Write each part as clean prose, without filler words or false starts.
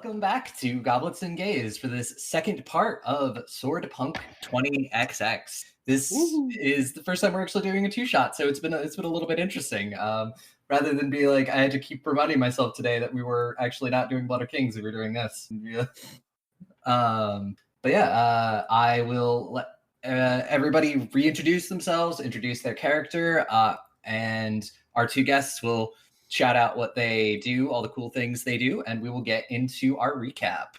welcome back to Goblets and Gays for this second part of Swordpunk 20XX. This is the first time we're actually doing a two-shot, so it's been a little bit interesting. Rather than be like, I had to keep reminding myself today that we were actually not doing Blood of Kings, we were doing this. I will let everybody reintroduce themselves, introduce their character, and our two guests will shout out what they do, all the cool things they do, and we will get into our recap.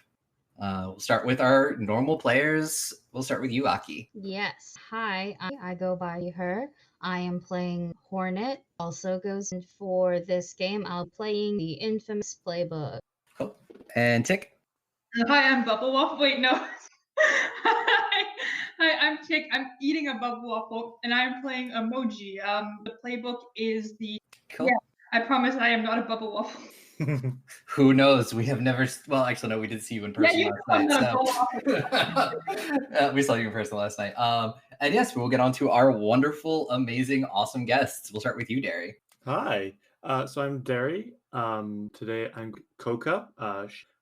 We'll start with our normal players. We'll start with you, Aki. Yes. Hi, I go by her. I am playing Hornet. Also goes in for this game. I'll be playing the infamous playbook. Cool. And Tick. Hi, I'm Bubble Waffle. Wait, no. Hi, I'm Tick. I'm eating a Bubble Waffle, and I'm playing Emoji. The playbook is the... Cool. Yeah, I promise I am not a Bubble Waffle. Who knows? We have never... Well, actually, no, we did see you in person last night. We saw you in person last night. And yes, we will get on to our wonderful, amazing, awesome guests. We'll start with you, Derry. Hi. So I'm Derry. Today I'm Coca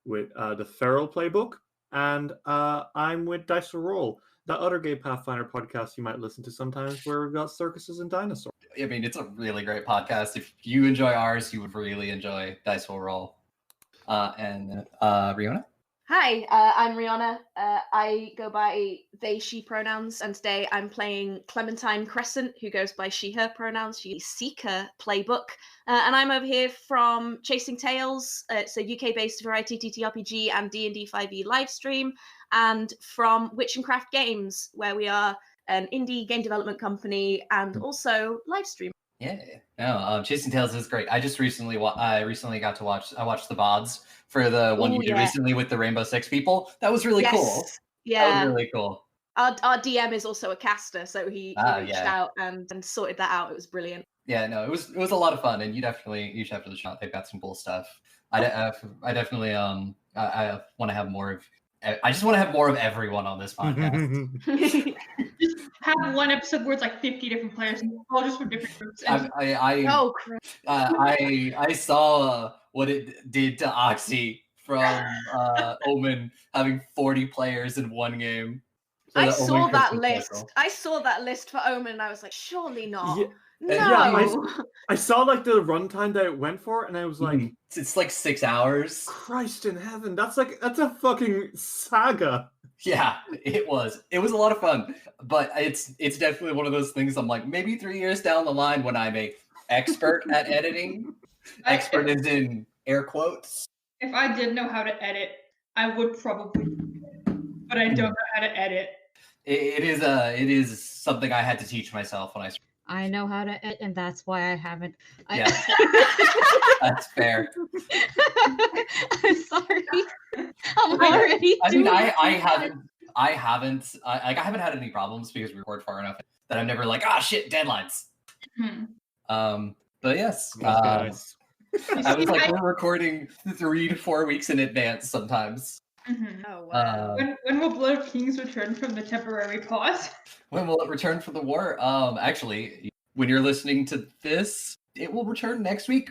with the Feral Playbook. And I'm with Dice to Roll, that other gay Pathfinder podcast you might listen to sometimes where we've got circuses and dinosaurs. I mean, it's a really great podcast. If you enjoy ours, you would really enjoy Dice Will Roll. And Riona? Hi, I'm Rihanna. I go by they, she pronouns, and today I'm playing Clementine Crescent, who goes by she, her pronouns. She's Seeker Playbook. And I'm over here from Chasing Tales. It's a UK-based variety TTRPG and D&D 5e live stream. And from Witch and Craft Games, where we are an indie game development company and also live stream. Yeah, no, Chasing Tales is great. I recently got to watch. I watched the VODs for the one you did recently with the Rainbow Six people. That was really cool. Yeah, that was really cool. Our DM is also a caster, so he reached out and sorted that out. It was brilliant. Yeah, no, it was a lot of fun, and you should have the shot. They've got some cool stuff. I definitely I want to have more of. I just want to have more of everyone on this podcast. Just have one episode where it's like 50 different players, and all just from different groups. I saw what it did to Oxy from Omen having 40 players in one game. I saw that list. I saw that list for Omen, and I was like, surely not. Yeah. No. Yeah, I saw like the runtime that it went for, and I was like, it's like 6 hours. Christ in heaven, that's a fucking saga. Yeah, it was a lot of fun, but it's definitely one of those things. I'm like, maybe 3 years down the line when I'm a expert at editing, expert is in air quotes. If I did know how to edit, I would probably do it, but I don't know how to edit. It is something I had to teach myself when I started. I know how to edit, and that's why I haven't. Yeah, that's fair. I'm sorry. I'm already. I mean, I haven't had any problems because we record far enough that I'm never like, shit, deadlines. But yes, I was like, we're recording 3 to 4 weeks in advance sometimes. Mm-hmm. Oh wow. When will Blood of Kings return from the temporary pause? When will it return from the war? Actually, when you're listening to this, it will return next week.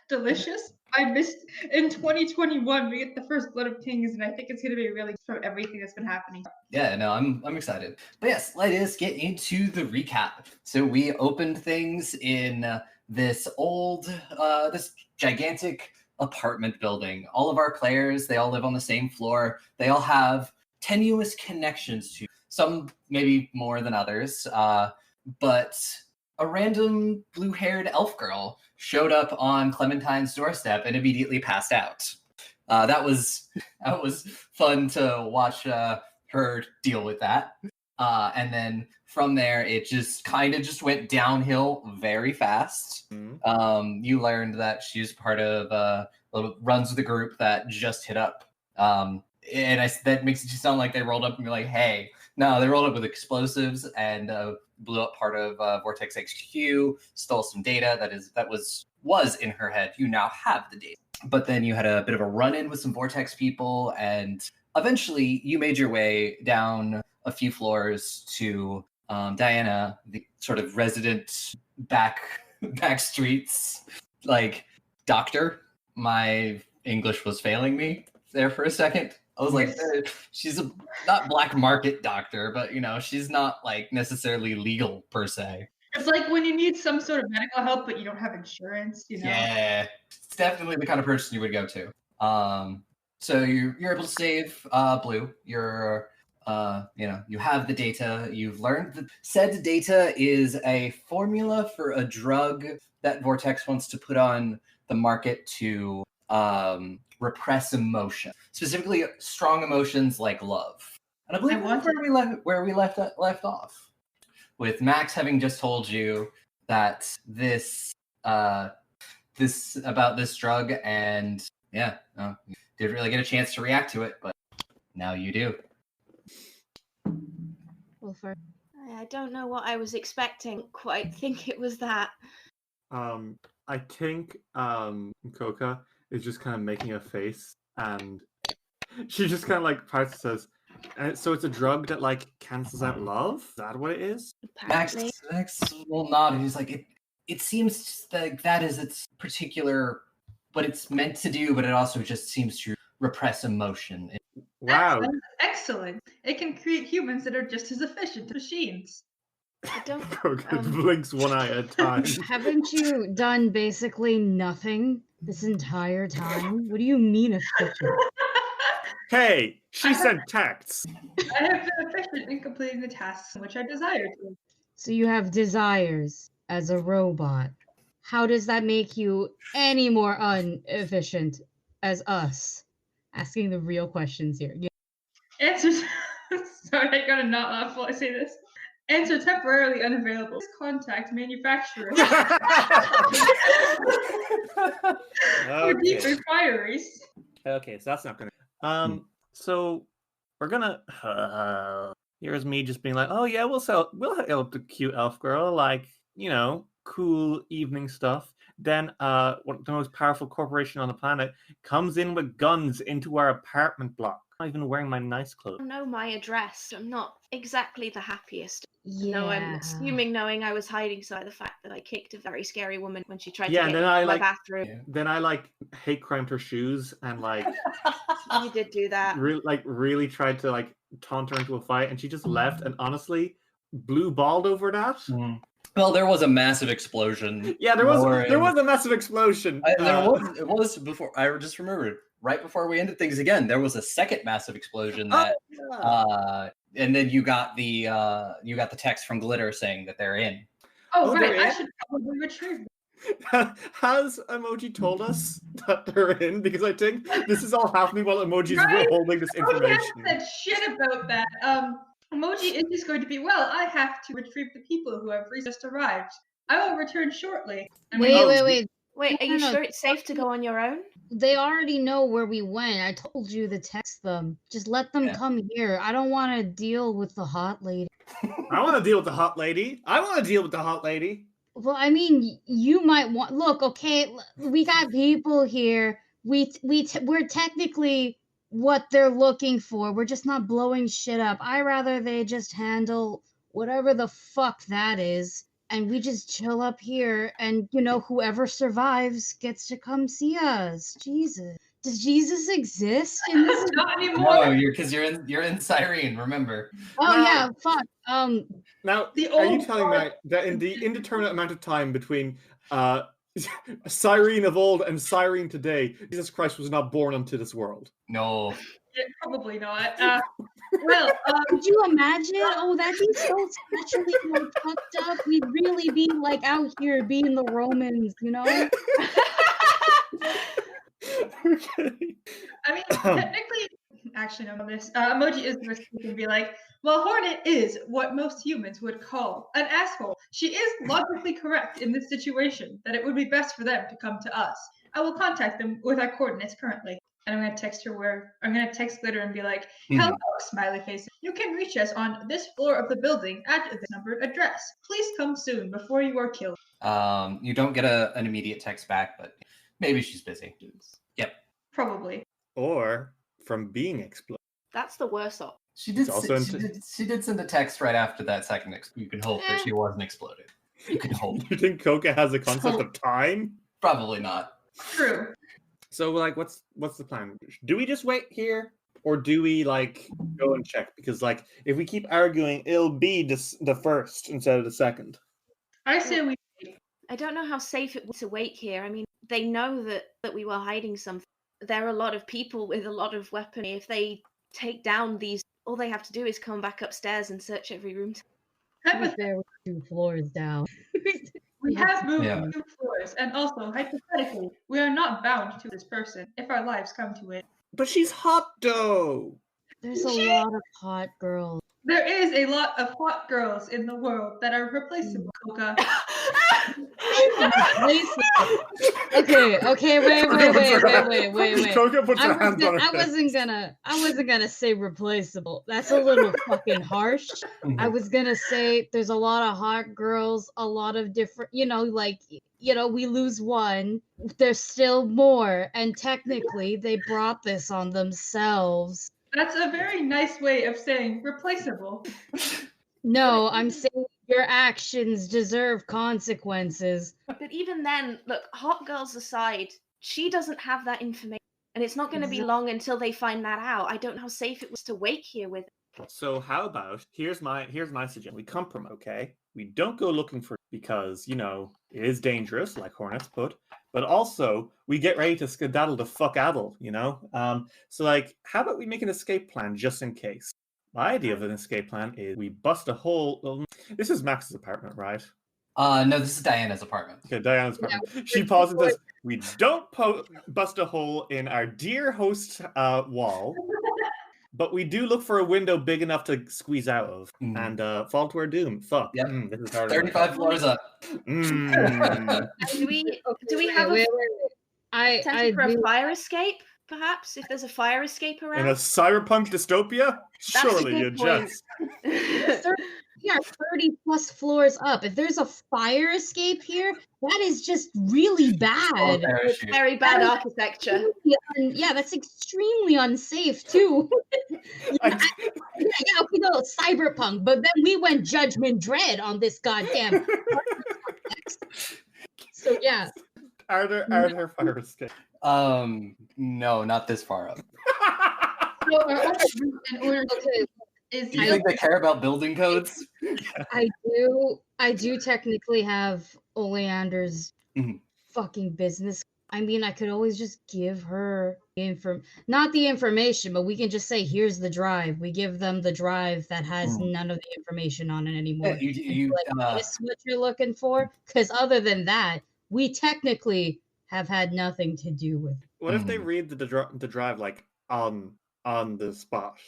Delicious. I missed in 2021. We get the first Blood of Kings, and I think it's going to be really from everything that's been happening. Yeah, no, I'm excited. But yes, let us get into the recap. So we opened things in this gigantic apartment building. All of our players, they all live on the same floor. They all have tenuous connections to some, maybe more than others. But a random blue-haired elf girl showed up on Clementine's doorstep and immediately passed out. That was fun to watch her deal with that. And then from there, it just went downhill very fast. Mm-hmm. You learned that she's part of runs the group that just hit up. And that makes it just sound like they rolled up and be like, hey. No, they rolled up with explosives and blew up part of Vortex HQ, stole some data that was in her head. You now have the data. But then you had a bit of a run-in with some Vortex people, and eventually you made your way down a few floors to Diana, the sort of resident back streets, like, doctor, my English was failing me. there for a second. I was like, she's a not black market doctor, but she's not like necessarily legal per se. It's like when you need some sort of medical help, but you don't have insurance. Yeah, it's definitely the kind of person you would go to. So you're able to save Blue. You're you have the data. You've learned that said data is a formula for a drug that Vortex wants to put on the market to repress emotion, specifically strong emotions like love. And I believe where we left off, with Max having just told you that this about this drug, and you didn't really get a chance to react to it, but now you do. Well, I don't know what I was expecting. Quite think it was that. I think Coca is just kind of making a face, and she just kind of like parts and says, so it's a drug that like cancels out love? Is that what it is? Max will nod, and he's like, it seems like that is its particular what it's meant to do, but it also just seems to repress emotion. Wow. Excellent. It can create humans that are just as efficient as machines. I don't. Coca blinks one eye at a time. haven't you done basically nothing this entire time? What do you mean efficient? Hey, she sent texts. I have been efficient in completing the tasks in which I desire to. So you have desires as a robot. How does that make you any more inefficient as us? Asking the real questions here. Yeah. Answer. Sorry, I gotta not laugh while I say this. Answer temporarily unavailable. Contact manufacturer. For deep inquiries. Okay, so that's not gonna. So we're gonna. Here's me just being like, oh yeah, we'll help the cute elf girl, like cool evening stuff. Then the most powerful corporation on the planet comes in with guns into our apartment block. I'm not even wearing my nice clothes. I don't know my address. I'm not exactly the happiest. Yeah. No, I'm assuming knowing I was hiding so the fact that I kicked a very scary woman when she tried to Yeah, get and then into my bathroom. Then I hate crimed her shoes and You did do that. really tried to taunt her into a fight, and she just left. And honestly, blue balled over that. Mm. Well, there was a massive explosion. Yeah, there was a massive explosion. It was before. I just remembered right before we ended things again. There was a second massive explosion that, and then you got the text from Glitter saying that they're in. Oh right, I should probably retrieve them. Has Emoji told us that they're in? Because I think this is all happening while Emoji's holding this information. Emoji hasn't said shit about that. Emoji is just going to be, well, I have to retrieve the people who have just arrived. I will return shortly. Wait. Wait, are you sure it's safe to go on your own? They already know where we went. I told you to text them. Just let them come here. I don't want to deal with the hot lady. I want to deal with the hot lady. Well, I mean, you might want. Look, okay, we got people here. We're technically what they're looking for. We're just not blowing shit up. I rather they just handle whatever the fuck that is, and we just chill up here, and whoever survives gets to come see us. Jesus, does Jesus exist in this? Not anymore. No, you're in Cyrene. Remember. Oh yeah, fuck. Now, are you telling me that in the indeterminate amount of time between Cyrene of old and Cyrene today, Jesus Christ was not born onto this world? No. Yeah, probably not. Could you imagine? Oh, that'd be so especially fucked up. We'd really be out here being the Romans, Okay. I mean, technically, actually, no, this Emoji is going to be like, well, Hornet is what most humans would call an asshole. She is logically correct in this situation that it would be best for them to come to us. I will contact them with our coordinates currently. And I'm going to text her I'm going to text Glitter and be like, hello, smiley face. You can reach us on this floor of the building at this numbered address. Please come soon before you are killed. You don't get an immediate text back, but maybe she's busy. Yep. Probably. Or from being exploded. That's the worst option. She did send a text right after that second. You can hope that she wasn't exploded. You can hope. You think Coca has a concept of time? Probably not. True. So, like, what's the plan? Do we just wait here, or do we like go and check? Because like, if we keep arguing, it'll be the first instead of the second. I say we. I don't know how safe it was to wait here. I mean, they know that we were hiding something. There are a lot of people with a lot of weaponry. If they take down these, all they have to do is come back upstairs and search every room. To be fair, we're 2 floors down. We have moved Yeah. 2 floors, and also, hypothetically, we are not bound to this person if our lives come to it. But she's hot though. There's a lot of hot girls. There is a lot of hot girls in the world that are replaceable, Koka. Okay, wait. Coca puts her hands on her I head. wasn't gonna say replaceable. That's a little fucking harsh. I was gonna say there's a lot of hot girls, a lot of different, we lose one, there's still more, and technically they brought this on themselves. That's a very nice way of saying replaceable. No, I'm saying your actions deserve consequences. But even then, look, hot girls aside, she doesn't have that information. And it's not going to be long until they find that out. I don't know how safe it was to wait here with it. So how about here's my suggestion. We compromise, okay? We don't go looking for because it is dangerous, like Hornets put. But also we get ready to skedaddle the fuck addle, So like, how about we make an escape plan just in case? My idea of an escape plan is we bust a hole. This is Max's apartment, right? No, this is Diana's apartment. Okay, Diana's apartment. She pauses and says, "We don't bust a hole in our dear host wall, but we do look for a window big enough to squeeze out of and fall to our doom." Fuck. Yep. This is hard. 35 floors up. Do we have wait. a potential for a fire escape? Perhaps if there's a fire escape around in a cyberpunk dystopia, surely you just. Yeah, 30 plus floors up. If there's a fire escape here, that is just really bad. Very bad architecture. Yeah, that's extremely unsafe too. Okay, no, cyberpunk, but then we went Judgment Dread on this goddamn. So yeah. Are there fire escapes? No, not this far up. Do you think they care about building codes? I do technically have Oleander's fucking business. I mean, I could always just give her not the information, but we can just say, here's the drive. We give them the drive that has none of the information on it anymore. Yeah, this is what you're looking for? Because other than that, we technically have had nothing to do with it. What if they read the drive like on the spot?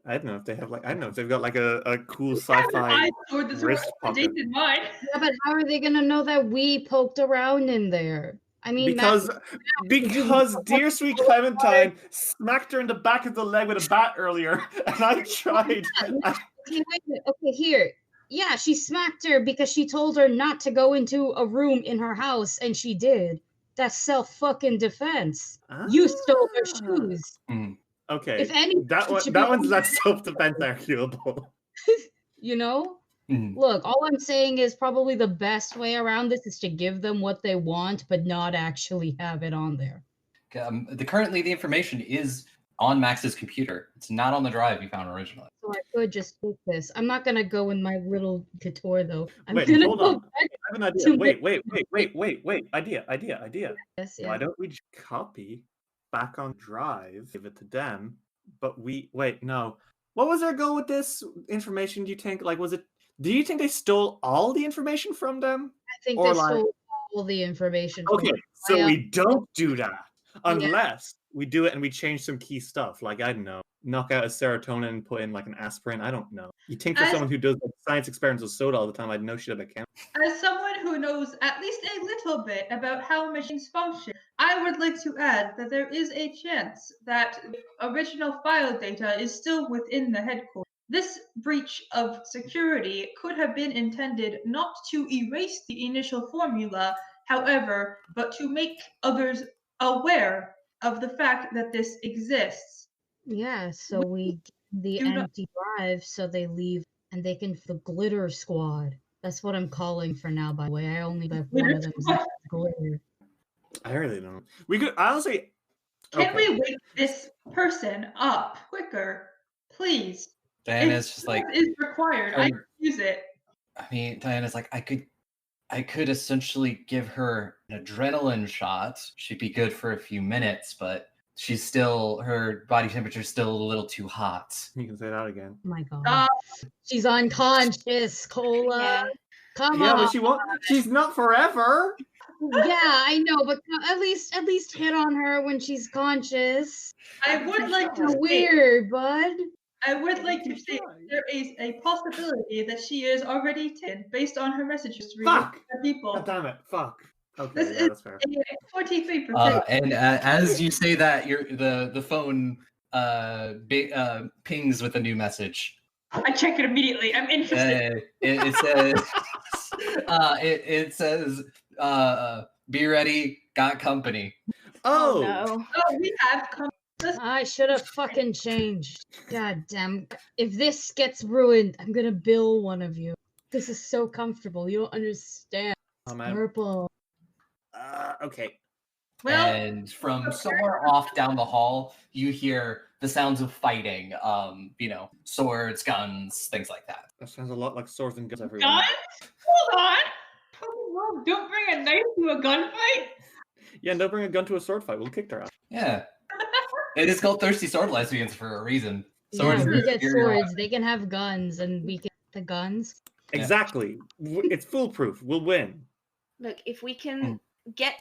I don't know if they have if they've got like a cool sci-fi wrist pocket. Mine. Yeah, but how are they gonna know that we poked around in there? I mean, because dear sweet Clementine smacked her in the back of the leg with a bat earlier, and I tried. Okay, here. Yeah, she smacked her because she told her not to go into a room in her house, and she did. That's self-fucking-defense. You stole her shoes. Okay, if any, that one's not self-defense arguable. Look, all I'm saying is probably the best way around this is to give them what they want, but not actually have it on there. Currently, the information is on Max's computer. It's not on the drive we found originally. So I could just take this. I'm not gonna go in my little couture though. Hold on. I have an idea. Wait. Idea. Yes, Why don't we just copy back on drive, give it to them, but no. What was their goal with this information, do you think? Do you think they stole all the information from them? I think they stole all the information from them. So we don't do that. Unless we do it and we change some key stuff. Like, I don't know, knock out a serotonin and put in like an aspirin. I don't know. You think for someone who does science experiments with soda all the time, I'd know shit about chemistry. As someone who knows at least a little bit about how machines function, I would like to add that there is a chance that original file data is still within the headquarters. This breach of security could have been intended not to erase the initial formula, however, but to make others aware of the fact that this exists. Yeah, so we give the empty drive so they leave and they can the glitter squad. That's what I'm calling for now, by the way. I only have one of them. Glitter. I really don't know. We could honestly. Can we wake this person up quicker, please? Diana's If just like, is required. I can use it. I mean, Diana's like, I could essentially give her an adrenaline shot. She'd be good for a few minutes, but her body temperature's still a little too hot. You can say that again. Oh my god. She's unconscious, Cola. Yeah. Come Yeah, on. but she won't. She's not forever. Yeah, I know, but at least hit on her when she's conscious. I would like to It's weird, bud. I would like to say there is a possibility that she is already taken based on her message history with Fuck. other people. God damn it! Fuck. Okay, This yeah, that's fair. 43%. And as you say that, the phone pings with a new message. I check it immediately. I'm interested. It says, it says, be ready, got company. Oh. No. Oh, we have come. I should have fucking changed. God damn. If this gets ruined, I'm gonna bill one of you. This is so comfortable. You don't understand. Oh man. Purple. Okay. Well, And from somewhere off down the hall, you hear the sounds of fighting. Swords, guns, things like that. That sounds a lot like swords and guns everywhere. guns? Hold on. Oh, no, don't bring a knife to a gunfight. Yeah, don't bring a gun to a sword fight. We'll kick their ass. Yeah. It is called Thirsty Sword Lesbians for a reason. Yeah, we get superior swords. They can have guns, and we get the guns. Exactly. It's foolproof. We'll win. Look, if we can get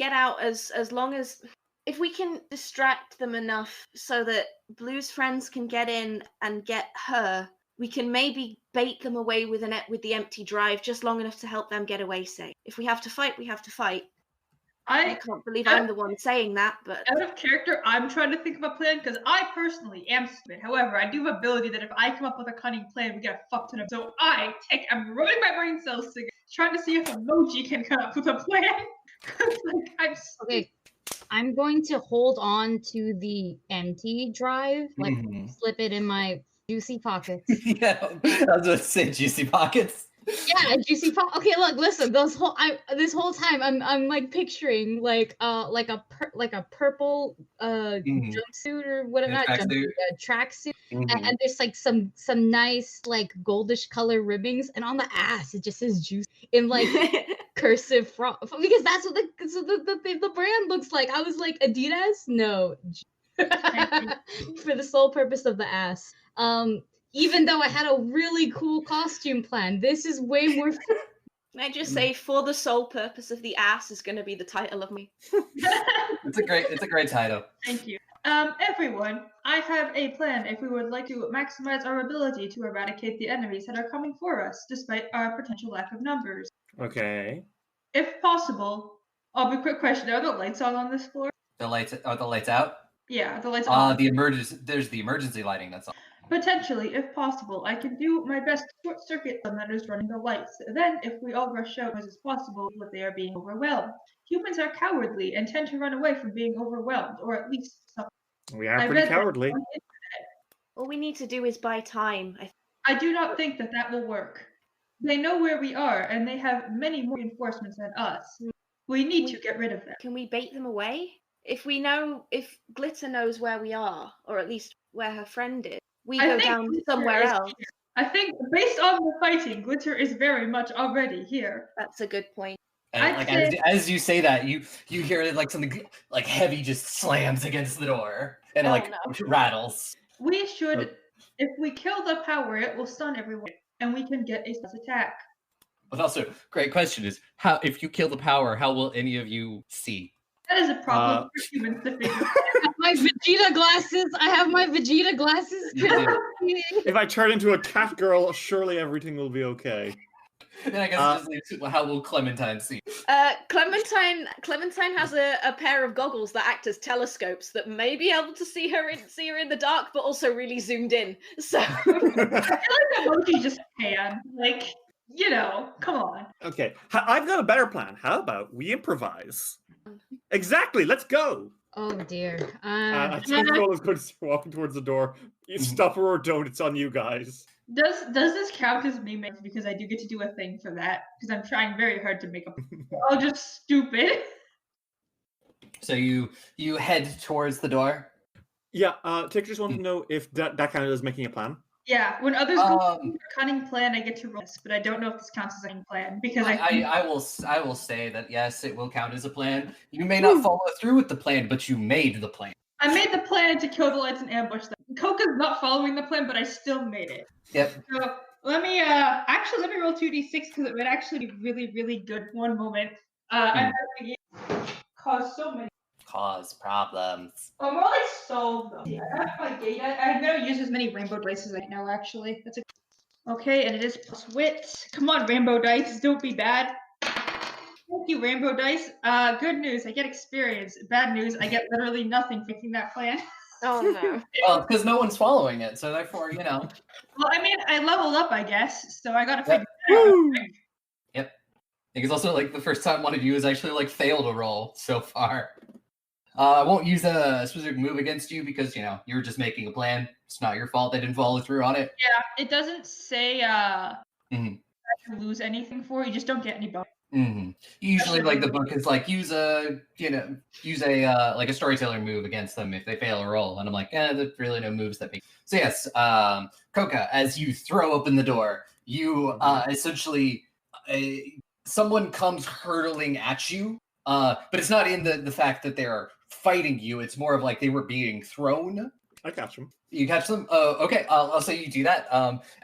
out as long as if we can distract them enough so that Blue's friends can get in and get her, we can maybe bait them away with the empty drive just long enough to help them get away safe. If we have to fight, we have to fight. I can't believe I'm the one saying that, but out of character, I'm trying to think of a plan because I personally am stupid. However, I do have ability that if I come up with a cunning plan, we get a fuck ton of. So I'm running my brain cells together, trying to see if Emoji can come up with a plan. Okay, I'm going to hold on to the empty drive, slip it in my juicy pockets. Yeah, I was going to say juicy pockets. Yeah, juicy pocket. Okay, look, listen. This whole time, I'm like picturing like a purple jumpsuit or whatever, not jumpsuit, tracksuit, and there's like some nice like goldish color ribbings, and on the ass it just says juice in like cursive because that's what the brand looks like. I was like, Adidas, no, for the sole purpose of the ass. Even though I had a really cool costume plan, this is way more. Can I just say, for the sole purpose of the ass is going to be the title of me. It's a great title. Thank you. Everyone, I have a plan if we would like to maximize our ability to eradicate the enemies that are coming for us, despite our potential lack of numbers. Okay. If possible, a quick question: are the lights on this floor? The lights out? Yeah, the lights on. There's the emergency lighting that's on. Potentially, if possible, I can do my best to short circuit them that is running the lights. Then, if we all rush out as possible, what they are being overwhelmed. Humans are cowardly and tend to run away from being overwhelmed, or at least some. We are pretty cowardly. All we need to do is buy time. I do not think that will work. They know where we are, and they have many more reinforcements than us. We need to get rid of them. Can we bait them away? If Glitter knows where we are, or at least where her friend is, we go down somewhere else. Here. I think, based on the fighting, Glitter is very much already here. That's a good point. And as you say that, you hear like something like heavy just slams against the door and rattles. We should, if we kill the power, it will stun everyone, and we can get a success attack. But also, great question is how if you kill the power, how will any of you see? That is a problem for humans to figure out. My Vegeta glasses. I have my Vegeta glasses. If I turn into a cat girl, surely everything will be okay. Then I guess how will Clementine see? Clementine has a pair of goggles that act as telescopes that may be able to see her in the dark, but also really zoomed in. So I feel like Emoji just can. Like, come on. Okay, I've got a better plan. How about we improvise? Exactly, let's go. Oh dear. I think Roll is going to start walking towards the door. You stop her or don't, it's on you guys. Does this count as me? Because I do get to do a thing for that. Because I'm trying very hard to make up. I'll just stupid. So you head towards the door. Yeah, Tick just wanted to know if that counted as making a plan. Yeah, when others go through a cunning plan, I get to roll this, but I don't know if this counts as a cunning plan because I will say that yes, it will count as a plan. You may not follow through with the plan, but you made the plan. I made the plan to kill the lights and ambush them. Coca's not following the plan, but I still made it. Yep. So let me roll 2d6 because it would actually be really, really good. One moment. I'm having cause so many Problems. more like solve them. I have my data. I've never used as many rainbow dice as I know actually. That's okay, and it is plus wit. Come on, rainbow dice, don't be bad. Thank you, rainbow dice. Good news, I get experience. Bad news, I get literally nothing fixing that plan. Oh no. Well, because no one's following it, so therefore, Well, I mean, I leveled up, I guess, so I gotta figure it out. Woo! Yep. I think it's also like the first time one of you has actually like failed a roll so far. I won't use a specific move against you because you were just making a plan. It's not your fault they didn't follow through on it. Yeah, it doesn't say you lose anything for it. You just don't get any bonus. Usually, like the book is like use a like a storyteller move against them if they fail a roll, and I'm like, there's really no moves that make. So yes, Coca, as you throw open the door, you essentially someone comes hurtling at you, but it's not in the fact that they're fighting you. It's more of like they were being thrown. I catch them. You catch them? Okay. I'll say you do that.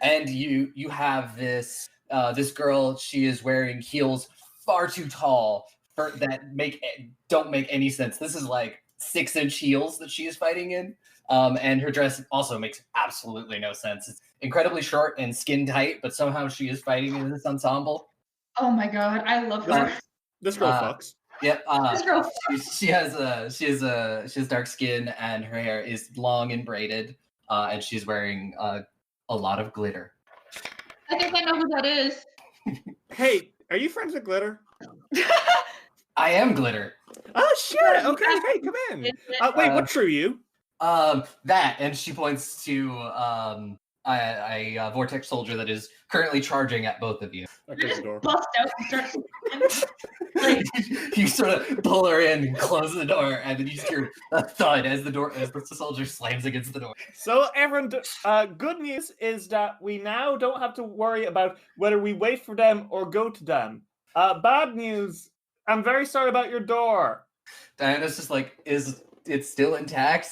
And you have this this girl. She is wearing heels far too tall for that don't make any sense. This is like 6-inch heels that she is fighting in. And her dress also makes absolutely no sense. It's incredibly short and skin tight, but somehow she is fighting in this ensemble. Oh my god, I love her. This girl fucks. Yep. This girl. She has dark skin and her hair is long and braided, and she's wearing a lot of glitter. I think I know who that is. Hey, are you friends with Glitter? I am Glitter. Oh shit! Okay, hey, come in. Wait, what drew you? That, and she points to a vortex soldier that is currently charging at both of you. Okay, the door. Bust out and start. You sort of pull her in and close the door, and then you just hear a thud as the soldier slams against the door. So, everyone, good news is that we now don't have to worry about whether we wait for them or go to them. Bad news, I'm very sorry about your door. Diana's just like, is it still intact?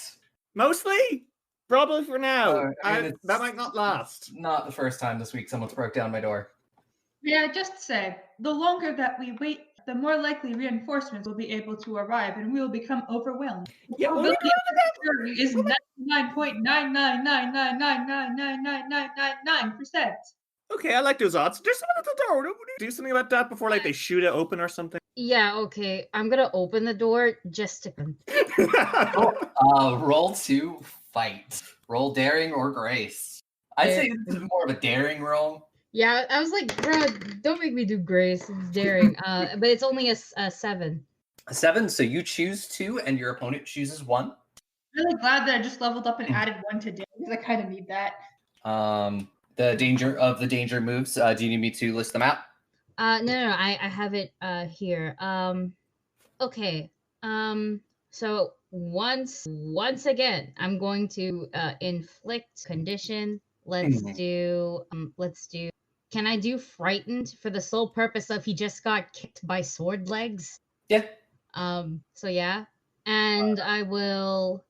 Mostly? Probably for now. That might not last. Not the first time this week someone's broke down my door. Yeah, just say, the longer that we wait, the more likely reinforcements will be able to arrive, and we will become overwhelmed. Yeah, The probability of victory is 99.999999999%. Okay, I like those odds. There's someone at the door. Don't we do something about that before, like, they shoot it open or something? Yeah, okay. I'm gonna open the door just to. Roll to fight. Roll daring or grace. I'd say this is more of a daring roll. Yeah, I was like, bro, don't make me do grace. It's daring. But it's only a 7. A 7, so you choose 2 and your opponent chooses 1. I'm really glad that I just leveled up and added 1 today, because I kind of need that. The danger moves. Do you need me to list them out? No, I have it here. Okay. So once again, I'm going to inflict condition. Let's do. Can I do frightened for the sole purpose of he just got kicked by sword legs? Yeah. So yeah, and I will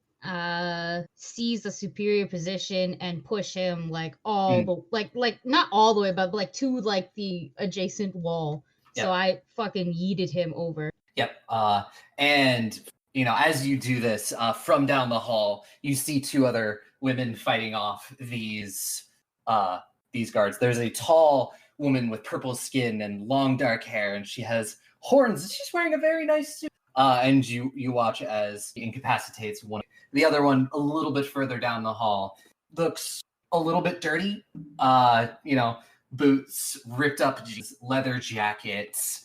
seize a superior position and push him like all the like not all the way, but like to like the adjacent wall. Yep. So I fucking yeeted him over. Yep. And as you do this, from down the hall, you see 2 other women fighting off these guards. There's a tall woman with purple skin and long dark hair, and she has horns. She's wearing a very nice suit. And you watch as he incapacitates one. The other one, a little bit further down the hall, looks a little bit dirty. Boots, ripped up jeans, leather jackets,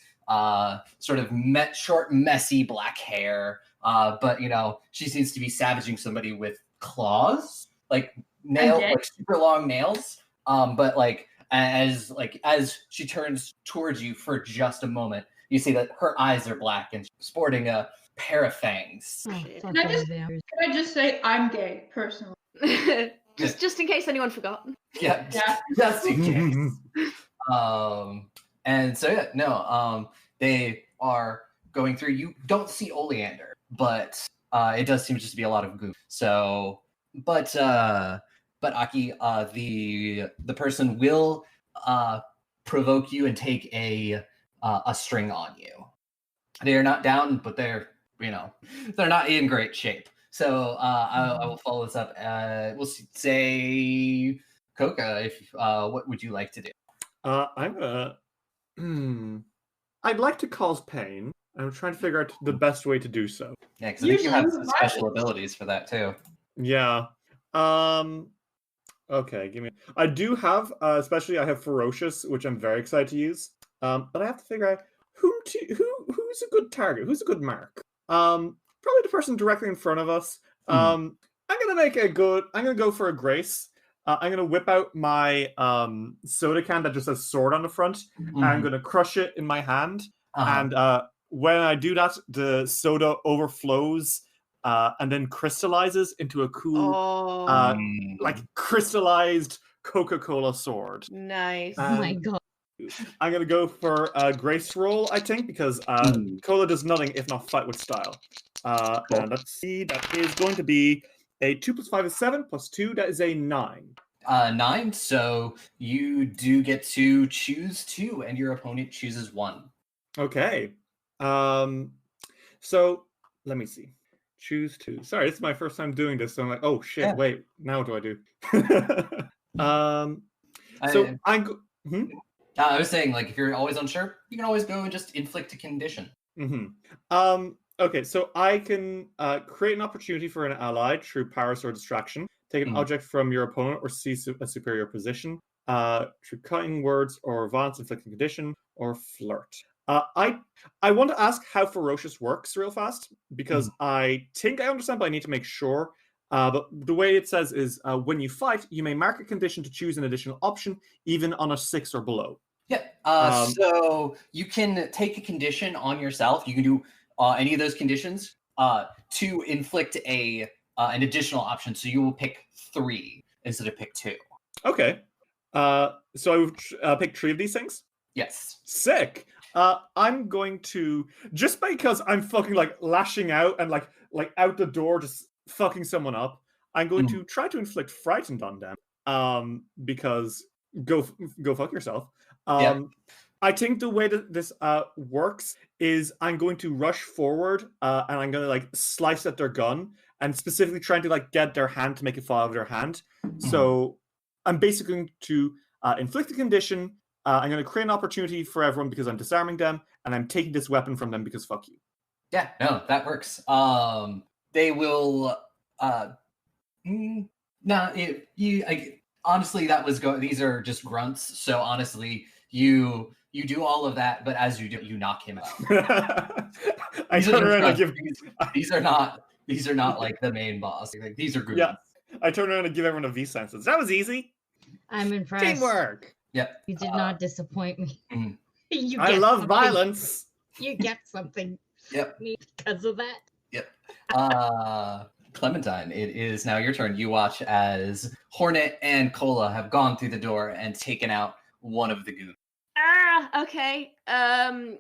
sort of short, messy black hair. But she seems to be savaging somebody with claws, like nails, like super long nails. But like as she turns towards you for just a moment, you see that her eyes are black and she's sporting a pair of fangs. Oh, Shit. fuck Can I those just- vampires. Can I just say I'm gay, personally? just in case anyone forgot. Yeah, Yeah. just in case. And so yeah, no, they are going through. You don't see Oleander, but it does seem just to be a lot of goo. So, but Aki, the person will provoke you and take a string on you. They are not down, but they're they're not in great shape. So I will follow this up. We'll say Coca, if what would you like to do? I'm gonna. I'd like to cause pain. I'm trying to figure out the best way to do so. Yeah, because I think you have Use some violence. special abilities for that too. Yeah. Okay, give me. I do have, especially I have ferocious, which I'm very excited to use. But I have to figure out who's a good target, who's a good mark. Probably the person directly in front of us. I'm gonna go for a grace. I'm gonna whip out my soda can that just says sword on the front. And I'm gonna crush it in my hand. And when I do that, the soda overflows and then crystallizes into a cool, like crystallized Coca-Cola sword. Nice. Oh my god. I'm gonna go for a grace roll, I think, because cola does nothing if not fight with style. And let's see, that is going to be a 2 + 5 is 7 + 2. That is a 9. 9. So you do get to choose 2, and your opponent chooses 1. Okay. So let me see. Choose 2. Sorry, this is my first time doing this, so I'm like, oh shit, Yeah. wait, now what do I do? I was saying, like, if you're always unsure, you can always go and just inflict a condition. Okay, so I can create an opportunity for an ally through Paris or distraction. Take an object from your opponent or seize a superior position. Through cutting words or violence, inflicting condition, or flirt. I want to ask how ferocious works real fast, because I think I understand, but I need to make sure. But the way it says is when you fight, you may mark a condition to choose an additional option, even on a 6 or below. Yeah. So you can take a condition on yourself. You can do any of those conditions to inflict an additional option. So you will pick 3 instead of pick 2. Okay. So I would pick 3 of these things? Yes. Sick. I'm going to, just because I'm fucking like lashing out and like out the door just fucking someone up, I'm going to try to inflict frightened on them. Because go fuck yourself. I think the way that this works is I'm going to rush forward and I'm going to like slice at their gun and specifically trying to like get their hand to make it fall out of their hand. So I'm basically going to inflict a condition. I'm going to create an opportunity for everyone because I'm disarming them, and I'm taking this weapon from them because fuck you. Yeah, no, that works. They will. Honestly, that was these are just grunts. So honestly, you do all of that, but as you do, you knock him out. I turn around and give. These are not like the main boss. Like, these are good. Yeah, I turn around and give everyone a V sentence. That was easy. I'm impressed. Teamwork. Yep. You did not disappoint me. I love violence. You get something. Yep. Because of that. Yep. Clementine, it is now your turn. You watch as Hornet and Cola have gone through the door and taken out one of the goons. Okay. I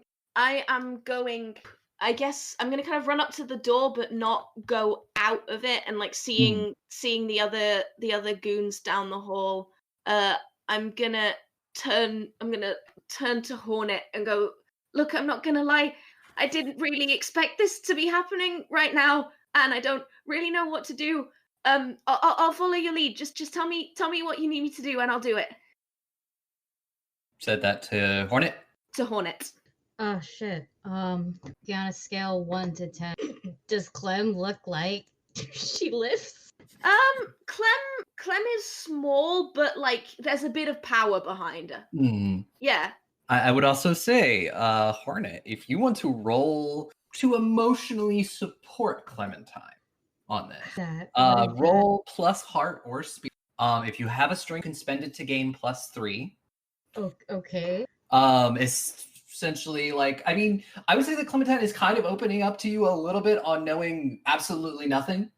guess I'm gonna kind of run up to the door, but not go out of it. And like seeing the other goons down the hall. I'm gonna turn to Hornet and go, look, I'm not gonna lie, I didn't really expect this to be happening right now, and I don't really know what to do. I'll follow your lead. Just tell me what you need me to do, and I'll do it. Said that to Hornet. To Hornet. Oh shit. On a scale 1 to 10, does Clem look like she lifts? Clem is small, but like there's a bit of power behind her. Yeah. I would also say, Hornet, if you want to roll to emotionally support Clementine on this, roll plus heart or speed. If you have a strength, you can spend it to gain +3. Okay. essentially like, I mean, I would say that Clementine is kind of opening up to you a little bit on knowing absolutely nothing.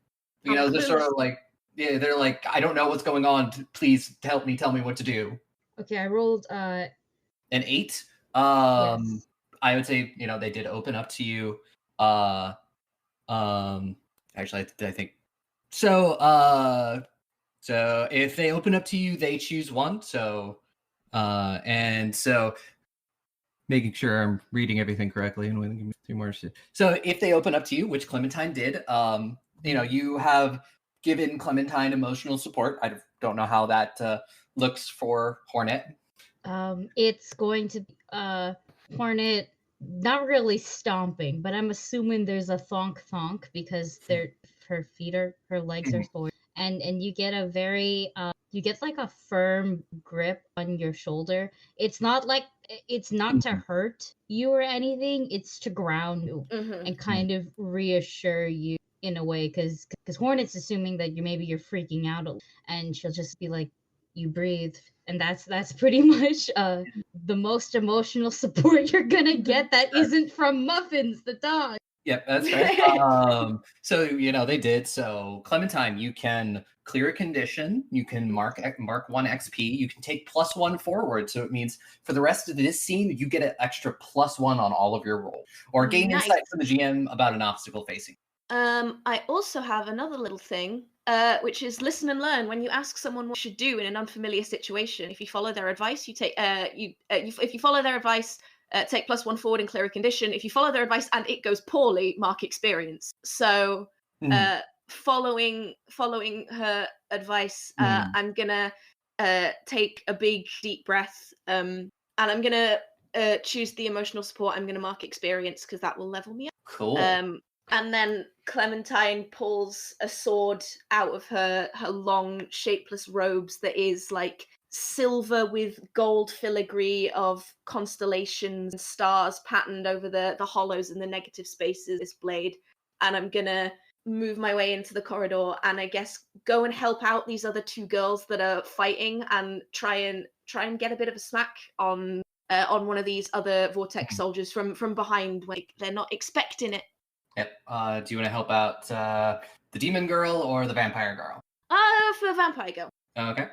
You know, they're sort of like, yeah, they're like, I don't know what's going on. Please help me. Tell me what to do. Okay, I rolled an 8. Yes. I would say, you know, they did open up to you. Actually, I think so. So if they open up to you, they choose one. So, and so making sure I'm reading everything correctly and give me 2 more. So if they open up to you, which Clementine did, you know, you have given Clementine emotional support. I don't know how that looks for Hornet. It's going to be Hornet not really stomping, but I'm assuming there's a thonk because her legs are forward, and you get a very you get like a firm grip on your shoulder. It's not to hurt you or anything, it's to ground you and kind of reassure you in a way, because Hornet's assuming that you're freaking out, and she'll just be like, you breathe, and that's pretty much the most emotional support you're gonna get that isn't from Muffins the dog. Yep, that's right. So you know they did. So Clementine, you can clear a condition. You can mark 1 XP. You can take +1 forward. So it means for the rest of this scene, you get an extra +1 on all of your rolls, or gain insight from the GM about an obstacle facing. I also have another little thing, which is listen and learn. When you ask someone what you should do in an unfamiliar situation, if you follow their advice, you take if you follow their advice, take +1 forward and clear a condition. If you follow their advice and it goes poorly, mark experience. So following her advice, I'm gonna take a big deep breath, and I'm gonna choose the emotional support. I'm gonna mark experience because that will level me up. Cool. And then Clementine pulls a sword out of her long, shapeless robes that is like silver with gold filigree of constellations and stars patterned over the hollows and the negative spaces of this blade. And I'm gonna move my way into the corridor and I guess go and help out these other 2 girls that are fighting and try and get a bit of a smack on one of these other Vortex soldiers from behind when they're not expecting it. Yep. Do you want to help out the demon girl or the vampire girl? For vampire girl. Okay.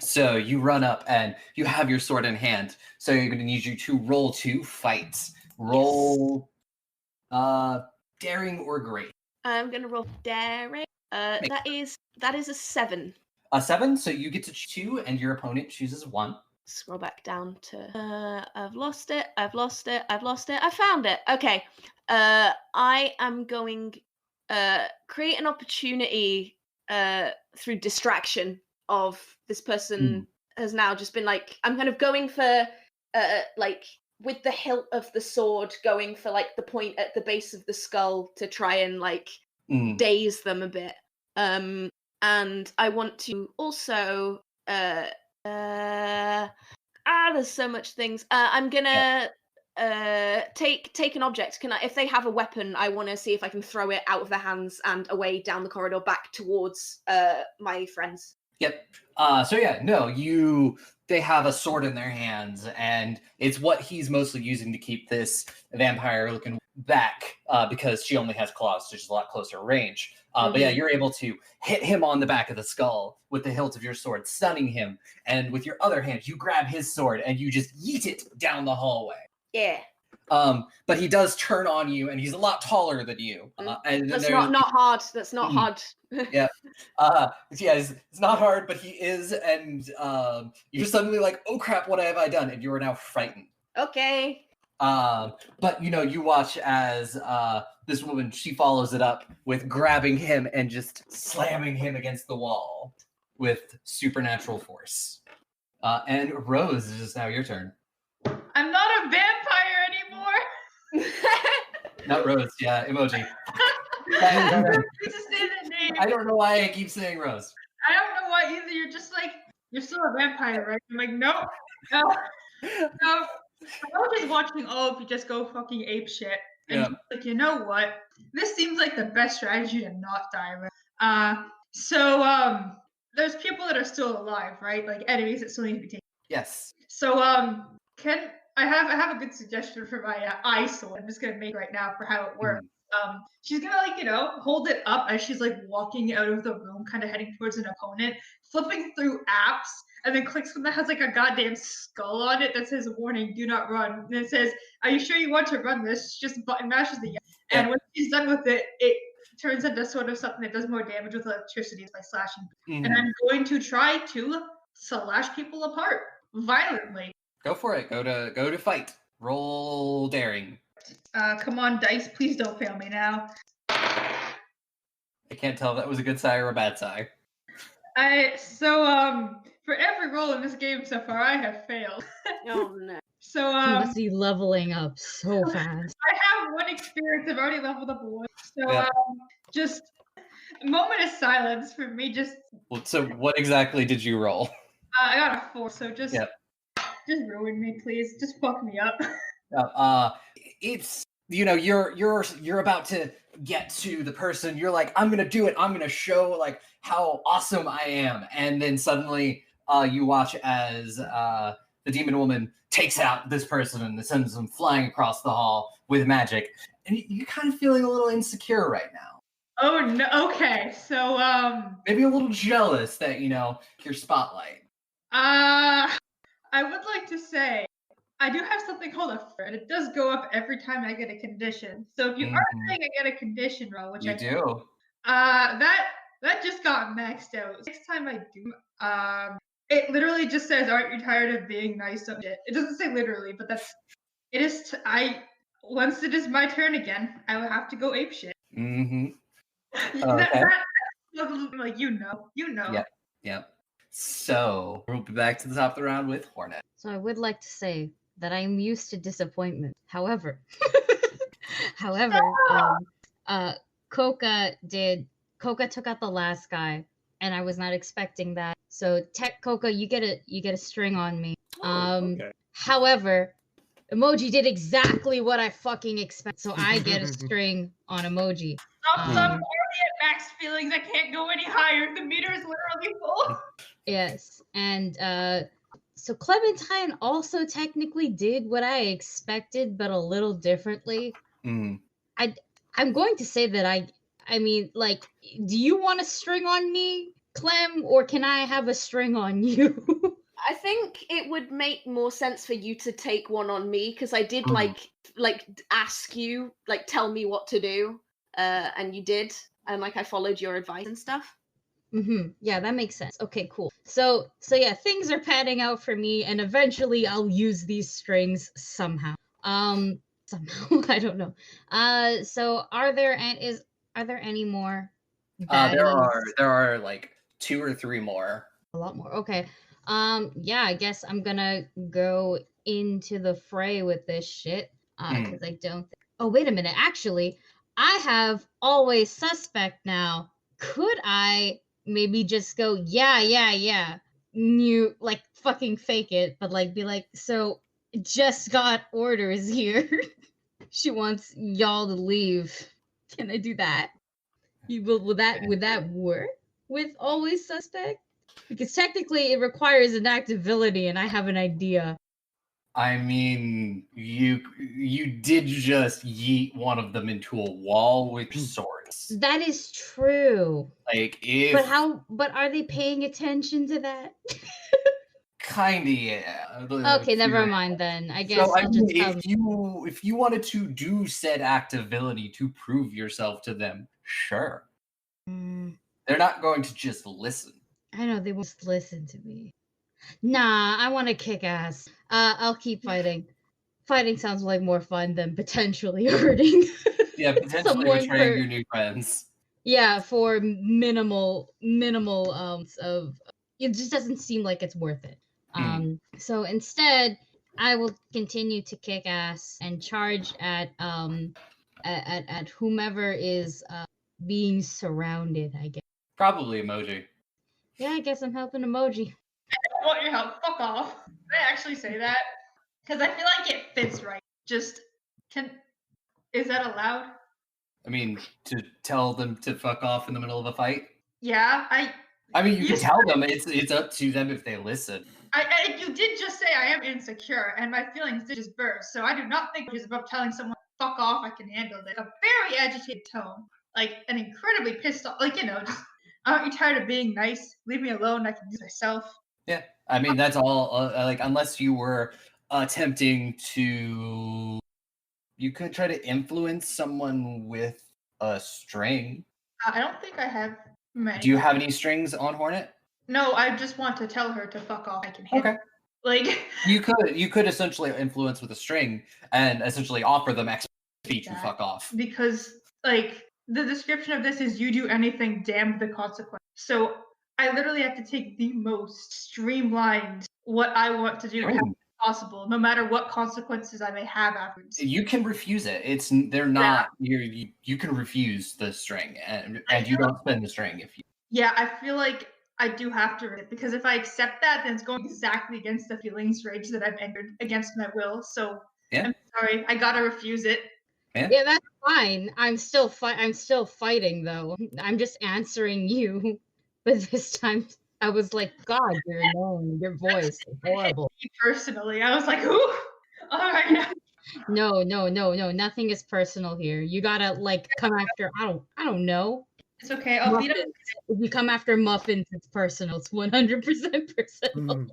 So you run up and you have your sword in hand. So you're going to need you to roll 2 fights. Roll daring or great. I'm going to roll daring. That is a 7. A 7. So you get to choose 2, and your opponent chooses 1. Scroll back down to I've lost it. I found it. Okay. I am going create an opportunity through distraction of this person has now just been like, I'm kind of going for like with the hilt of the sword going for like the point at the base of the skull to try and like daze them a bit. And I want to also there's so much things. I'm gonna take an object. Can I, if they have a weapon, I want to see if I can throw it out of their hands and away down the corridor back towards my friends. Yep. So yeah, no, they have a sword in their hands, and it's what he's mostly using to keep this vampire looking back, because she only has claws, so she's a lot closer range. But yeah, you're able to hit him on the back of the skull with the hilt of your sword, stunning him. And with your other hand, you grab his sword and you just yeet it down the hallway. Yeah. But he does turn on you, and he's a lot taller than you. And that's not hard. That's not hard. Yeah. Yeah, it's not hard, but he is, and you're suddenly like, oh crap, what have I done? And you are now frightened. Okay. But you watch as this woman, she follows it up with grabbing him and just slamming him against the wall with supernatural force. And Rose, it is now your turn. I'm not a vampire anymore. Not Rose, yeah, emoji. I don't know why I keep saying Rose. I don't know why either. You're just like, you're still a vampire, right? I'm like, no. I was just watching all of you just go fucking ape shit. And like, you know what? This seems like the best strategy to not die, right? So there's people that are still alive, right? Like enemies that still need to be taken. Yes. So I have a good suggestion for my eye sword. I'm just gonna make right now for how it works. She's gonna hold it up as she's walking out of the room, kind of heading towards an opponent, flipping through apps, and then clicks one that has a goddamn skull on it that says "Warning: Do not run." And it says, "Are you sure you want to run this?" Just button mashes the and when she's done with it, it turns into sort of something that does more damage with electricity by slashing. And I'm going to try to slash people apart violently. Go for it. Go to fight. Roll daring. Come on, dice. Please don't fail me now. I can't tell if that was a good sigh or a bad sigh. For every roll in this game so far, I have failed. Oh no. So you must be leveling up so fast. I have one experience. I've already leveled up one. So just a moment of silence for me. Well, so what exactly did you roll? I got a 4. So just ruin me, please. Just fuck me up. It's you're about to get to the person. You're like, I'm gonna do it. I'm gonna show how awesome I am, and then suddenly you watch as the demon woman takes out this person and sends them flying across the hall with magic, and you're kind of feeling a little insecure right now. Oh no. Okay. So maybe a little jealous that your spotlight. I would like to say I do have something called a and it does go up every time I get a condition. So if you are saying I get a condition roll, which you do, that just got maxed out. Next time I do, it literally just says, "Aren't you tired of being nice?" It doesn't say literally, but it is. Once it is my turn again, I will have to go ape shit. Okay. You know. Yep. So we'll be back to the top of the round with Hornet. So I would like to say that I'm used to disappointment. However, Coca took out the last guy, and I was not expecting that. So Coca, you get a string on me. Okay. However, Emoji did exactly what I fucking expect, so I get a string on Emoji. I'm already at max feelings. I can't go any higher. The meter is literally full. Yes, and so Clementine also technically did what I expected, but a little differently. I'm going to say that I mean, do you want a string on me, Clem, or can I have a string on you? I think it would make more sense for you to take one on me, because I did ask you, tell me what to do, and you did, and I followed your advice and stuff. Yeah, that makes sense. Okay, cool. So yeah, things are panning out for me, and eventually I'll use these strings somehow. Somehow I don't know. So are there any more? There are 2 or 3 more. A lot more. Okay. Yeah, I guess I'm gonna go into the fray with this shit. Because I don't. Oh, wait a minute. Actually, I have always suspect now. Could I maybe just go, yeah, new, fucking fake it, but be like, so just got orders here. She wants y'all to leave. Can I do that? Would that work with always suspect? Because technically it requires an activity, and I have an idea. I mean, you did just yeet one of them into a wall with swords. That is true. But are they paying attention to that? Kinda, yeah. Okay, never mind then. I guess so, if you wanted to do said activity to prove yourself to them, sure. They're not going to just listen. I know they won't just listen to me. Nah, I want to kick ass. I'll keep fighting. Fighting sounds like more fun than potentially hurting. Yeah, potentially betraying your new friends. Yeah, for minimal of it just doesn't seem like it's worth it. So instead, I will continue to kick ass and charge at whomever is being surrounded, I guess. Probably Emoji. Yeah, I guess I'm helping Emoji. I don't want your help. Fuck off. Did I actually say that? Because I feel like it fits right. Is that allowed? I mean, to tell them to fuck off in the middle of a fight? Yeah, I mean, you can tell them. It's up to them if they listen. You did just say I am insecure, and my feelings did just burst. So I do not think it's about telling someone, fuck off, I can handle it. A very agitated tone, like an incredibly pissed off, like, just, aren't you tired of being nice? Leave me alone, I can do myself. Yeah, I mean, that's all, like, unless you were attempting to... You could try to influence someone with a string. I don't think I have many. Do you have any strings on Hornet? No, I just want to tell her to fuck off. I can handle it. Like you could essentially influence with a string and essentially offer them XP to fuck off. Because like the description of this is you do anything, damn the consequence. So I literally have to take the most streamlined what I want to do possible, no matter what consequences I may have afterwards. You can refuse it. They're not you can refuse the string and you don't spend the string if you. Yeah, I feel like I do have to, because if I accept that, then it's going exactly against the feelings rage that I've entered against my will. So I'm sorry, I gotta refuse it. Yeah, that's fine. I'm still fighting though. I'm just answering you, but this time I was like, God, you're annoying. Your voice is horrible. Personally, I was like, ooh, all right. No, nothing is personal here. You gotta like come after. I don't know. It's okay. I'll beat him. If you come after muffins, it's personal. It's 100% personal.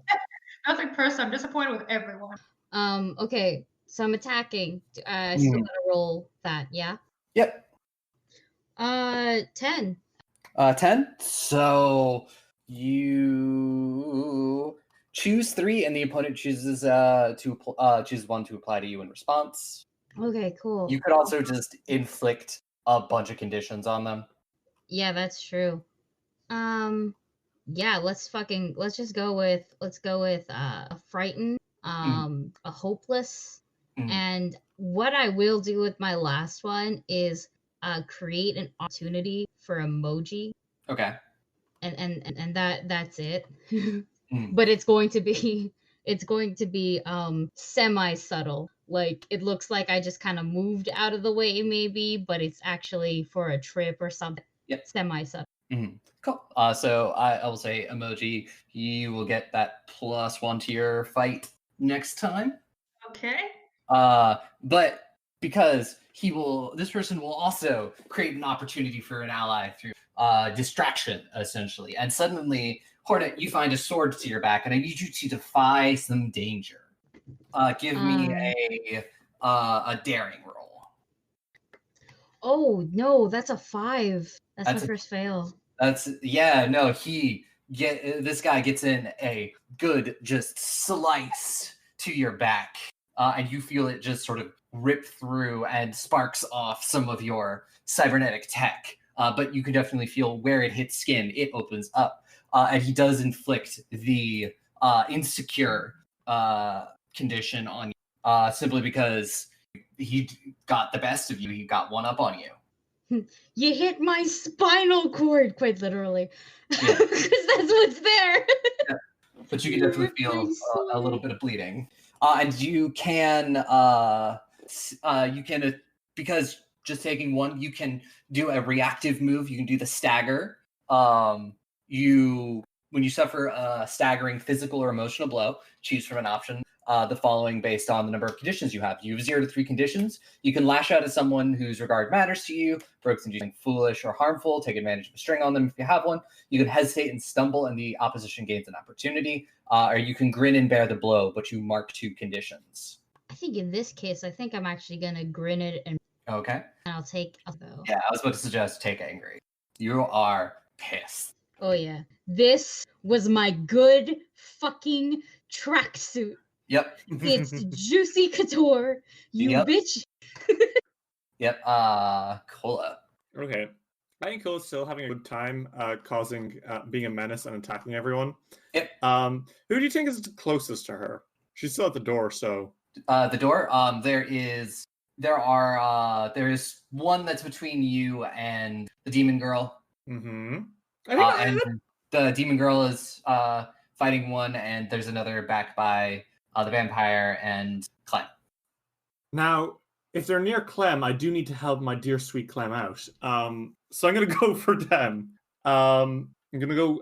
Nothing personal. I'm disappointed with everyone. Okay. So I'm attacking. I still gotta roll that. Yeah. Yep. 10. 10. So you choose 3, and the opponent chooses choose 1 to apply to you in response. Okay, cool. You could also just inflict a bunch of conditions on them. Yeah, that's true. Yeah, let's just go with a frightened, a hopeless, and what I will do with my last one is create an opportunity for emoji. Okay. And that's it. But it's going to be semi-subtle. Like it looks like I just kind of moved out of the way maybe, but it's actually for a trip or something. Yep. Semi-subtle. Cool. So I will say emoji, you will get that +1 to your fight next time. Okay. But because this person will also create an opportunity for an ally through distraction, essentially. And suddenly, Hornet, you find a sword to your back, and I need you to defy some danger. Give me a daring roll. Oh no, that's a 5. That's my first fail. This guy gets in a good just slice to your back, and you feel it just sort of rip through and sparks off some of your cybernetic tech. But you can definitely feel where it hits skin, it opens up. And he does inflict the insecure condition on you, simply because he got the best of you. He got one up on you. You hit my spinal cord, quite literally, because that's what's there. Yeah. But you can definitely feel a little bit of bleeding, and you can because just taking one, you can do a reactive move. You can do the stagger. When you suffer a staggering physical or emotional blow, choose from an option the following based on the number of conditions you have. You have 0 to 3 conditions. You can lash out at someone whose regard matters to you, provoke them to do something foolish or harmful, take advantage of a string on them if you have one. You can hesitate and stumble, and the opposition gains an opportunity. Or you can grin and bear the blow, but you mark 2 conditions. I think in this case, I'm actually gonna grin it and. Okay. And I'll go. Yeah, I was about to suggest take angry. You are pissed. Oh yeah. This was my good fucking tracksuit. Yep. It's Juicy Couture, you bitch. Yep. Cola. Okay. I think Cola's still having a good time being a menace and attacking everyone. Yep. Who do you think is closest to her? She's still at the door, so. The door. There is one that's between you and the demon girl. Mm-hmm. And the demon girl is fighting one, and there's another back by the vampire and Clem. Now, if they're near Clem, I do need to help my dear sweet Clem out. So I'm going to go for them. I'm gonna go.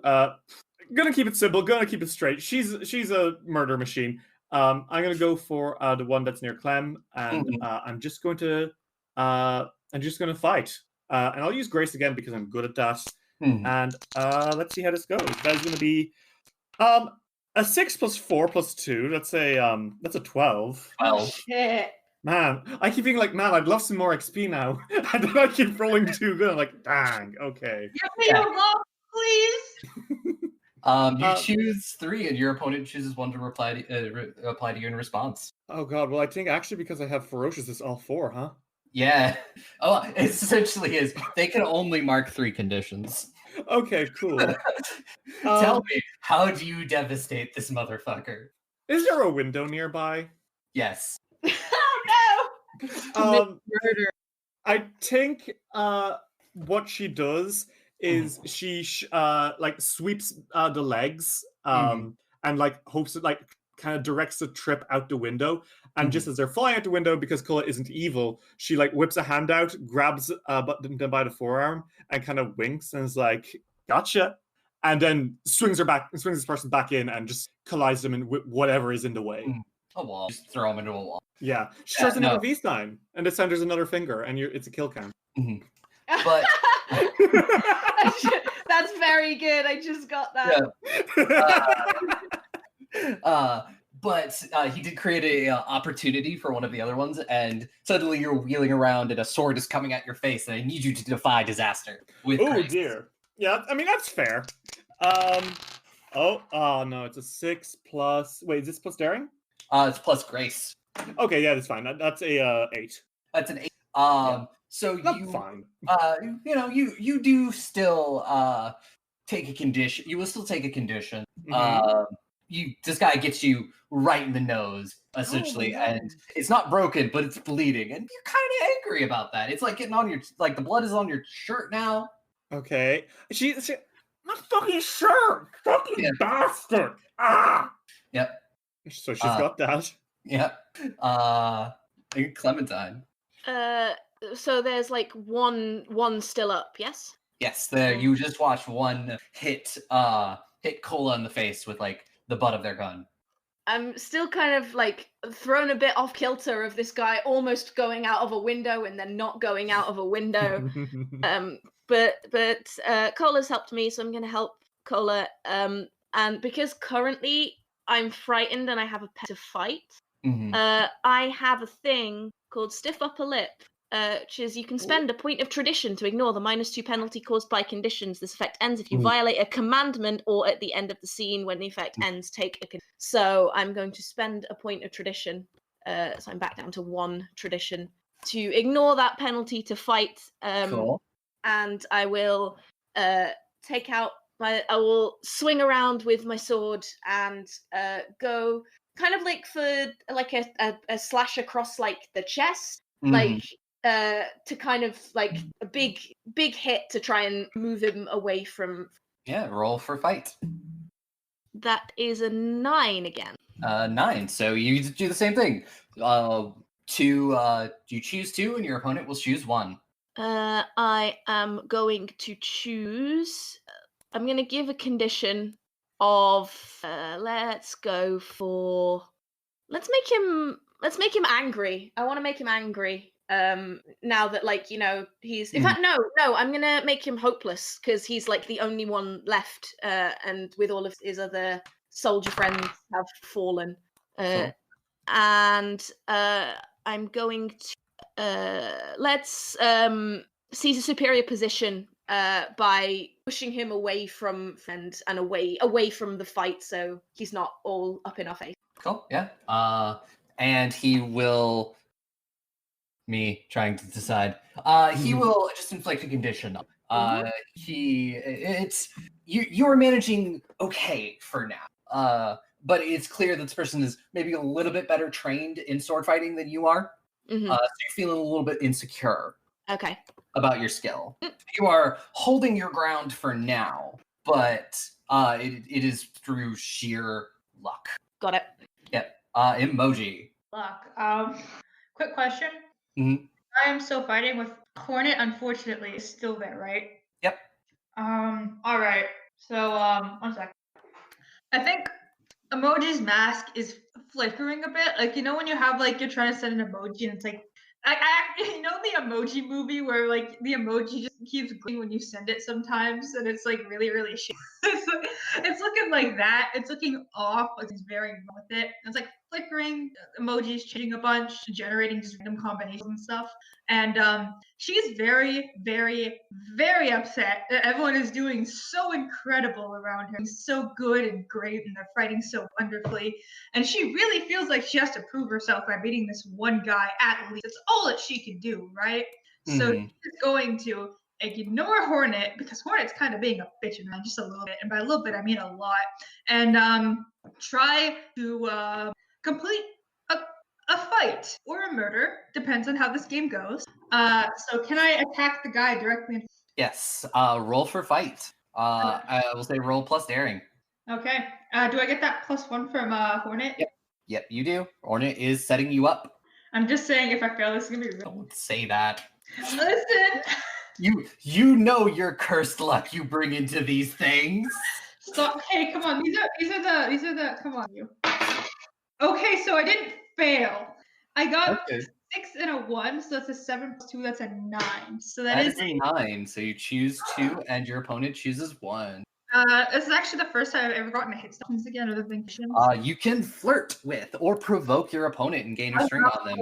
Gonna keep it simple. Gonna keep it straight. She's a murder machine. I'm gonna go for the one that's near Clem, and I'm just going to fight. And I'll use Grace again because I'm good at that. And let's see how this goes. That is gonna be a 6 plus 4 plus 2. That's a 12. Oh shit. Man, I keep being like, man, I'd love some more XP now. And then I keep rolling too good. I'm like, dang, okay. Give me your love, please. You choose 3, and your opponent chooses 1 to reply to you in response. Oh god, well I think actually because I have ferocious, it's all 4, huh? Yeah. Oh, it essentially is. They can only mark 3 conditions. Okay, cool. Tell me, how do you devastate this motherfucker? Is there a window nearby? Yes. Oh Um, Murder. I think what she does is she like sweeps the legs and like hopes it like kind of directs the trip out the window. And just as they're flying out the window, because Kulla isn't evil, she like whips a hand out, grabs them by the forearm, and kind of winks and is like, "Gotcha," and then swings this person back in, and just collides them in whatever is in the way. A wall. Just throw him into a wall. Yeah, she starts another V sign, and this time there's another finger, and it's a kill count. But that's very good. I just got that. Yeah. But he did create a opportunity for one of the other ones, and suddenly you're wheeling around and a sword is coming at your face, and I need you to defy disaster with grace. Dear. Yeah, I mean that's fair. Oh no, it's a 6 plus. Wait, is this plus daring? It's plus grace. Okay, yeah, that's fine. That's a 8. That's an 8. So That's fine. You do still take a condition. You will still take a condition. This guy gets you right in the nose, essentially, and it's not broken, but it's bleeding, and you're kind of angry about that. It's like getting on your the blood is on your shirt now. Okay, she my fucking shirt, fucking bastard. Ah. Yep. So she's got that. Yep. Clementine. So there's like one still up, yes? Yes, there. You just watch one hit Cola in the face with like the butt of their gun. I'm still kind of like thrown a bit off kilter of this guy almost going out of a window and then not going out of a window. But Cola's helped me, so I'm going to help Cola. And because currently I'm frightened and I have a pet to fight, I have a thing called Stiff Upper Lip, which is you can spend a point of tradition to ignore the -2 penalty caused by conditions. This effect ends if you violate a commandment or at the end of the scene when the effect ends, take a So I'm going to spend a point of tradition. So I'm back down to 1 tradition to ignore that penalty to fight. Cool. And I will take out I will swing around with my sword and go kind of like for like a slash across like the chest, like to kind of like a big hit to try and move him away from. Yeah, roll for fight. That is a 9 again. 9. So you do the same thing. You choose 2, and your opponent will choose 1. I am going to choose. I'm going to give a condition of. Let's go for. Let's make him angry. I want to make him angry. Now that he's. In fact, no. I'm going to make him hopeless because he's like the only one left, and with all of his other soldier friends have fallen. Sure. And I'm going to. Let's seize a superior position. By pushing him away from friends and away from the fight, so he's not all up in our face. Cool. Yeah. And he will. Me trying to decide. He will just inflict a condition. You are managing okay for now. But it's clear that this person is maybe a little bit better trained in sword fighting than you are. So you're feeling a little bit insecure. Okay. About your skill. You are holding your ground for now, but it is through sheer luck. Got it. Yep. Emoji. Luck. Quick question. I am still fighting with Hornet, unfortunately, is still there, right? Yep. All right. So, one sec. I think Emoji's mask is flickering a bit. Like, when you have, like, you're trying to send an emoji and it's like, the emoji movie where, like, the emoji just keeps glowing when you send it sometimes and it's, like, really, really shit. It's looking like that. It's looking off. Like, it's very wrong with it. It's, like, flickering. Emojis changing a bunch, generating just random combinations and stuff. And she's very, very, very upset that everyone is doing so incredible around her. He's so good and great, and they're fighting so wonderfully. And she really feels like she has to prove herself by beating this one guy at least. It's all that she can do, right? So she's going to ignore Hornet because Hornet's kind of being a bitch around just a little bit. And by a little bit, I mean a lot. And try to complete a fight or a murder, depends on how this game goes. So can I attack the guy directly? Yes. Roll for fight. I will say roll plus daring. Okay. Do I get that +1 from Hornet? Yep, you do. Hornet is setting you up. I'm just saying, if I fail, this is gonna be real. Don't say that. Listen. You know your cursed luck you bring into these things. Stop. Hey, come on. These are the. Come on, you. Okay, so I didn't fail. I got 6 and a 1, so that's a 7 + 2. That's a 9. So that is a 9. So you choose 2, and your opponent chooses 1. This is actually the first time I've ever gotten a hit stones again, other than you can flirt with or provoke your opponent and gain a string on them.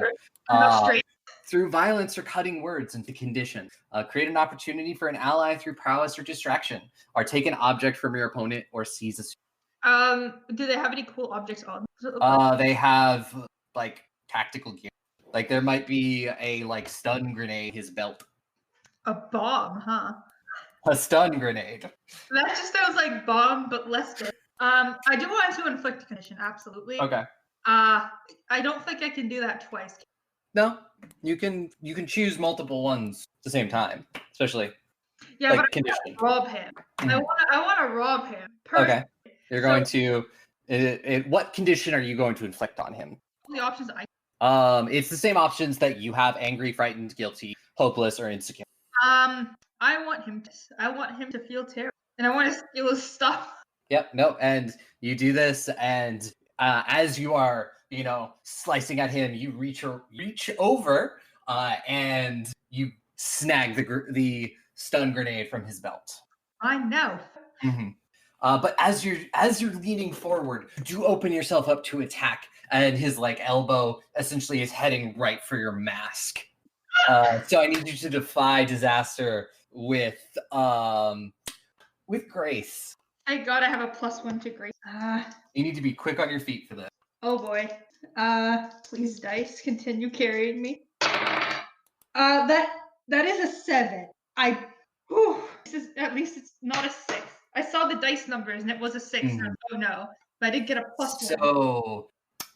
Through violence or cutting words into conditions. Create an opportunity for an ally through prowess or distraction. Or take an object from your opponent or seize a. Do they have any cool objects on? They have like tactical gear. Like there might be a like stun grenade, his belt. A bomb, huh? A stun grenade. That just sounds like bomb, but less good. I do want to inflict a condition, absolutely. Okay. I don't think I can do that twice. No, you can choose multiple ones at the same time, especially. Yeah, like but condition. I want to rob him. I want to rob him. Okay. You're going to. What condition are you going to inflict on him? The options it's the same options that you have: angry, frightened, guilty, hopeless, or insecure. I want him to feel terror, and I want to steal his stuff. Yep. No. And you do this, and as you are, slicing at him, you reach over, and you snag the stun grenade from his belt. I know. Mm-hmm. But as you're leaning forward, do open yourself up to attack, and his elbow essentially is heading right for your mask. So I need you to defy disaster with grace. I gotta have a +1 to grace. You need to be quick on your feet for this. Oh boy. Please dice, continue carrying me. That is a 7. At least it's not a 6. I saw the dice numbers and it was a 6. Mm. Oh no, but I did get a +1. So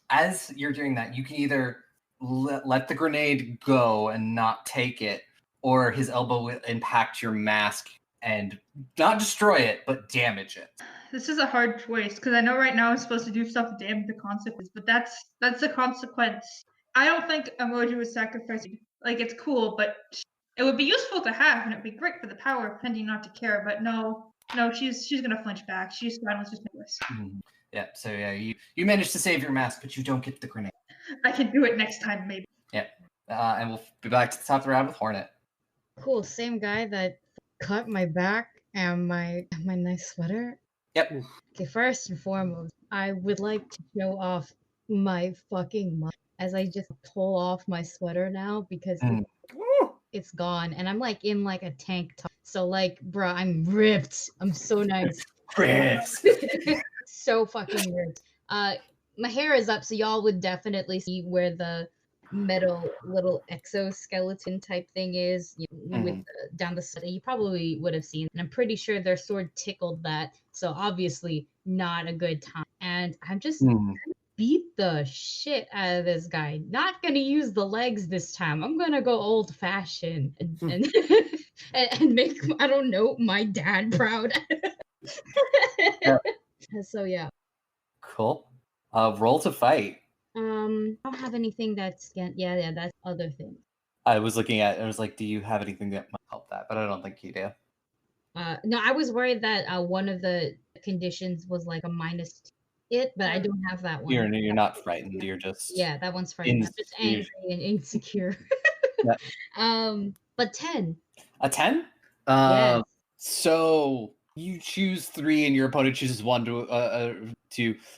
as you're doing that, you can either let the grenade go and not take it, or his elbow will impact your mask and not destroy it, but damage it. This is a hard choice because I know right now I'm supposed to do stuff to damage the consequence, but that's the consequence. I don't think Emoji was sacrificing. It's cool, but it would be useful to have, and it'd be great for the power of Pendy not to care. But no, she's gonna flinch back. She's fine with just this. Mm-hmm. Yeah. So yeah, you managed to save your mask, but you don't get the grenade. I can do it next time, maybe. Yeah. And we'll be back to the top of the round with Hornet. Cool. Same guy that cut my back and my nice sweater. Yep. Okay, first and foremost, I would like to show off my fucking muscle as I just pull off my sweater now because it's gone and I'm in a tank top. So bro, I'm ripped. I'm so nice. Ripped. So fucking ripped. My hair is up, so y'all would definitely see where the metal little exoskeleton type thing is with down the side. You probably would have seen, and I'm pretty sure their sword tickled that, so obviously not a good time. And I'm just beat the shit out of this guy. Not gonna use the legs this time. I'm gonna go old fashioned and and make, I don't know, my dad proud. So yeah. Cool. Roll to fight. I don't have anything that's that's other things. I was looking at it and I was like, do you have anything that might help that? But I don't think you do. No, I was worried that one of the conditions was like a minus it, but I don't have that one. You're not frightened. You're just Yeah, that one's frightened. I'm just angry and insecure. But 10. A 10? Yes. So you choose 3 and your opponent chooses 1 to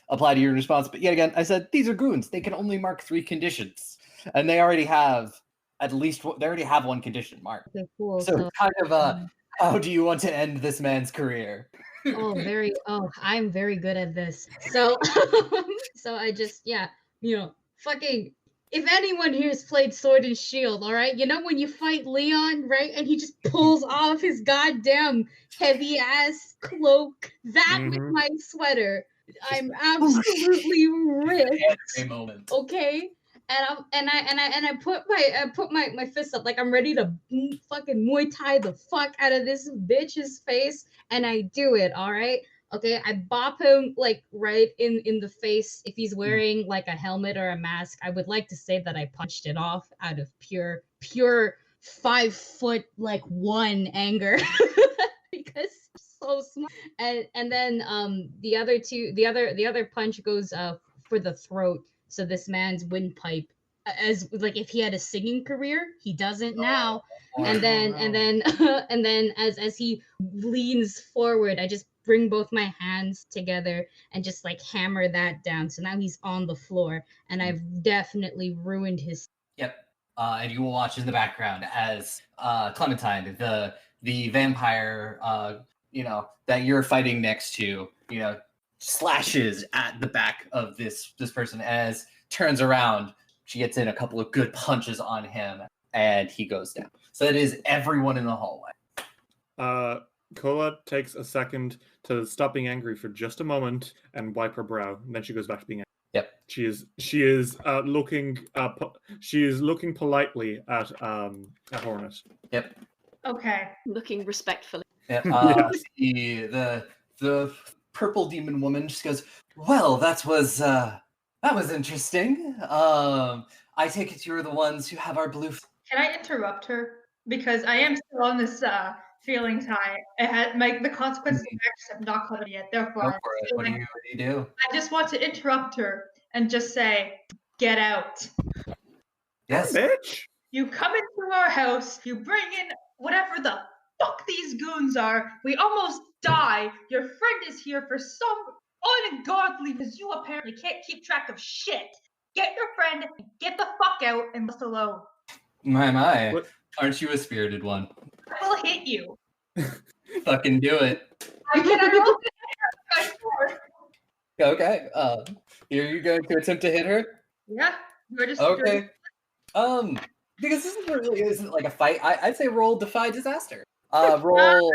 apply to your response. But yet again, I said these are goons. They can only mark 3 conditions, and they already have one condition marked. Okay, cool. So kind of how do you want to end this man's career? I'm very good at this. So so I just fucking, if anyone here has played Sword and Shield, all right, you know when you fight Leon, right, and he just pulls off his goddamn heavy ass cloak, that with my sweater, I'm absolutely ripped. Moment. Okay, and I put my fist up like I'm ready to fucking Muay Thai the fuck out of this bitch's face, and I do it. All right. Okay, I bop him like right in the face. If he's wearing like a helmet or a mask, I would like to say that I punched it off out of pure 5'1" anger because so smart. And then the other punch goes for the throat. So this man's windpipe, as like if he had a singing career, he doesn't now. And then as he leans forward, I just bring both my hands together and just like hammer that down. So now he's on the floor, and I've definitely ruined his. Yep. And you will watch in the background as Clementine, the vampire, that you're fighting next to, slashes at the back of this person. As turns around, she gets in a couple of good punches on him, and he goes down. So that is everyone in the hallway. Kola takes a second to stop being angry for just a moment and wipe her brow, and then she goes back to being angry. Yep. She is looking politely at Hornet. Yep. Okay. Looking respectfully. Yep. The purple demon woman just goes, "Well, that was interesting. I take it you're the ones who have our blue." Can I interrupt her? Because I am still on this feelings high. The consequences of actions have not caught up yet. Therefore, Go for it. What do you do? I just want to interrupt her and just say, "Get out." Yes. Bitch. You come into our house, you bring in whatever the fuck these goons are. We almost die. Your friend is here for some ungodly because you apparently can't keep track of shit. Get your friend, get the fuck out, and left alone. My. What? Aren't you a spirited one? I will hit you. Fucking do it. I cannot roll to hit her. Okay. Are you going to attempt to hit her? Yeah. You're just Okay. Because this isn't like a fight. I'd say roll defy disaster. Roll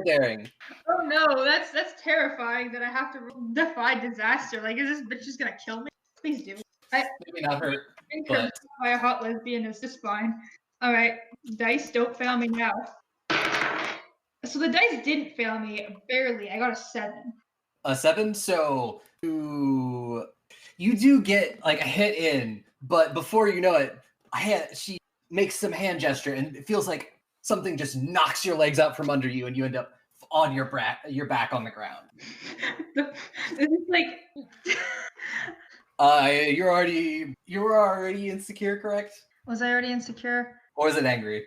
daring. Oh no, that's terrifying that I have to defy disaster. Like, is this bitch just gonna kill me? Please do. Maybe not hurt. Being But- cursed by a hot lesbian is just fine. All right, dice don't fail me now. So the dice didn't fail me barely. I got a 7. A 7. So you do get like a hit in, but before you know it, she makes some hand gesture, and it feels like something just knocks your legs out from under you, and you end up on your back on the ground. This is like. You were already insecure, correct? Was I already insecure? Or is it angry?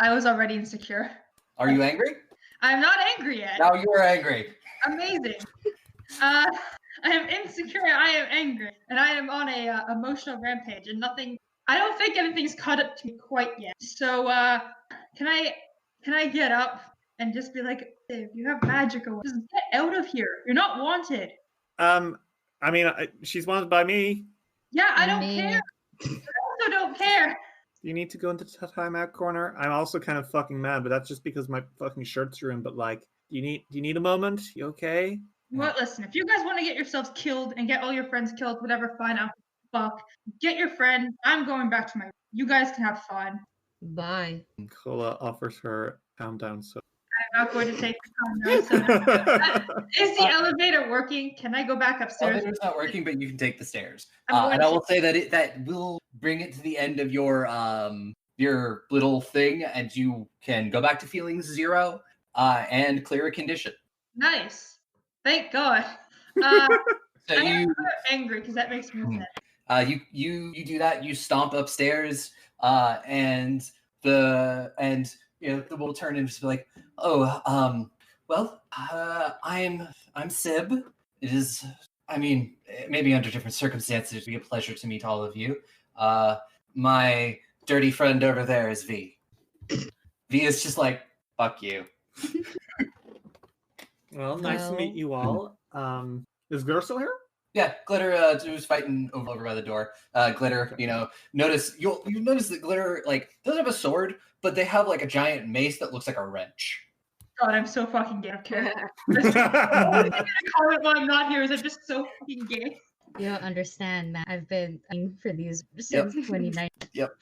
I was already insecure. Are you angry? I'm not angry yet. Now you are angry. Amazing. I am insecure. I am angry, and I am on a emotional rampage, and nothing. I don't think anything's caught up to me quite yet. So, can I get up and just be like, "Dave, you have magic, or just get out of here. You're not wanted." I mean, she's wanted by me. Yeah, I don't care. I also don't care. You need to go into the timeout corner. I'm also kind of fucking mad, but that's just because my fucking shirt's ruined. But like, do you need a moment? You okay? Well, listen, if you guys want to get yourselves killed and get all your friends killed, whatever, fine. I'll fuck. Get your friend. I'm going back to my. You guys can have fun. Bye. Kola offers her calm down. So I'm not going to take the calm down. So is the elevator working? Can I go back upstairs? Elevator's not working, but you can take the stairs. I'm going And I will say that that will bring it to the end of your little thing, and you can go back to feeling 0. and clear a condition. Nice. Thank God. So I am you angry because that makes me sad. you do that. You stomp upstairs, and we'll turn and just be like, oh, well, I'm Sib. It is, I mean, maybe under different circumstances, it'd be a pleasure to meet all of you. My dirty friend over there is V. V is just like, fuck you. Well, nice to meet you all. Is Glitter still here? Yeah, Glitter was fighting over by the door. Glitter, you'll notice that Glitter doesn't have a sword, but they have a giant mace that looks like a wrench. God, I'm so fucking gay. The only thing I comment while I'm not here is I'm just so fucking gay. You don't understand, Matt. I've been for these since 2019. Yep.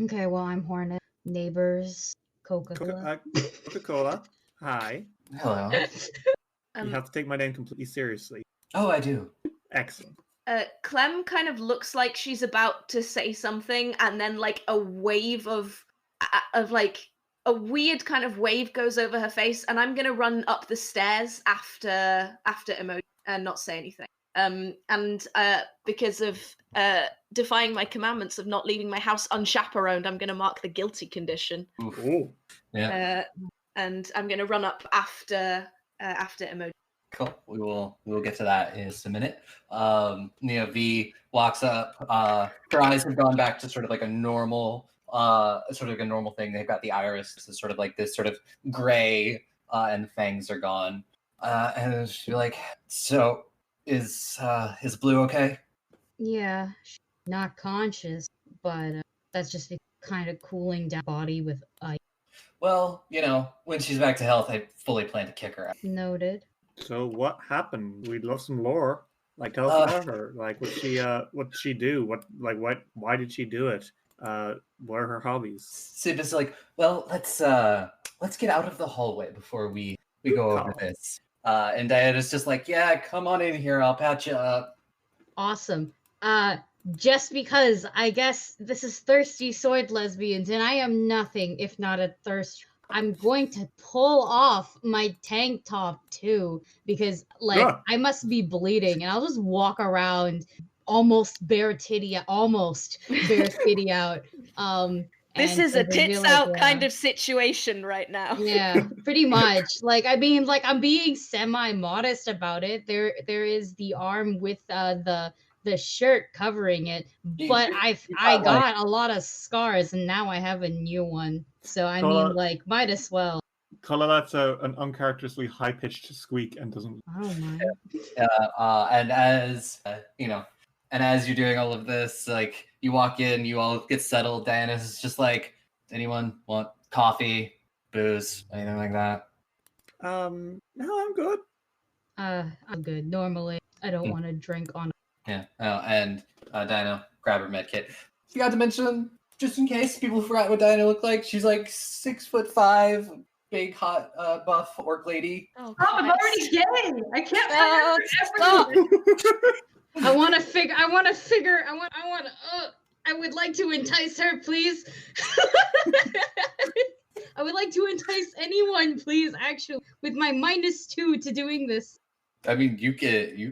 Okay, well, I'm Hornet. Neighbors, Coca-Cola. Coca-Cola. Hi. Hello. You have to take my name completely seriously. Oh, I do. Excellent. Clem kind of looks like she's about to say something, and then a wave of a weird kind of wave goes over her face, and I'm gonna run up the stairs after Emoji and not say anything. And because of defying my commandments of not leaving my house unchaperoned, I'm gonna mark the guilty condition. Ooh. Yeah. And I'm gonna run up after Emoji. Cool. We will get to that in just a minute. V walks up. Her eyes have gone back to sort of a normal, thing. They've got the iris is sort of this sort of gray, and the fangs are gone. And she'll be like, "So, is Blue okay?" Yeah, she's not conscious, but that's just a kind of cooling down body with ice. Well, when she's back to health, I fully plan to kick her out. Noted. So what happened? We'd love some lore. Tell us about her. What did she do? Why did she do it? What are her hobbies? Sid is like, well, let's get out of the hallway before we go over this. And Diana's just like, yeah, come on in here, I'll patch you up. Awesome. Just because I guess this is Thirsty Sword Lesbians, and I am nothing if not a thirst. I'm going to pull off my tank top too, because I must be bleeding, and I'll just walk around almost bare titty out. This is a tits out kind of situation right now. Yeah, pretty much. I'm being semi-modest about it. There is the arm with the shirt covering it, but I got a lot of scars, and now I have a new one. So I mean, might as well. Color that's an uncharacteristically high-pitched squeak and doesn't. I don't mind. And as and as you're doing all of this, you walk in, you all get settled. Diana's just like, anyone want coffee, booze, anything like that? No, I'm good. I'm good. Normally, I don't want to drink on. Yeah. And Diana, grab her med kit. Forgot to mention, just in case people forgot what Diana looked like, she's 6'5", big, hot, buff orc lady. Oh, I'm already gay. I can't stop. I would like to entice her, please. I would like to entice anyone, please, actually, with my -2 to doing this. I mean, you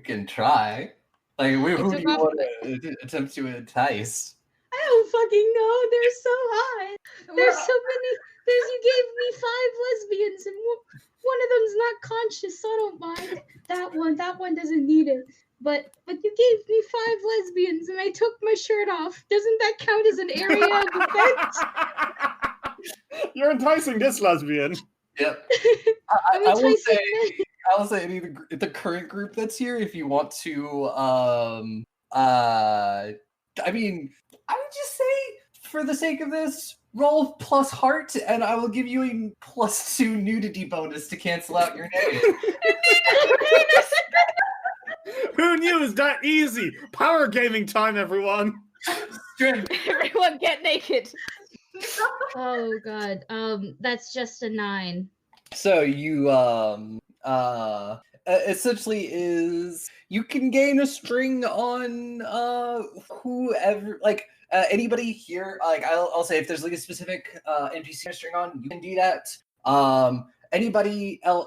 can try. Who do you want to attempt to entice? I don't fucking know. They're so hot. There's so many. You gave me 5 lesbians, and one of them's not conscious, so I don't mind. That one doesn't need it. But you gave me 5 lesbians, and I took my shirt off. Doesn't that count as an area of effect? You're enticing this lesbian. Yep. I will say any of the current group that's here, if you want to, I mean, I would just say, for the sake of this, roll plus heart, and I will give you a +2 nudity bonus to cancel out your name. Who knew it was that easy? Power gaming time, everyone. Everyone get naked. Oh god. That's just a 9. So you essentially is you can gain a string on whoever Anybody here? Like, I'll say if there's like a specific NPC string on, you can do that. Anybody else?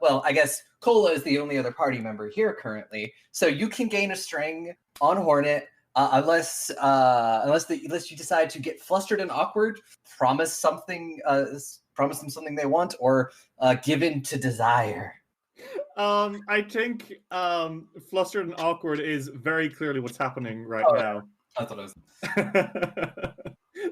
Well, I guess Cola is the only other party member here currently, so you can gain a string on Hornet. Unless you decide to get flustered and awkward, promise them something they want, or give in to desire. I think flustered and awkward is very clearly what's happening right now. That's what I was.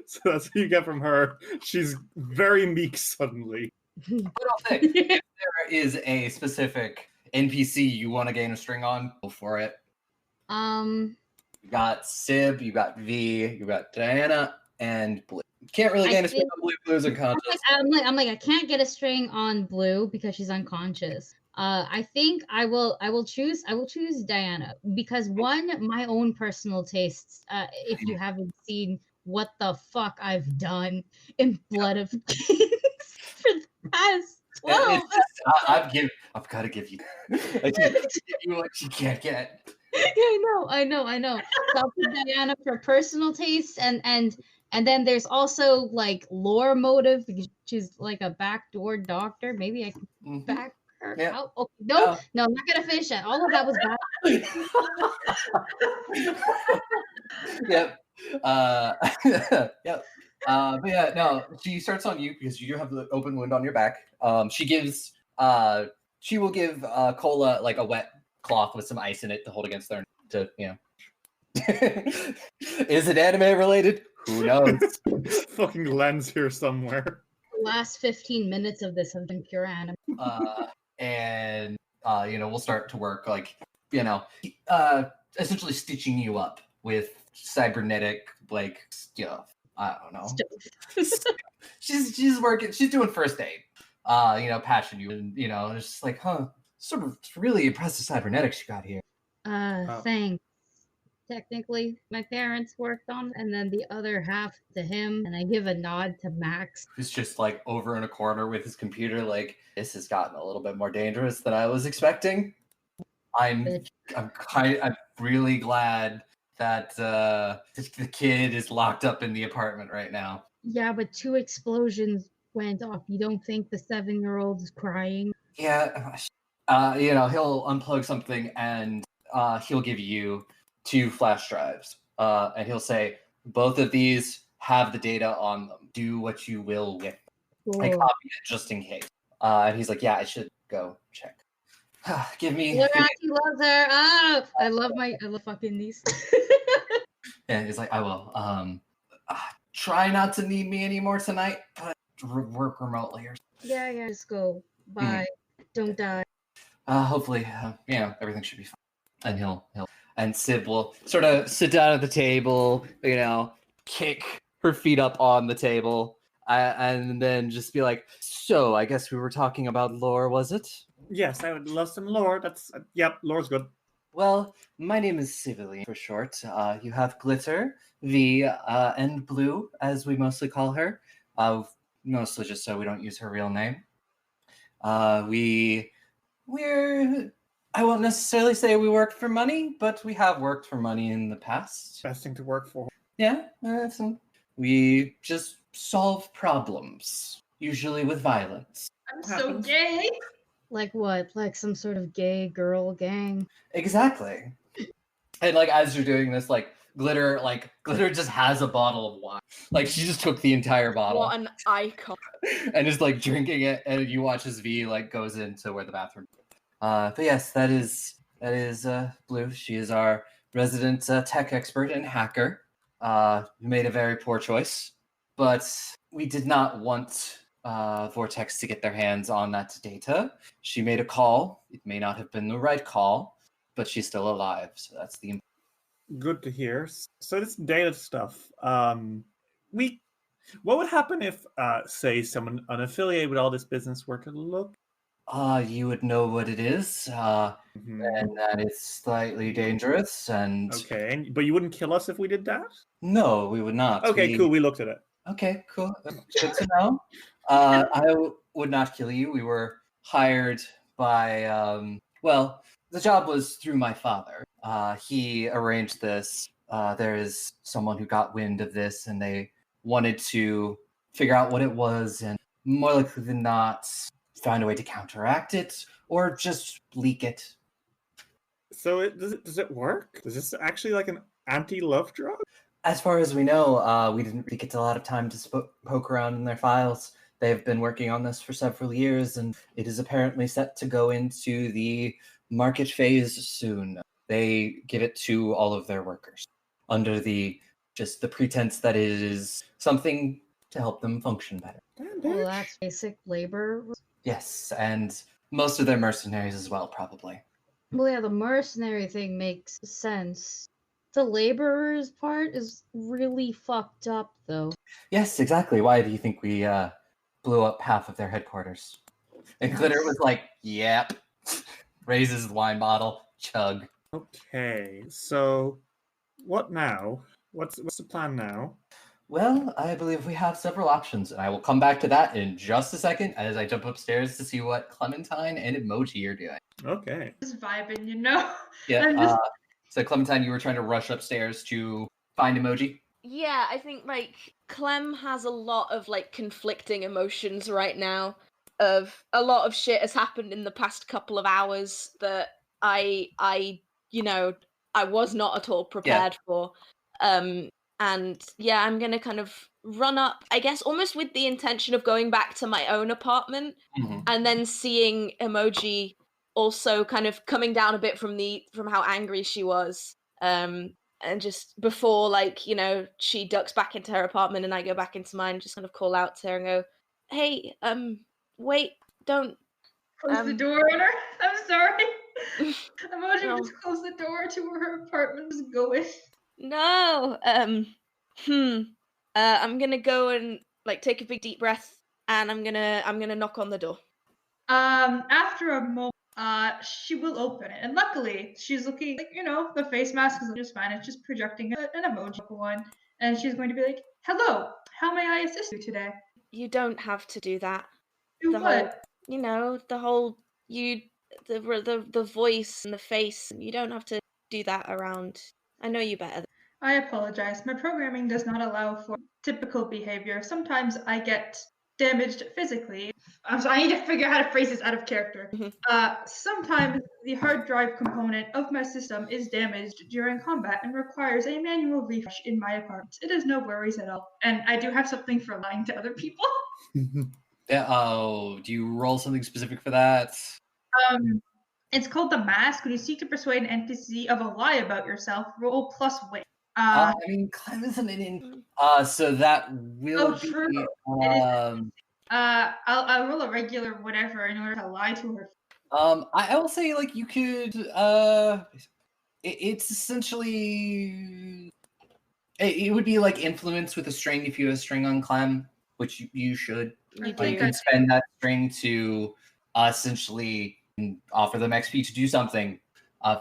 So that's what you get from her. She's very meek suddenly. But I'll say, if there is a specific NPC you want to gain a string on, go for it. You got Sib, you got V, you got Diana, and Blue. You can't really gain a string on Blue. Blue's unconscious. I'm like, I can't get a string on Blue because she's unconscious. I think I will choose Diana because one, my own personal tastes. If you haven't seen what the fuck I've done in Blood of Kings for the past 12. I've got to give you. I can't give you what you can't get. I know. So I'll put Diana for personal taste, and then there's also like lore motive because she's like a backdoor doctor. Maybe I can back her out. Okay, no, I'm not gonna finish that. All of that was bad. Yep. Yep. But yeah, no, she starts on you because you have the open wound on your back. She will give Cola like a wet cloth with some ice in it to hold against her to, Is it anime related? Who knows? Fucking lens here somewhere. The last 15 minutes of this have been pure anime. And we'll start to work essentially stitching you up with cybernetic, like, I don't know. She's working. She's doing first aid. Patching you, and it's just like, sort of really impressive cybernetics you got here. Thanks. Technically, my parents worked on, and then the other half to him, and I give a nod to Max. He's just like over in a corner with his computer, like, this has gotten a little bit more dangerous than I was expecting. I'm really glad that the kid is locked up in the apartment right now. Yeah, but 2 explosions went off. You don't think the 7-year-old is crying? Yeah, he'll unplug something and he'll give you 2 flash drives. And he'll say, both of these have the data on them. Do what you will with them. Cool. I copied it just in case. And he's like, yeah, I should go check. Give me. He loves her. I love fucking these. Yeah, he's like, I will. Try not to need me anymore tonight, but work remotely or something. Yeah, just go. Bye. Don't die. Hopefully, everything should be fine. And Sib will sort of sit down at the table, kick her feet up on the table, and then just be like, so I guess we were talking about lore, was it? Yes, I would love some lore. That's, lore's good. Well, my name is Civilian for short. You have Glitter, V, and Blue, as we mostly call her. Mostly just so we don't use her real name. We're I won't necessarily say we work for money, but we have worked for money in the past. Best thing to work for. Yeah, we just solve problems, usually with violence. I'm so gay. Like what? Like some sort of gay girl gang? Exactly. And like as you're doing this, Glitter just has a bottle of wine. Like she just took the entire bottle. What an icon. And is like drinking it, and you watch as V goes into where the bathroom. But yes, that is Blue. She is our resident tech expert and hacker. You made a very poor choice, but we did not want Vortex to get their hands on that data. She made a call. It may not have been the right call, but she's still alive. So that's the good to hear. So this data stuff, what would happen if, say, someone unaffiliated with all this business were to look? You would know what it is, and that it's slightly dangerous. And okay, but you wouldn't kill us if we did that? No, we would not. Okay, cool. We looked at it. Okay, cool. Good to know. I would not kill you. We were hired by, the job was through my father. He arranged this there is someone who got wind of this and they wanted to figure out what it was and more likely than not find a way to counteract it or just leak it. So does it work? Is this actually like an anti-love drug? As far as we know, we didn't really get a lot of time to poke around in their files. They've been working on this for several years, and it is apparently set to go into the market phase soon. They give it to all of their workers under the pretense that it is something to help them function better. Well, that's basic labor. Yes, and most of their mercenaries as well, probably. Well, yeah, the mercenary thing makes sense. The laborers part is really fucked up, though. Yes, exactly. Why do you think we blew up half of their headquarters? And Glitter was like, yep. Raises the wine bottle, chug. Okay, so what now? What's the plan now? Well, I believe we have several options, and I will come back to that in just a second as I jump upstairs to see what Clementine and Emoji are doing. Okay. Just vibing, you know? Yeah, so Clementine, you were trying to rush upstairs to find Emoji? Yeah, I think like Clem has a lot of like conflicting emotions right now. Of a lot of shit has happened in the past couple of hours that I was not at all prepared for. And yeah, I'm gonna kind of run up, I guess, almost with the intention of going back to my own apartment and then seeing Emoji also kind of coming down a bit from how angry she was. And just before, like, she ducks back into her apartment and I go back into mine, just kind of call out to her and go, hey, wait, don't close the door on her. I'm sorry. Emoji just closed the door to where her apartment was going. No. I'm gonna go and like take a big deep breath and I'm gonna knock on the door. After a moment, she will open it, and luckily she's looking like, the face mask is just fine. It's just projecting an emoji one, and she's going to be like, "Hello, how may I assist you today?" You don't have to do that. Do the what? Whole, the voice and the face. You don't have to do that around. I know you better. I apologize. My programming does not allow for typical behavior. Sometimes I get damaged physically. So I need to figure out how to phrase this out of character. Sometimes the hard drive component of my system is damaged during combat and requires a manual refresh in my apartment. It is no worries at all. And I do have something for lying to other people. Yeah, do you roll something specific for that? It's called the mask. When you seek to persuade an NPC of a lie about yourself, roll plus wit. I mean, Clem isn't in. So that will be. True. I'll roll a regular whatever in order to lie to her. I will say, like, you could. It's essentially. It would be like influence with a string if you have a string on Clem, which you should. You You can spend that string to essentially offer them XP to do something.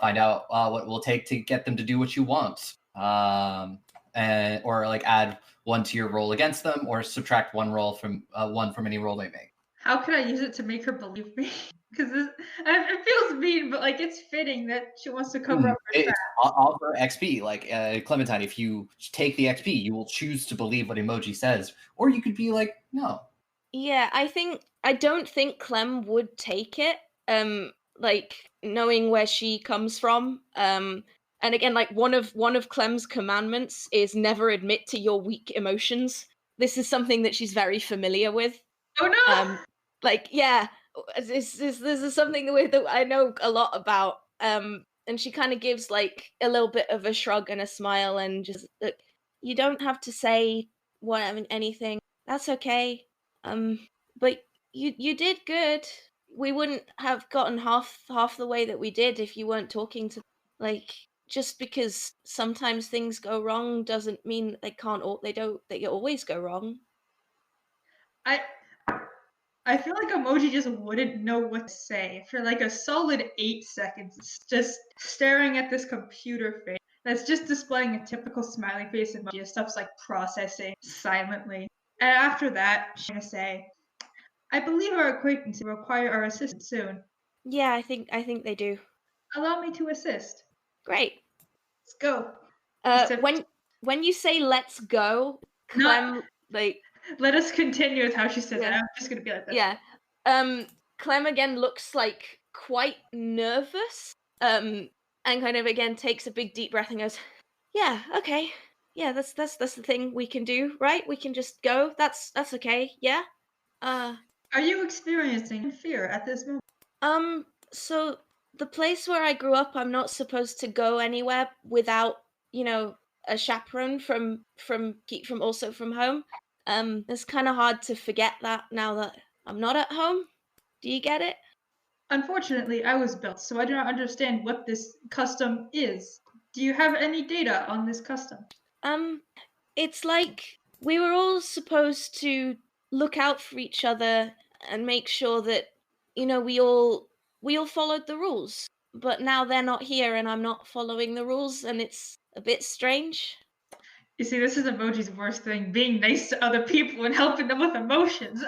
Find out what it will take to get them to do what you want. And or like add one to your roll against them, or subtract one from any roll they make. How can I use it to make her believe me? Because it feels mean, but like it's fitting that she wants to cover up her tracks. Offer XP, like Clementine. If you take the XP, you will choose to believe what Emoji says, or you could be like, no. Yeah, I don't think Clem would take it. Like knowing where she comes from. And again, like one of Clem's commandments is never admit to your weak emotions. This is something that she's very familiar with. Oh no! This is something that I know a lot about. And she kind of gives like a little bit of a shrug and a smile and just, look, you don't have to say anything. That's okay. But you did good. We wouldn't have gotten half the way that we did if you weren't talking to, like, just because sometimes things go wrong doesn't mean they always go wrong. I feel like Emoji just wouldn't know what to say for like a solid 8 seconds, just staring at this computer face that's just displaying a typical smiley face emoji. Stuff's like processing silently. And after that, she's gonna say, I believe our acquaintance will require our assistance soon. Yeah, I think they do. Allow me to assist. Great. Let's go. When you say "let's go," Clem, like, let us continue with how she says it. Yeah. I'm just gonna be like that. Yeah. Clem again looks like quite nervous. And kind of again takes a big deep breath and goes, "Yeah, okay. Yeah, that's the thing we can do, right? We can just go. That's okay. Yeah." Are you experiencing fear at this moment? So the place where I grew up, I'm not supposed to go anywhere without, a chaperone from also from home. It's kind of hard to forget that now that I'm not at home. Do you get it? Unfortunately, I was built, so I do not understand what this custom is. Do you have any data on this custom? It's like we were all supposed to look out for each other and make sure that, we all followed the rules. But now they're not here and I'm not following the rules and it's a bit strange. You see, this is Emoji's worst thing, being nice to other people and helping them with emotions.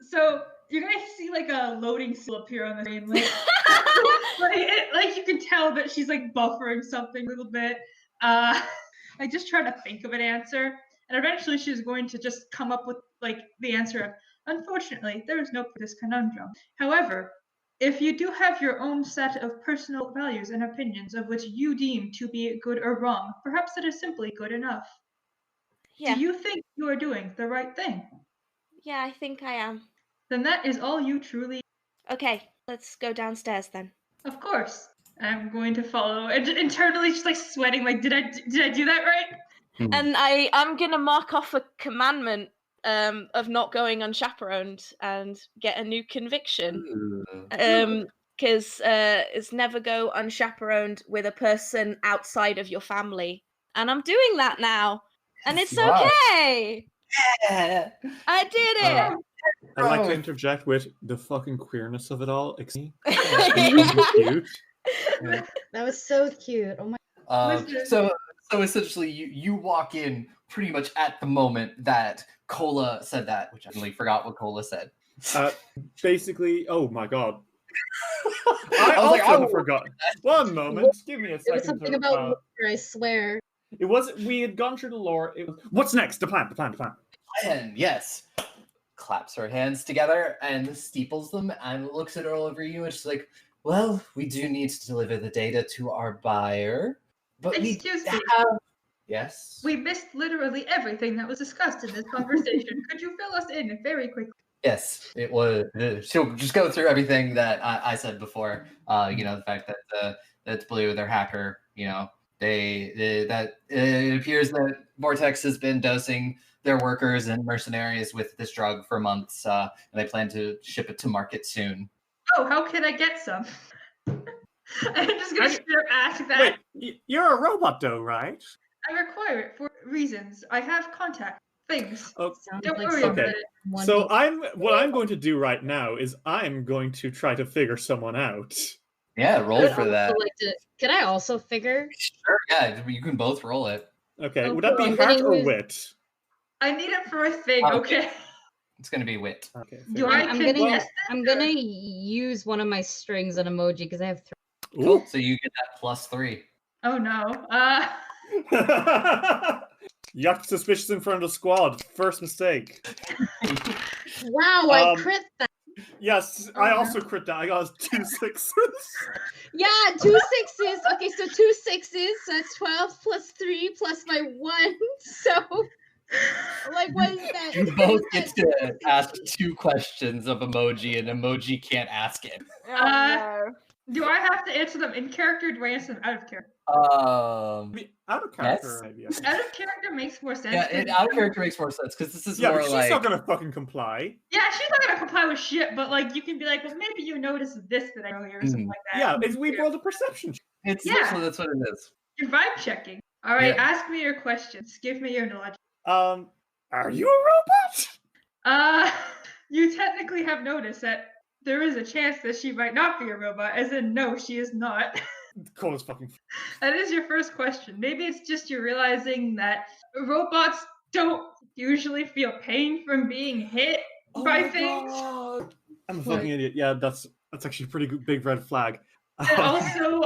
So you're gonna see like a loading seal appear on the screen, like you can tell that she's like buffering something a little bit. Like just trying to think of an answer, and eventually she's going to just come up with like the answer of, unfortunately, there is no this conundrum. However, if you do have your own set of personal values and opinions of which you deem to be good or wrong, perhaps it is simply good enough. Yeah. Do you think you are doing the right thing? Yeah, I think I am. Then that is all you truly. Okay, let's go downstairs then. Of course. I'm going to follow. And internally, she's like sweating. Like, did I do that right? And I'm gonna mark off a commandment of not going unchaperoned and get a new conviction. Because it's never go unchaperoned with a person outside of your family, and I'm doing that now, and it's okay. Yeah. I did it. I'd like to interject with the fucking queerness of it all. Cute. Yeah. That was so cute. Oh my. So essentially, you walk in pretty much at the moment that Cola said that, which I really forgot what Cola said. Basically, oh my god. I also forgot. One moment, give me a second. It was something about lore, I swear. It wasn't. We had gone through the lore. It was, what's next? The plan. And yes, claps her hands together and steeples them and looks at all over you and she's like, well, we do need to deliver the data to our buyer. But Excuse me. Yes? We missed literally everything that was discussed in this conversation. Could you fill us in very quickly? Yes, it was. She'll just go through everything that I said before. The fact that that's Blue, their hacker, it appears that Vortex has been dosing their workers and mercenaries with this drug for months, and they plan to ship it to market soon. Oh, how can I get some? I'm just gonna straight up ask that. Wait, you're a robot though, right? I require it for reasons. I have contact things. Oh, don't worry about it. So what I'm going to do right now is I'm going to try to figure someone out. Yeah, roll for that. Can I also figure? Sure, yeah, you can both roll it. Okay, would that be heart or wit? I need it for a thing, okay? It's gonna be wit. Okay. I'm gonna use one of my strings on Emoji because I have 3. Cool. So you get that +3. Oh no. You act suspicious in front of the squad. First mistake. Wow, I crit that. Yes, I also crit that. I got 2 6s. Yeah, 2 6s. Okay, so 2 6s. So that's 12 plus 3 plus my 1. So, like, what is that? You both get to ask 2 questions of Emoji, and Emoji can't ask it. Do I have to answer them in character, or do I answer them out of character? Out of character, maybe. Out of character makes more sense. Yeah, out of character makes more sense because this is more but she's like. not gonna fucking comply. Yeah, she's not gonna comply with shit. But like, you can be like, well, maybe you noticed this that I earlier, or something like that. Yeah, if we roll the perception. It's literally that's what it is. You're vibe checking. All right, ask me your questions. Give me your knowledge. Are you a robot? You technically have noticed that there is a chance that she might not be a robot. As in, no, she is not. Cool as fucking. That is your first question. Maybe it's just you're realizing that robots don't usually feel pain from being hit by things. God. I'm a fucking idiot. Yeah, that's actually a pretty big red flag. And also,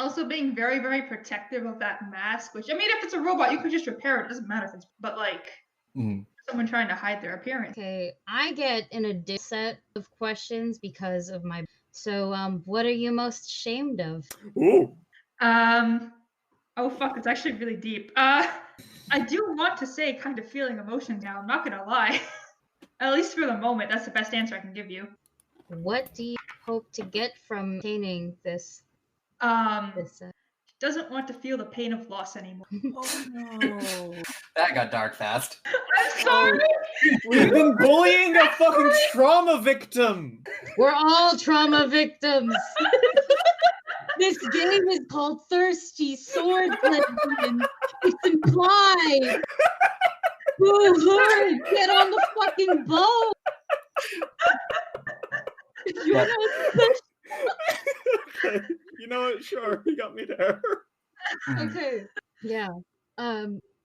Also being very, very protective of that mask, which, I mean, if it's a robot, you could just repair it. It doesn't matter if it's, but like, someone trying to hide their appearance. Okay, I get an additional set of questions because of my. So, what are you most ashamed of? Ooh. Oh fuck, it's actually really deep. I do want to say kind of feeling emotions now. I'm not gonna lie. At least for the moment, that's the best answer I can give you. What do you hope to get from obtaining this? This Doesn't want to feel the pain of loss anymore. Oh no. That got dark fast. I'm sorry. We've been bullying a fucking trauma victim. We're all trauma victims. This game is called Thirsty Sword Lesbians. It's implied. Woo-hoo, get on the fucking boat. You know, Okay. You know what? Sure, you got me there. okay. Yeah.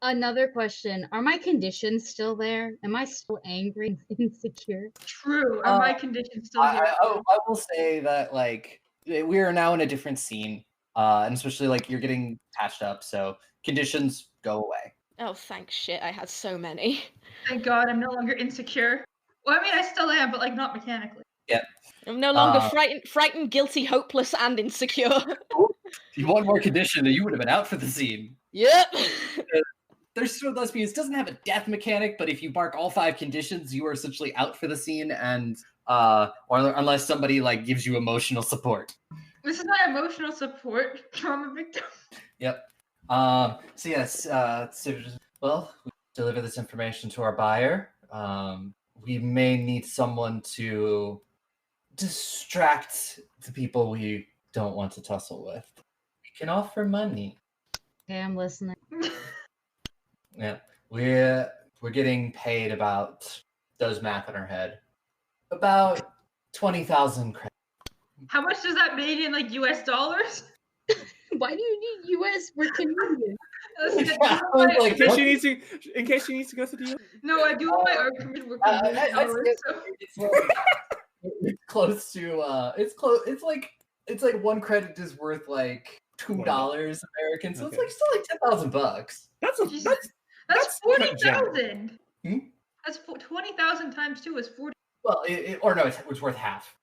Another question. Are my conditions still there? Am I still angry and insecure? True. Are my conditions still here? I will say that like we are now in a different scene, and especially like you're getting patched up, so conditions go away. Oh, thank shit! I had so many. Thank God, I'm no longer insecure. Well, I mean, I still am, but like not mechanically. Yep. I'm no longer frightened, guilty, hopeless, and insecure. If you want more condition, you would have been out for the scene. Yep. There's Sword Lesbians doesn't have a death mechanic, but if you mark all 5 conditions, you are essentially out for the scene, and or unless somebody like gives you emotional support. This is not emotional support, trauma victim. Yep. So yes, well, we deliver this information to our buyer. We may need someone to distract the people we don't want to tussle with. We can offer money. Okay, I'm listening. Yeah, we're getting paid about, does math in our head, about 20,000 credits. How much does that mean in like US dollars? Why do you need US? We're Canadian. In case she needs to go to the US. No, I do all my argument with dollars. It's close to it's like 1 credit is worth like $2 American, so Okay. it's like still like $10,000. That's 40,000. Hmm? That's 20,000 times 2 is 40. Well, it's worth half.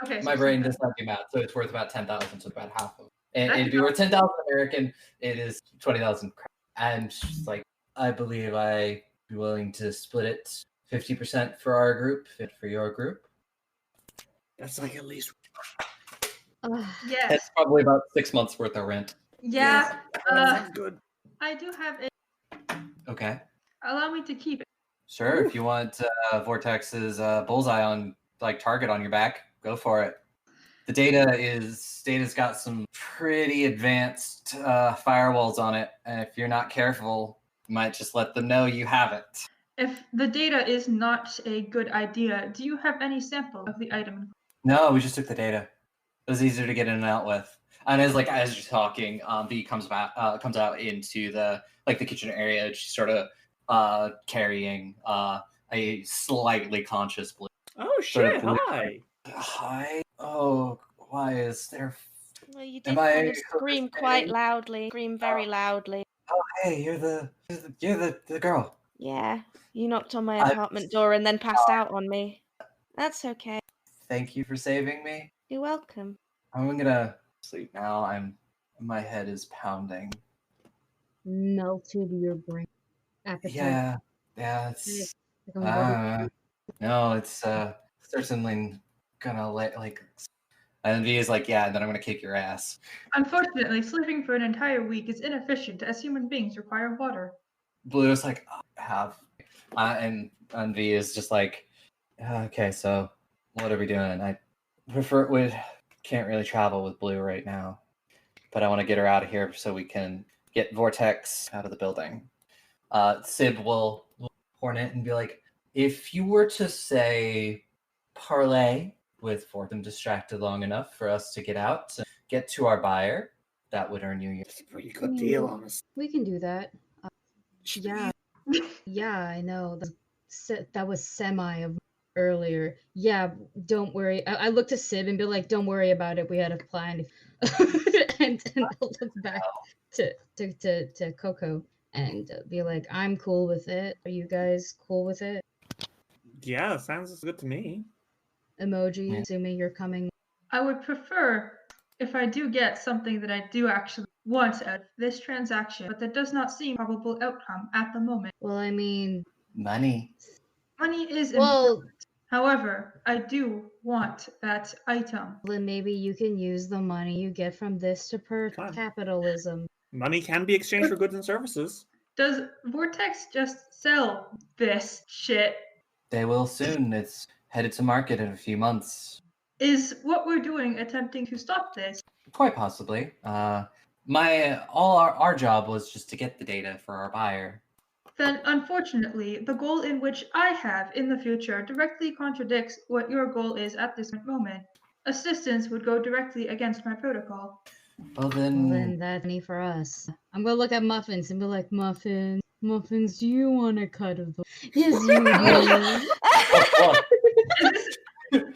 Okay. My brain does not do math, so it's worth about 10,000, so about half of it. And it'd be worth 10,000 American. It is 20,000. And she's like, I believe I'd be willing to split it 50% for our group, 50 for your group. That's like at least. Yes. That's probably about 6 months worth of rent. Yeah. Sounds good. I do have it. Okay. Allow me to keep it. Sure. If you want Vortex's bullseye on like target on your back, go for it. The data's got some pretty advanced firewalls on it, and if you're not careful, you might just let them know you have it. If the data is not a good idea, do you have any sample of the item? No, we just took the data. It was easier to get in and out with. And as you're talking, V comes out into the kitchen area. And she's sort of carrying a slightly conscious Blue. Oh shit! Hi. Hi. Oh, why is there? Well, you did kind of scream okay? quite loudly. Scream very loudly. Oh, hey, you're the girl. Yeah, you knocked on my apartment door and then passed out on me. That's okay. Thank you for saving me. You're welcome. I'm gonna sleep now. My head is pounding. Melted your brain. Appetite. Yeah. It's no, it's certainly gonna like. And V is like, yeah, and then I'm gonna kick your ass. Unfortunately, sleeping for an entire week is inefficient as human beings require water. Blue is like, oh, I have. And V is just like, okay, so what are we doing? We can't really travel with Blue right now, but I want to get her out of here so we can get Vortex out of the building. Sib will Hornet and be like, if you were to say parlay with Fortune distracted long enough for us to get out to get to our buyer, that would earn you your Pretty good deal, honestly. We can do that. Yeah. Yeah, I know. That was semi of earlier. Yeah, don't worry. I looked to Sib and be like, don't worry about it. We had a plan. and I'll look back to Coco and be like, I'm cool with it. Are you guys cool with it? Yeah, sounds good to me. Emoji, Yeah. assuming you're coming. I would prefer if I do get something that I do actually want out of this transaction, but that does not seem probable outcome at the moment. Well, I mean, Money. Money is well, important. However, I do want that item. then maybe you can use the money you get from this to Fine. capitalism. Money can be exchanged for goods and services. Does Vortex just sell this shit? They will soon. It's headed to market in a few months. Is what we're doing attempting to stop this? Quite possibly. Our job was just to get the data for our buyer. Then, unfortunately, the goal in which I have in the future directly contradicts what your goal is at this moment. Assistance would go directly against my protocol. Well Well, then, then that's money for us. I'm gonna look at Muffins and be like, Muffins, do you want a cut of the? Yes, you do.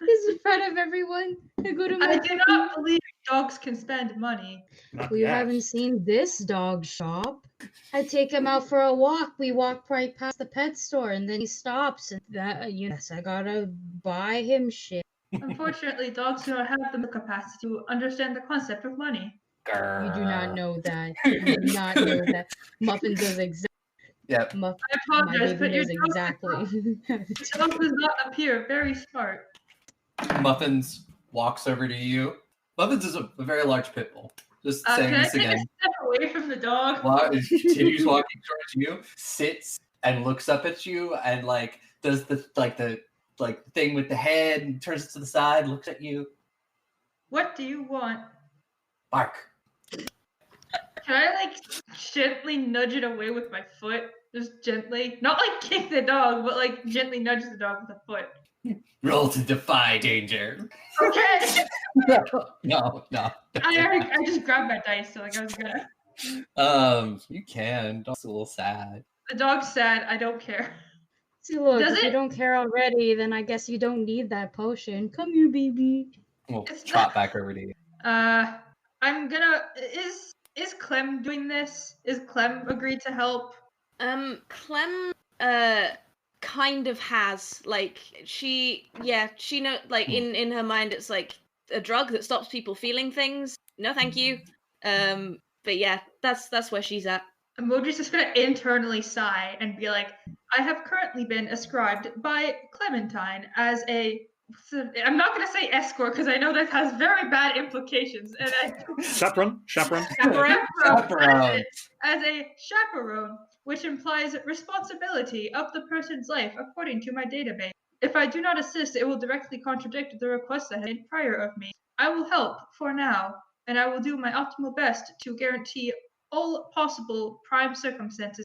This in front of everyone. I go to I do not believe dogs can spend money. Not We yet. haven't seen this dog shop. I take him out for a walk. We walk right past the pet store, and then he stops. And that, yes, I gotta buy him shit. Unfortunately, dogs do not have the capacity to understand the concept of money. You do not know that. You do not know that. Muffin does exactly. Yep. My I apologize, but baby your knows dog, exactly. dog does not appear very smart. Muffins walks over to you. Muffins is a very large pit bull. Just saying Can I this take a again. step away from the dog? Continues walking towards you, sits and looks up at you, and like does the thing with the head and turns it to the side, looks at you. What do you want? Bark. Can I like gently nudge it away with my foot? Just gently, not like kick the dog, but like gently nudge the dog with a foot. Roll to defy danger. Okay. No. I just grabbed my dice, so like I was gonna. You can. Dog's a little sad. The dog's sad. I don't care. See, look, Does if you it? don't care already, then I guess you don't need that potion. Come here, baby. We'll It's trot not- back over to you. I'm gonna. Is Clem doing this? Is Clem agreed to help? Clem kind of has, like, she know, like, in her mind it's like a drug that stops people feeling things. No thank you. But yeah, that's where she's at. Emoji's just gonna internally sigh and be like, I have currently been ascribed by Clementine as a. I'm not gonna say escort because I know that has very bad implications. And Chaperone. Chaperone. Chaperone. as a chaperone, which implies responsibility of the person's life according to my database. If I do not assist, it will directly contradict the requests I had made prior of me. I will help for now, and I will do my optimal best to guarantee all possible prime circumstances.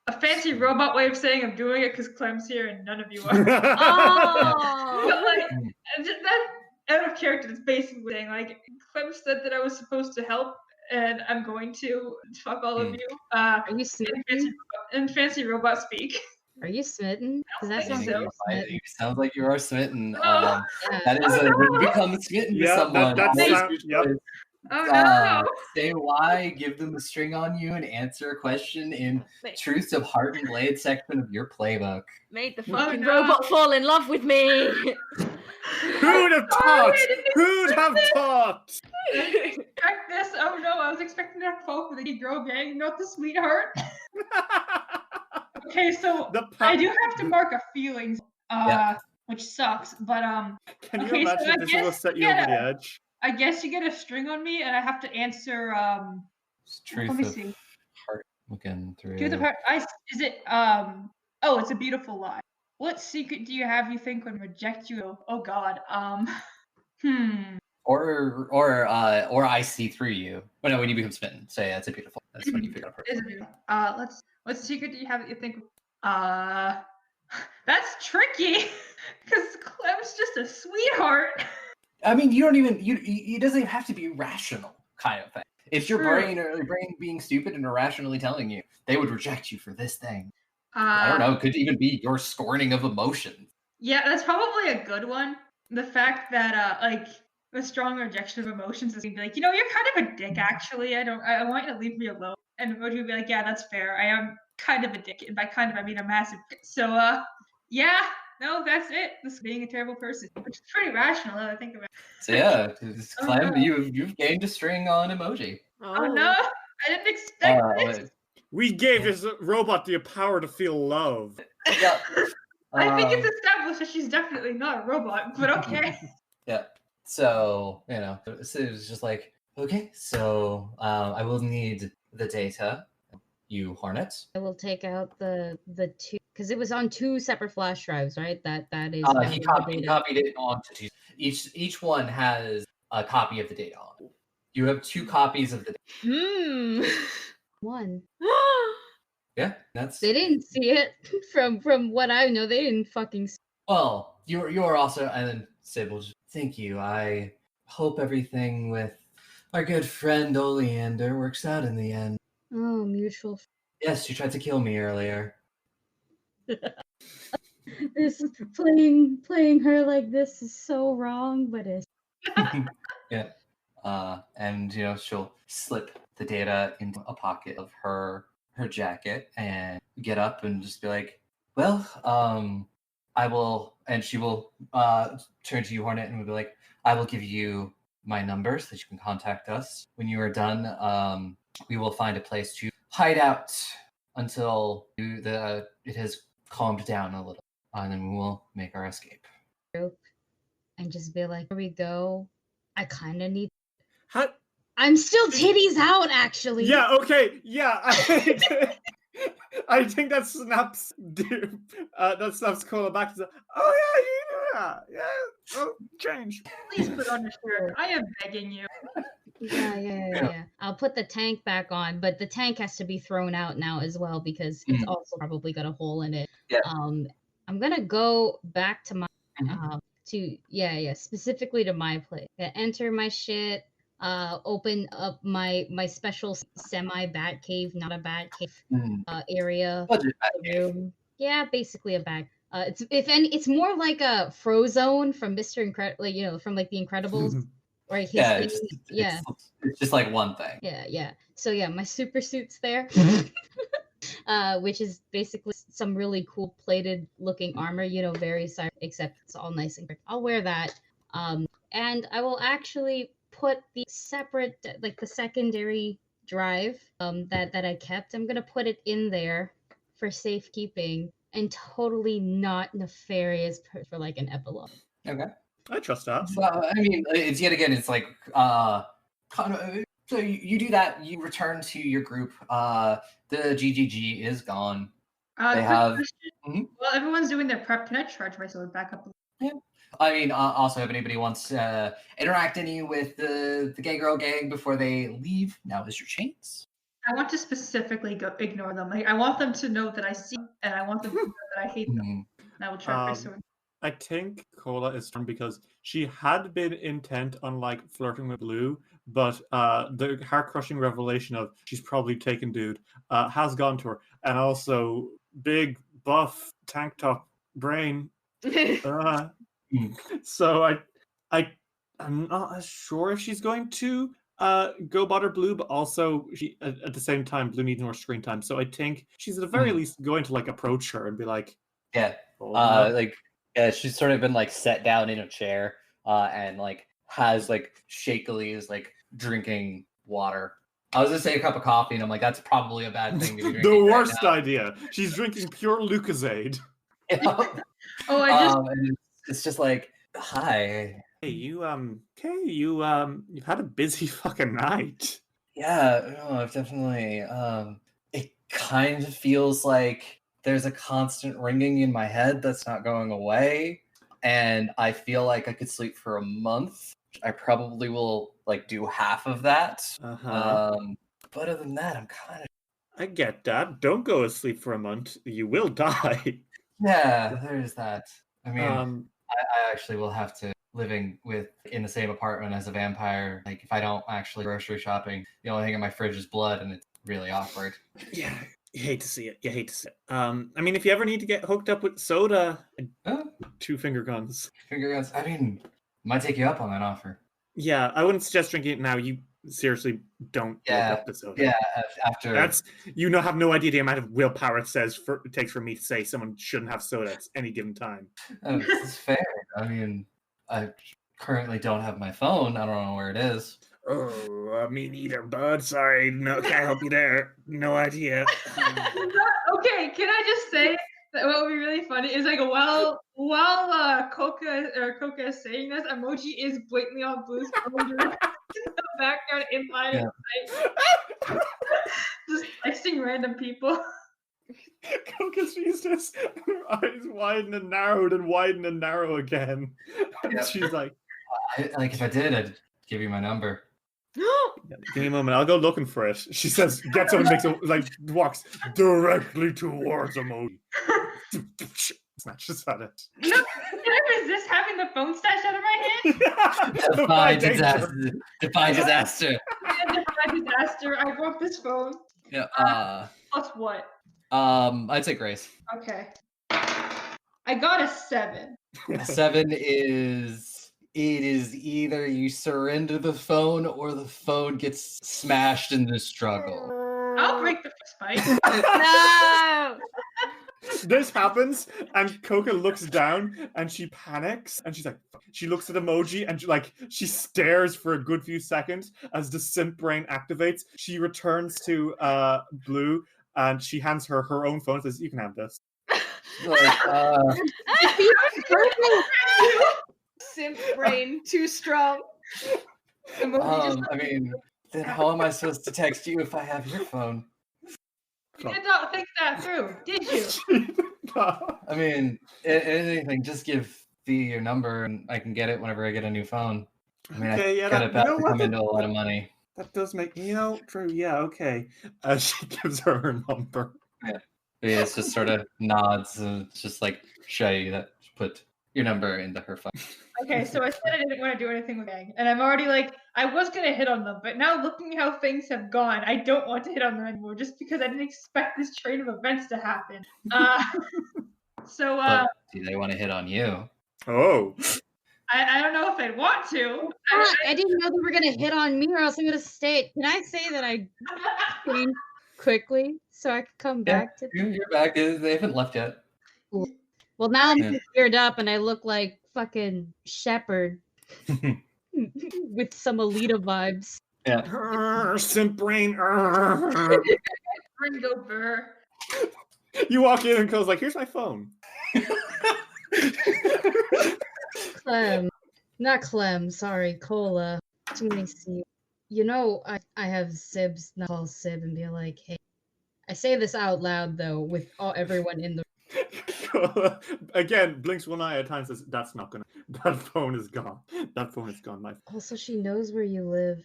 A fancy robot way of saying I'm doing it because Clem's here and none of you are. Oh. But, like, just that out of character is basically saying like Clem said that I was supposed to help and I'm going to fuck all of you. Are you smitten? In fancy robot speak. Are you smitten? Because that I sounds think like so. you're smitten. It sounds like you are smitten. Oh. Yeah. That is when you become smitten with Yeah, someone. that's always not- your yep. choice. Oh no! Say why, give them a string on you, and answer a question in Truths of Heart and Blade section of your playbook. Made the Oh, fucking no. robot fall in love with me. Who'd have thought? Who'd have thought? Expect this? Oh no! I was expecting that to fall for the girl gang, not the sweetheart. Okay, so I do have to mark a feelings, which sucks. But Can you okay, so imagine I if this will guess set you you over get the a- edge? I guess you get a string on me, and I have to answer. Truth Let me of see. Heart looking through. Truth of heart. Is it? Oh, it's a beautiful lie. What secret do you have? You think would reject you? Oh God. Or I see through you. Oh no, when you become smitten. So yeah, it's a beautiful. That's when you figure out. Is it? What secret do you have that you think? That's tricky, because Clem's just a sweetheart. I mean, you don't even. It doesn't even have to be rational, kind of thing. It's your True. brain being stupid and irrationally telling you they would reject you for this thing. I I don't know. It could even be your scorning of emotions. Yeah, that's probably a good one. The fact that a strong rejection of emotions is gonna be like, you're kind of a dick, actually. I want you to leave me alone. And emoji would be like, yeah, that's fair. I am kind of a dick. And by kind of, I mean a massive dick. So, yeah, no, that's it. This being a terrible person, which is pretty rational now that I think about it. So yeah, Clem, no. you've gained a string on emoji. Oh no, I didn't expect this. We gave this robot the power to feel love. Yeah. I think it's established that she's definitely not a robot, but okay. Yeah. So, so it was just like, okay, so I will need the data. You Hornet. I will take out the two, because it was on 2 separate flash drives, right? That is. He copied it onto 2. Each one has a copy of the data on it. You have 2 copies of the data. One. Yeah, that's. They didn't see it from what I know. They didn't fucking see. Well, you're also, and then Sybil. Thank you. I hope everything with our good friend Oleander works out in the end. Oh, mutual. Yes, she tried to kill me earlier. This playing her like this is so wrong, but it's. Yeah. And she'll slip the data into a pocket of her jacket and get up and just be like, well, I will, and she will turn to you, Hornet, and will be like, I will give you my number so that you can contact us. When you are done, we will find a place to hide out until it has calmed down a little, and then we will make our escape. And just be like, here we go. I kind of need. How? I'm still titties out, actually. Yeah. Okay. Yeah. I think that snaps. That snaps Cola back and says, "Oh yeah, you do that. Yeah. Oh, change. Please put on your shirt. I am begging you." Yeah. I'll put the tank back on, but the tank has to be thrown out now as well because it's also probably got a hole in it. Yeah. I'm gonna go back to my specifically to my place. Enter my shit. Open up my special semi bat cave, not a bat cave area. Room. Yeah, basically a bat. It's more like a Frozone from Mr. Incredible, from like the Incredibles. Or his it's just like one thing. Yeah. So yeah, my super suit's there. Which is basically some really cool plated looking armor, very except it's all nice and quick. I'll wear that. And I will actually put the separate, like the secondary drive that I kept. I'm gonna put it in there for safekeeping and totally not nefarious for like an epilogue. Okay. I trust that. I mean, it's yet again, it's like so you do that, you return to your group. The GGG is gone. They have. Well, everyone's doing their prep. Can I charge my sword back up? Yeah. I mean, also, if anybody wants to interact with the gay girl gang before they leave, now is your chance. I want to specifically ignore them. Like, I want them to know that I see them, and I want them to know that I hate them. And I will charge my sword. I think Cola is strong because she had been intent on like flirting with Blue, but the heart-crushing revelation of she's probably taken dude has gone to her, and also big buff tank top brain. So I'm not as sure if she's going to go bother Blue, but also she at the same time Blue needs more screen time. So I think she's at the very least going to like approach her and be like, yeah, she's sort of been like set down in a chair and like has like shakily is like drinking water. I was gonna say a cup of coffee, and I'm like, that's probably a bad thing to be drinking. The worst idea. She's drinking pure Lucozade. Yeah. And it's just like, hi. Hey, you've had a busy fucking night. Yeah, no, I've definitely. It kind of feels like there's a constant ringing in my head that's not going away, and I feel like I could sleep for a month. I probably will like do half of that. But other than that, I'm kind of. I get that. Don't go asleep for a month. You will die. Yeah, there's that. I mean, I actually will have to living in the same apartment as a vampire. Like, if I don't actually grocery shopping, the only thing in my fridge is blood, and it's really awkward. Yeah, you hate to see it. I mean, if you ever need to get hooked up with soda, 2 finger guns. Finger guns. I mean, might take you up on that offer. Yeah, I wouldn't suggest drinking it now. You seriously don't look up the soda. Yeah, after That's have no idea the amount of willpower it takes for me to say someone shouldn't have soda at any given time. It's fair. I mean, I currently don't have my phone. I don't know where it is. Oh, me neither, bud. Sorry, no, can't help you there. No idea. Okay, can I just say that what would be really funny is like while Coca is saying this, emoji is blatantly on Blue's phone in the background in line of sight. Just texting random people. Coca's just her eyes widen and narrow again. And Yep. she's like, if I did, I'd give you my number. give me a moment, I'll go looking for it. She says, gets up and walks directly towards emoji. Snatches at it. No, can I resist having the phone stashed out of my hand? Defy disaster. Defy disaster. Defy disaster. I broke this phone. Yeah. Plus what? I'd say Grace. Okay. I got a 7. A 7 is either you surrender the phone or the phone gets smashed in the struggle. I'll break the first fight. No! This happens, and Coca looks down, and she panics, and she's like, she looks at emoji, and she stares for a good few seconds as the simp brain activates. She returns to Blue, and she hands her her own phone and says, you can have this. Simp brain, too strong. I mean, then how am I supposed to text you if I have your phone? You did not think that through, did you? I mean, anything, just give Thea your number and I can get it whenever I get a new phone. I mean, Okay, yeah, got about to come into a lot of money. That does make, true, yeah, okay. She gives her her number. Yeah, it's just sort of nods and it's just like shy that put your number into her phone. Okay, so I said I didn't want to do anything with Gang, and I'm already I was gonna hit on them, but now looking how things have gone, I don't want to hit on them anymore, just because I didn't expect this train of events to happen. But do they want to hit on you? Oh. I don't know if I'd want to. I didn't know they were gonna hit on me, or else I'm gonna stay. Can I say that I changed quickly so I could come back to? You're back. They haven't left yet. Cool. Well, now I'm geared up and I look like fucking Shepherd with some Alita vibes. Yeah. Simp brain. Ringo Burr. You walk in and Cole's like, here's my phone. Clem. Not Clem, sorry, Cola. Let me see. I have Sibs not call Sib and be like, hey. I say this out loud though, with everyone in the Again, blinks one eye at a time, says, that's not gonna, that phone is gone. That phone is gone, my phone. Also, she knows where you live.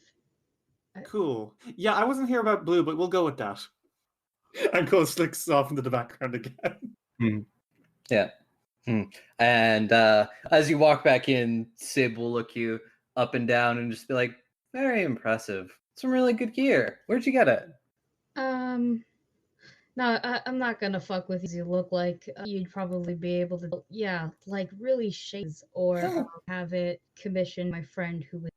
Cool. Yeah, I wasn't here about Blue, but we'll go with that. And Cole slicks off into the background again. Yeah. And as you walk back in, Sib will look you up and down and just be like, very impressive. Some really good gear. Where'd you get it? No, I'm not gonna fuck with you. You look like you'd probably be able to, really shades or have it commissioned my friend who was.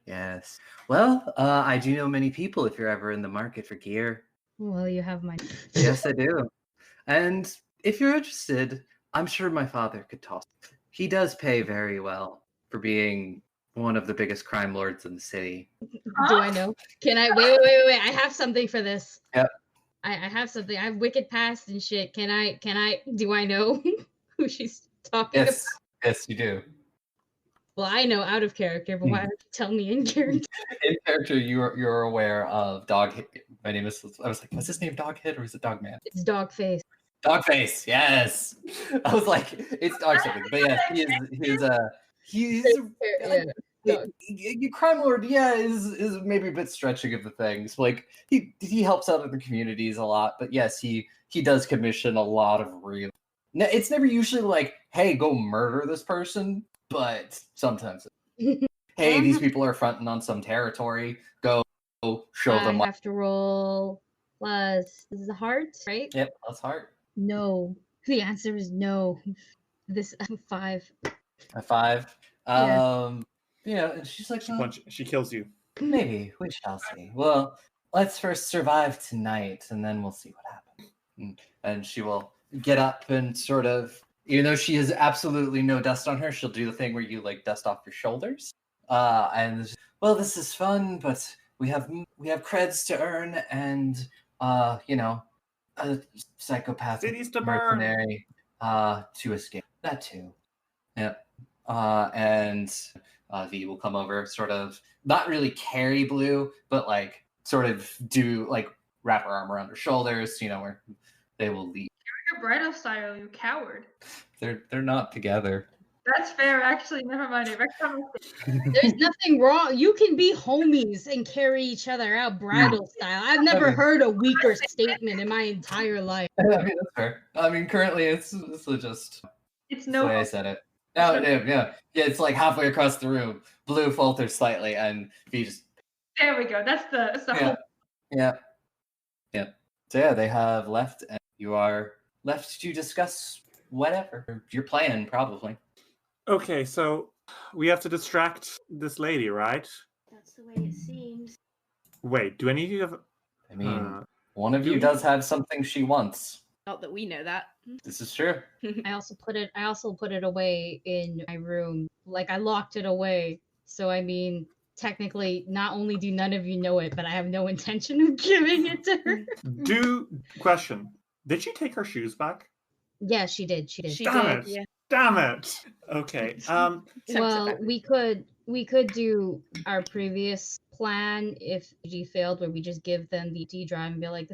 Yes. Well, I do know many people if you're ever in the market for gear. Well, you have my. Yes, I do. And if you're interested, I'm sure my father could toss. He does pay very well for being one of the biggest crime lords in the city. Do I know? Can I wait? I have something for this. Yep. I have something. I have Wicked Past and shit. Can I do I know who she's talking about? Yes, you do. Well, I know out of character, but why don't you tell me in character? In character, you're aware of Doghead. My name is. I was like, was his name Doghead or is it Dogman? It's Dogface. Dogface, yes. I was like, it's dog something, but yes, he's crime lord. Yeah, is maybe a bit stretching of the things. Like he helps out in the communities a lot, but yes, he does commission a lot of real. It's never usually like, hey, go murder this person, but sometimes, hey, these people are fronting on some territory. Go show them. I have to roll plus the heart, right? Yep, plus heart. No. The answer is no. This 5. A 5. Yeah. Yeah, and she's like, She kills you. maybe we shall see. Well, let's first survive tonight, and then we'll see what happens. And she will get up and sort of, even though she has absolutely no dust on her, she'll do the thing where you like dust off your shoulders. And well, this is fun, but we have creds to earn, and you know, a psychopath Cities to burn. mercenary to escape. That too. Yep. And V will come over, sort of not really carry Blue, but like sort of do like wrap her arm around her shoulders, you know, where they will leave. Your bridal style, you coward. They're not together. That's fair, actually. Never mind. There's nothing wrong. You can be homies and carry each other out bridal style. I've never heard a weaker statement in my entire life. I mean, that's fair. I mean, currently it's just It's the no. way I said it. No, yeah. It's like halfway across the room. Blue falters slightly, and V just. There we go. That's the whole. Yeah. So yeah, they have left, and you are left to discuss whatever your plan, probably. Okay, so we have to distract this lady, right? That's the way it seems. Wait, do any of you have... I mean, one of you does have something she wants. Not that we know that. This is true. I also put it away in my room. Like I locked it away. So I mean, technically, not only do none of you know it, but I have no intention of giving it to her. Question. Did she take her shoes back? Yeah, she did. Damn it. Yeah. Damn it. Okay. Well, we could do our previous plan if G failed, where we just give them the D drive and be like,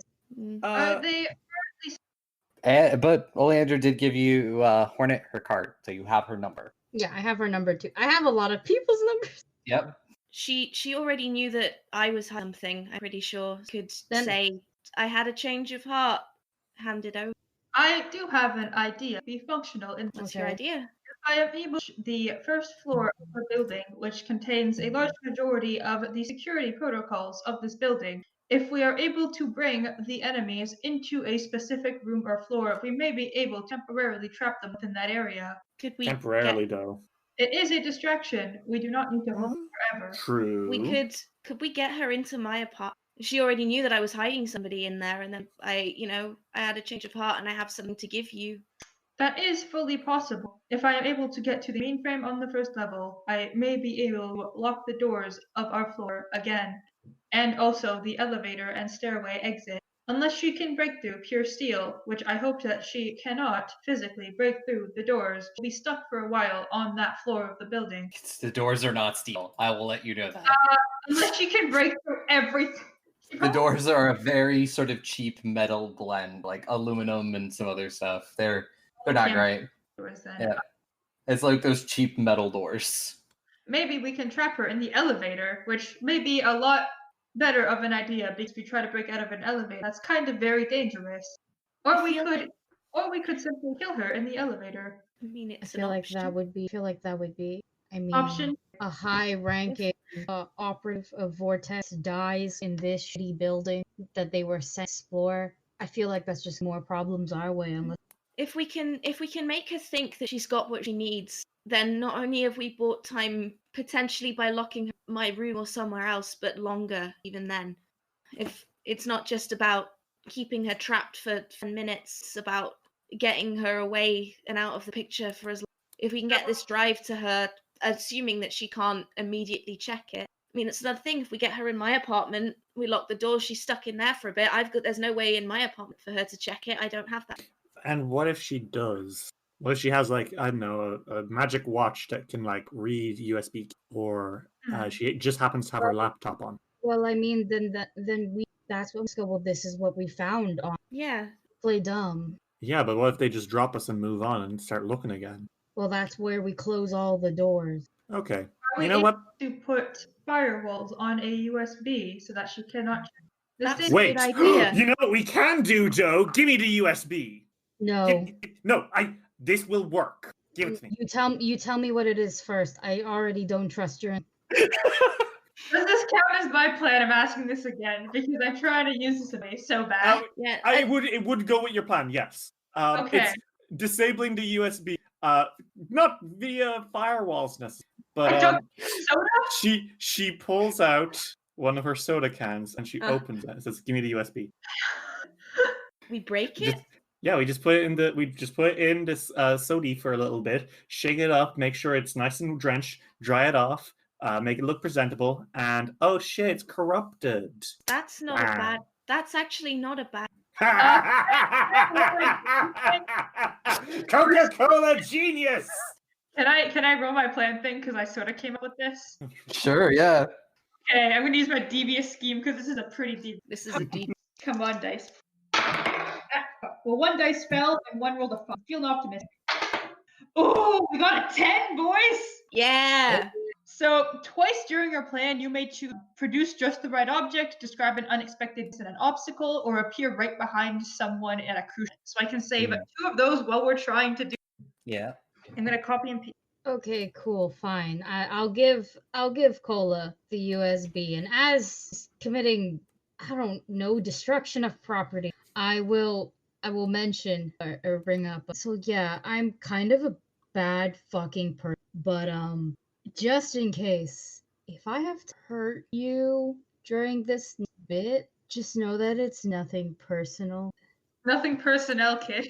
But Oleander did give you Hornet her card, so you have her number. yeah, I have her number too. I have a lot of people's numbers. Yep. She already knew that I was something. I'm pretty sure could say I had a change of heart. Hand it over. I do have an idea. Be functional in What's your idea? I am able to the first floor of the building, which contains a large majority of the security protocols of this building. If we are able to bring the enemies into a specific room or floor, we may be able to temporarily trap them within that area. Could we Temporarily, though. It is a distraction. We do not need to hold forever. True. Could we get her into my apartment? She already knew that I was hiding somebody in there, and then I had a change of heart, and I have something to give you. That is fully possible. If I am able to get to the mainframe on the first level, I may be able to lock the doors of our floor again, and also the elevator and stairway exit. Unless she can break through pure steel, which I hope that she cannot physically break through the doors, we'll be stuck for a while on that floor of the building. The doors are not steel. I will let you know that. Unless she can break through everything. The doors are a very sort of cheap metal blend, like aluminum and some other stuff. They're not great. Yeah. It's like those cheap metal doors. Maybe we can trap her in the elevator, which may be a lot better of an idea because we try to break out of an elevator. That's kind of very dangerous. Or we could simply kill her in the elevator. I mean, it's I feel like that would be. I mean, Option. A high-ranking operative of Vortex dies in this shitty building that they were sent to explore. I feel like that's just more problems our way. Unless if we can make her think that she's got what she needs, then not only have we bought time potentially by locking her in my room or somewhere else, but longer even then. If it's not just about keeping her trapped for 10 minutes, it's about getting her away and out of the picture for as long. If we can get this drive to her, assuming that she can't immediately check it. I mean, it's another thing. If we get her in my apartment, we lock the door, she's stuck in there for a bit. There's no way in my apartment for her to check it. I don't have that. And what if she does? What if she has, like, I don't know, a magic watch that can, like, read USB, or she just happens to have her laptop on? well, I mean, that's what we go. Well, this is what we found on. Yeah. Play dumb. Yeah, but what if they just drop us and move on and start looking again? Well, that's where we close all the doors. Okay. Are You know we what? able to put firewalls on a USB so that she cannot check? That's Wait. a good idea. You know what we can do, Joe? Give me the USB. No. This will work. Give it to me. You tell me what it is first. I already don't trust your. Does this count as my plan? I'm asking this again because I'm trying to use this today so bad. Yeah. It would go with your plan, yes. Okay. It's disabling the USB, not via firewalls necessarily. But I don't soda? she pulls out one of her soda cans and she opens it and says, "Give me the USB." We break it? We just put it in this soda for a little bit, shake it up, make sure it's nice and drenched, dry it off, make it look presentable, and oh shit, it's corrupted. That's not a bad. That's actually not a bad. Coca-Cola genius. Can I roll my plan thing because I sort of came up with this? Sure, yeah. Okay, I'm gonna use my devious scheme because this is a pretty deep. This is a deep. Come on, dice. Well, one dice fell and one rolled a 5. Feeling optimistic. Oh, we got a 10, boys! Yeah. So twice during your plan, you may choose produce just the right object, describe an unexpected incident, an obstacle, or appear right behind someone at a crucial. So I can save 2 of those while we're trying to do. Yeah. I'm gonna copy and paste. Okay, cool, fine. I'll give Cola the USB, and as committing, I don't know, destruction of property, I will mention or bring up. So yeah, I'm kind of a bad fucking person, but just in case, if I have to hurt you during this bit, just know that it's nothing personal. Nothing personnel, kid.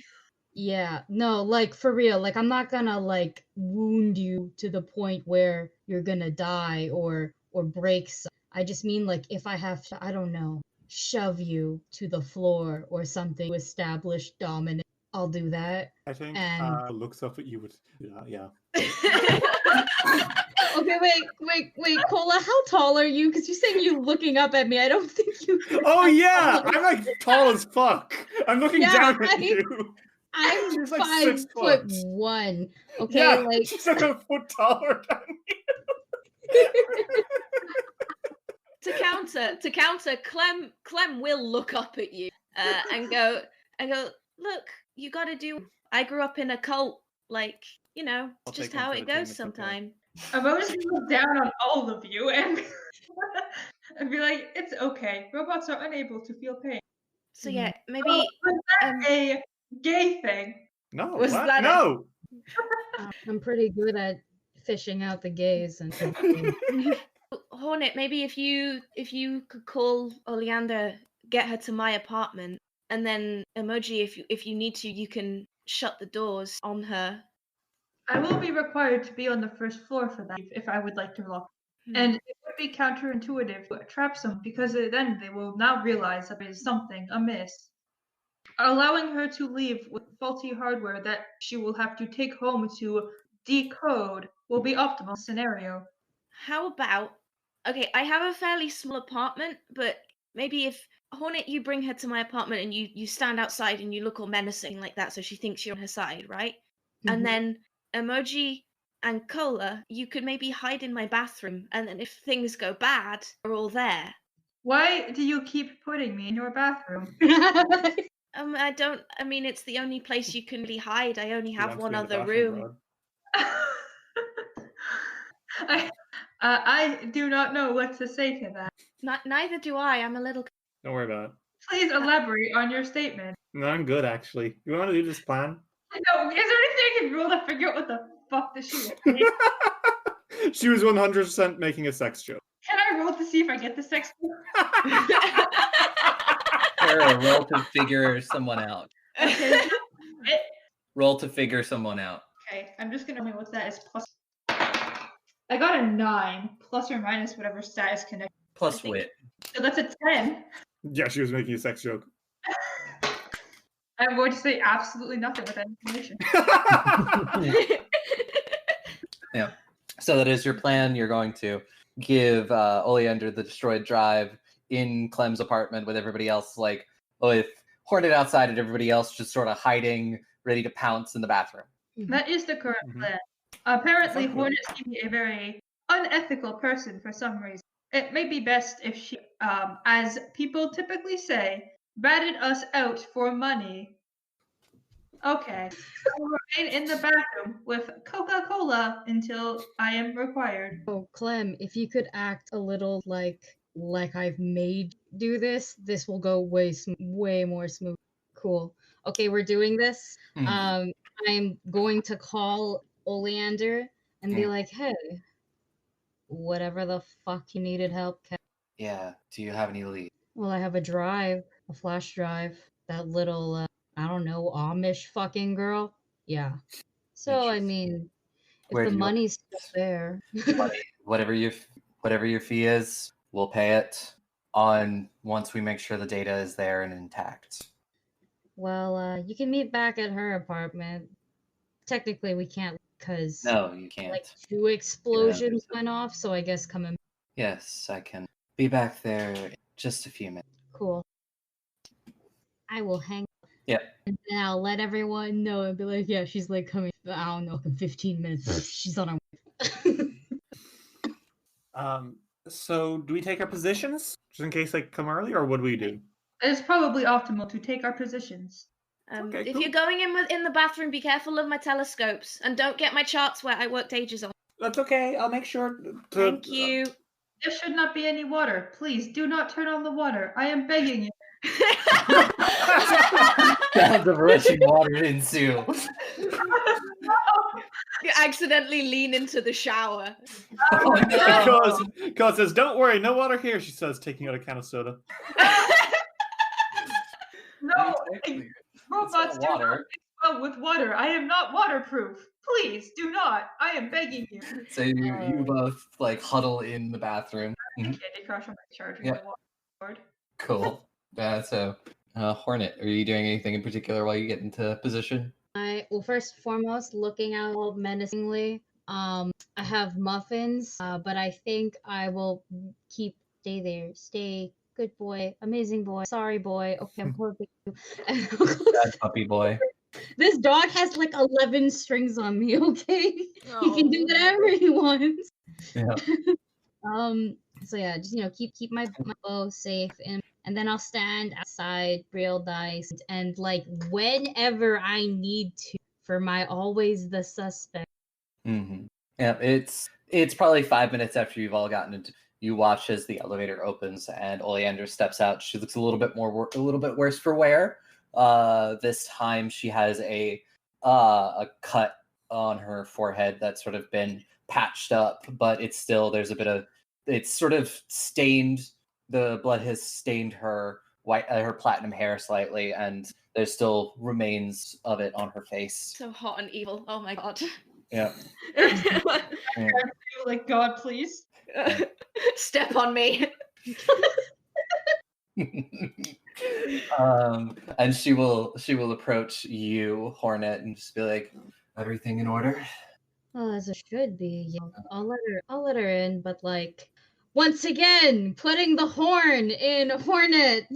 Yeah, no, like for real, like I'm not gonna like wound you to the point where you're gonna die or break some. I just mean like if I have to, I don't know, shove you to the floor or something to establish dominance, I'll do that. I think And looks up at you would yeah. okay, wait, Cola, how tall are you? Because you're saying you looking up at me. I don't think you. Oh yeah, I'm like tall as fuck. I'm looking down at you. I'm She's like 5'1". Okay, yeah, like she's like a foot taller than you. To counter, Clem will look up at you and go, look, you got to do. I grew up in a cult, like it's just how it goes sometimes. I'm just gonna look down on all of you and be like, it's okay. Robots are unable to feel pain. So yeah, maybe was that a gay thing? No, Was what? that No. I'm pretty good at fishing out the gays and. Hornet, maybe if you could call Oleander, get her to my apartment, and then Emoji, if you need to, you can shut the doors on her. I will be required to be on the first floor for that if I would like to lock. And it would be counterintuitive to trap someone because then they will now realize that there is something amiss. Allowing her to leave with faulty hardware that she will have to take home to decode will be optimal scenario. How about, okay, I have a fairly small apartment, but maybe if Hornet, you bring her to my apartment and you stand outside and you look all menacing like that so she thinks you're on her side, right? Mm-hmm. And then Emoji and Cola, you could maybe hide in my bathroom, and then if things go bad, we're all there. Why do you keep putting me in your bathroom? I mean, it's the only place you can really hide. I only have one other room. I do not know what to say to that. Neither do I. I'm a little. Don't worry about it. Please elaborate on your statement. No, I'm good actually. You want to do this plan? No, is there anything I can roll to figure out what the fuck this shit is? She was 100% making a sex joke. Can I roll to see if I get the sex joke? Sarah, roll to figure someone out. Okay. Roll to figure someone out. Okay, I'm just gonna what's that is plus. I got a 9, plus or minus whatever stat is connected. Plus wit. So that's a 10. Yeah, she was making a sex joke. I'm going to say absolutely nothing with that information. Yeah. So that is your plan. You're going to give Oleander the destroyed drive in Clem's apartment with everybody else, like with Hornet outside and everybody else just sort of hiding, ready to pounce in the bathroom. That is the correct plan. Apparently, Hornet seems to be a very unethical person for some reason. It may be best if she, as people typically say, ratted us out for money. Okay. I will remain in the bathroom with Coca-Cola until I am required. Oh, Clem, if you could act a little like I've made do this will go way more smooth. Cool. Okay, we're doing this. I'm going to call Oleander and be like, hey, whatever the fuck you needed help. Yeah. Do you have any leads? Well, I have a drive, a flash drive. That little, I don't know, Amish fucking girl. Yeah. So I Interesting. mean, if Where the do you money's still there. whatever your fee is, we'll pay it on once we make sure the data is there and intact. Well, you can meet back at her apartment. Technically, we can't because No, you can't. like 2 explosions went off. So I guess coming. Yes, I can be back there in just a few minutes. Cool. I will hang. Yep. And then I'll let everyone know and be like, yeah, she's like coming. I don't know, in 15 minutes. She's on her way. So do we take our positions just in case they come early, or what do we do? It's probably optimal to take our positions. Okay, If cool. you're going in the bathroom, be careful of my telescopes and don't get my charts where I worked ages on. That's okay. I'll make sure to. Thank you. There should not be any water. Please do not turn on the water. I am begging you. Sounds of rushing water ensue. You accidentally lean into the shower. Oh, no. Because says, "Don't worry, no water here." She says, taking out a can of soda. No, Exactly. robots It's do not not water. explode with water. I am not waterproof. Please do not. I am begging you. So you both like huddle in the bathroom. Mhm. Candy Crush on my charging Yep. my water cord. Cool. Hornet, are you doing anything in particular while you get into position? Well, first and foremost, looking out all menacingly. I have muffins, but I think I will stay there. Stay, good boy, amazing boy, sorry boy. Okay, I'm closing you. Bad puppy boy. This dog has like 11 strings on me. Okay, he can do whatever he wants. Yeah. So yeah, just keep my bow safe, and then I'll stand outside real nice and like whenever I need to for my always the suspect. Mm-hmm. Yeah, it's probably 5 minutes after you've all gotten into. You watch as the elevator opens and Oleander steps out. She looks a little bit worse for wear. This time she has a cut on her forehead that's sort of been patched up, but it's sort of stained. The blood has stained her her platinum hair slightly, and there's still remains of it on her face. So hot and evil. Oh my god. Yeah. Like, God, please. Step on me. And she will approach you, Hornet, and just be like, "Everything in order?" Well, as it should be. Yeah. I'll let her in, but like once again, putting the horn in Hornet,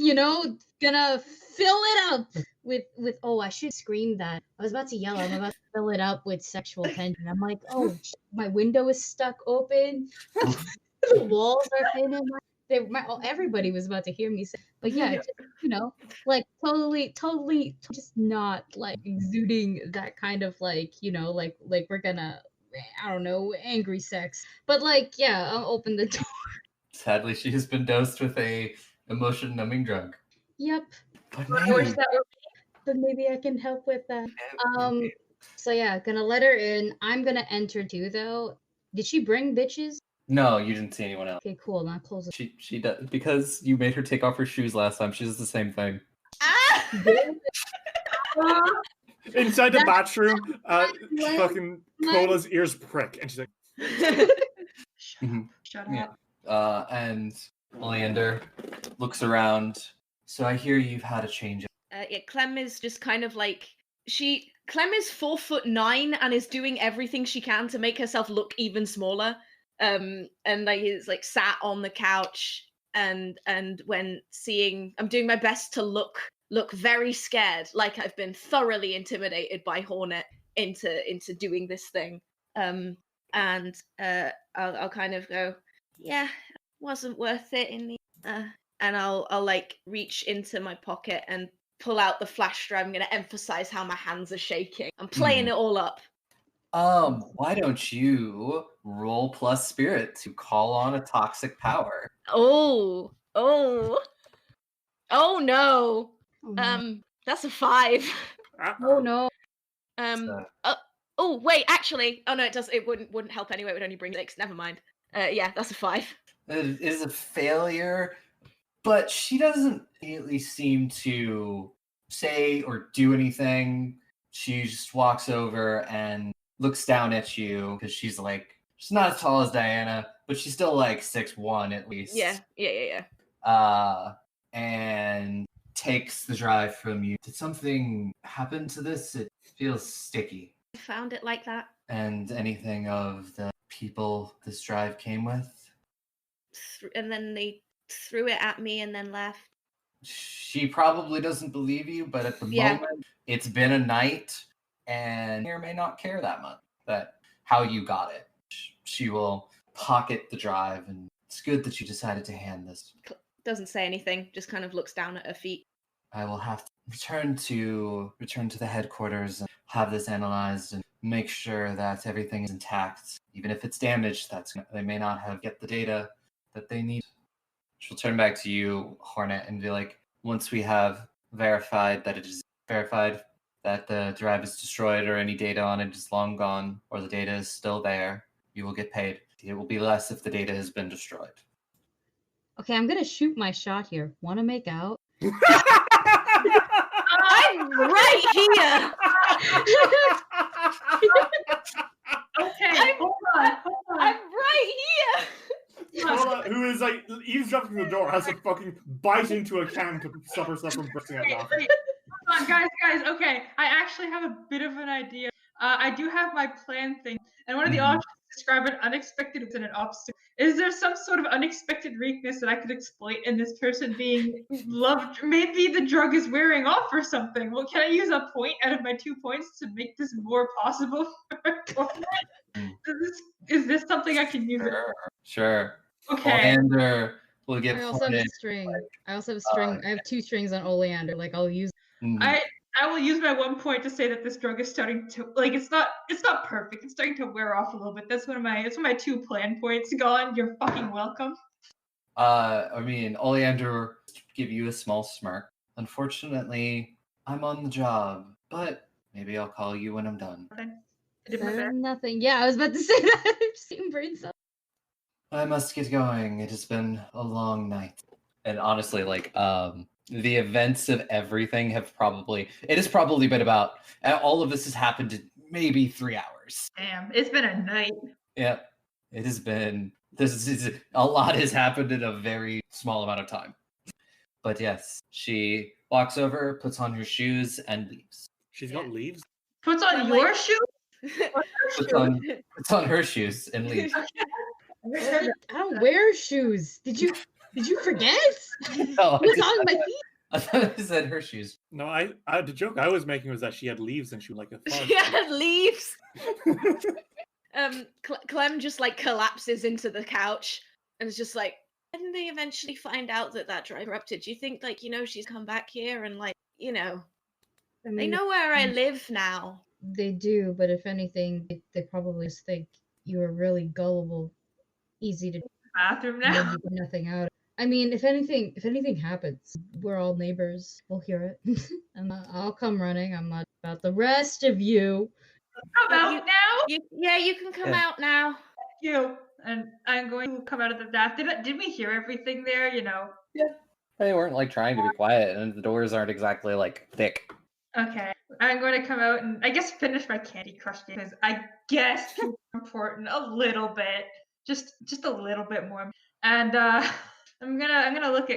gonna fill it up with I should scream that. I was about to yell, I'm about to fill it up with sexual tension. I'm like, oh, my window is stuck open. The walls are thin everybody was about to hear me say, but yeah, it's just, like totally just not like exuding that kind of like, like we're gonna, I don't know, angry sex. But like, yeah, I'll open the door. Sadly, she has been dosed with a emotion-numbing drug. Yep. But I wish that were But maybe I can help with that. So yeah, gonna let her in. I'm gonna enter too, though. Did she bring bitches? No, you didn't see anyone else. Okay, cool. Now close it. She does, because you made her take off her shoes last time. She does the same thing. Inside the bathroom, fucking Cola's ears prick, and she's like, Shut Yeah. up. And Oleander looks around. So I hear you've had a change. Yeah, Clem is just kind of like Clem is 4'9" and is doing everything she can to make herself look even smaller. And like is like sat on the couch and when seeing, I'm doing my best to look very scared, like I've been thoroughly intimidated by Hornet into doing this thing. And I'll kind of go, yeah, wasn't worth it in the and I'll like reach into my pocket and pull out the flash drive. I'm going to emphasize how my hands are shaking. I'm playing it all up. Why don't you roll plus spirit to call on a toxic power? Oh no. That's a 5. Oh no. Oh wait, actually, oh no, it wouldn't help anyway. It would only bring 6. Never mind. Yeah, that's a 5. It is a failure, but she doesn't immediately seem to say or do anything. She just walks over and looks down at you because she's not as tall as Diana, but she's still like 6'1" at least. Yeah. And takes the drive from you. Did something happen to this? It feels sticky. I found it like that. And anything of the people this drive came with? And then they threw it at me and then left. She probably doesn't believe you, but at the moment, it's been a night, and may or may not care that much that how you got it. She will pocket the drive, and it's good that you decided to hand this. Doesn't say anything, just kind of looks down at her feet. I will have to return to the headquarters and have this analyzed and make sure that everything is intact. Even if it's damaged, they may not have get the data that they need. She'll turn back to you, Hornet, and be like, once we have verified that the drive is destroyed or any data on it is long gone or the data is still there, you will get paid. It will be less if the data has been destroyed. Okay, I'm gonna shoot my shot here. Want to make out? I'm right here. Okay, hold on. I'm right here. Paula, who is like eavesdropping from the door, has to fucking bite into a can to stop herself from bursting out laughing. Hold on, guys. Okay, I actually have a bit of an idea. I do have my plan thing, and one of the options describe an unexpected and an obstacle. Is there some sort of unexpected weakness that I could exploit in this person being loved? Maybe the drug is wearing off or something. Well, can I use a point out of my 2 points to make this more possible? Is this something I can use? Sure. Okay. Oleander will get I also have a string. I also have a string. I have 2 strings on Oleander. Like I'll use. I will use my 1 point to say that this drug is starting to it's not perfect. It's starting to wear off a little bit. That's one of my 2 plan points gone. You're fucking welcome. I mean, Oleander give you a small smirk. Unfortunately, I'm on the job, but maybe I'll call you when I'm done. Nothing. Yeah, I was about to say that. I've seen brains up. I must get going. It has been a long night. And honestly, the events of everything it has probably been about, all of this has happened in maybe 3 hours. Damn, it's been a night. Yep. It has been, a lot has happened in a very small amount of time. But yes, she walks over, puts on her shoes, and leaves. She's got leaves? Puts on your shoes? Puts on her shoes and leaves. I don't wear shoes. Did you forget? No, What's on my feet? I thought I said her shoes. No, the joke I was making was that she had leaves and she was like a fart. She had leaves. Clem just collapses into the couch and is just like, when they eventually find out that drive erupted, do you think she's come back here and they know where I live now? They do, but if anything, they probably just think you are really gullible, easy to bathroom now. Nothing out. I mean, if anything happens, we're all neighbors. We'll hear it, and I'll come running. I'm not about the rest of you. Come out now. You can come out now. Thank you. And I'm going to come out of the bath. Did we hear everything there? Yeah. They weren't trying to be quiet, and the doors aren't exactly thick. Okay, I'm going to come out and I guess finish my Candy Crush game because I guess it's important a little bit, just a little bit more. And I'm gonna look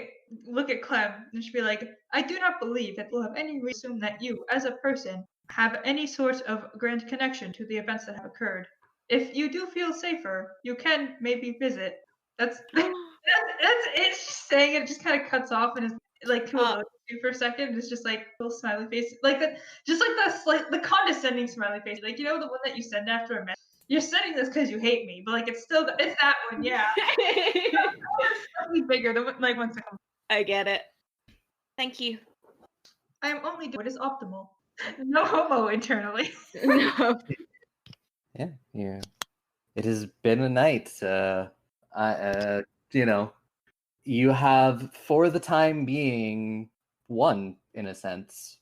at Clem and she'll be like, I do not believe that we'll have any reason that you, as a person, have any sort of grand connection to the events that have occurred. If you do feel safer, you can maybe visit. That's it's just saying it. Just kind of cuts off and is to emoji for a second. It's just little smiley face, the condescending smiley face, the one that you send after a message. You're sending this because you hate me, but it's that one, yeah. It's slightly bigger than one second. I get it. Thank you. I am only doing what is optimal. No homo internally. No. Yeah. It has been a night. You have, for the time being, won, in a sense.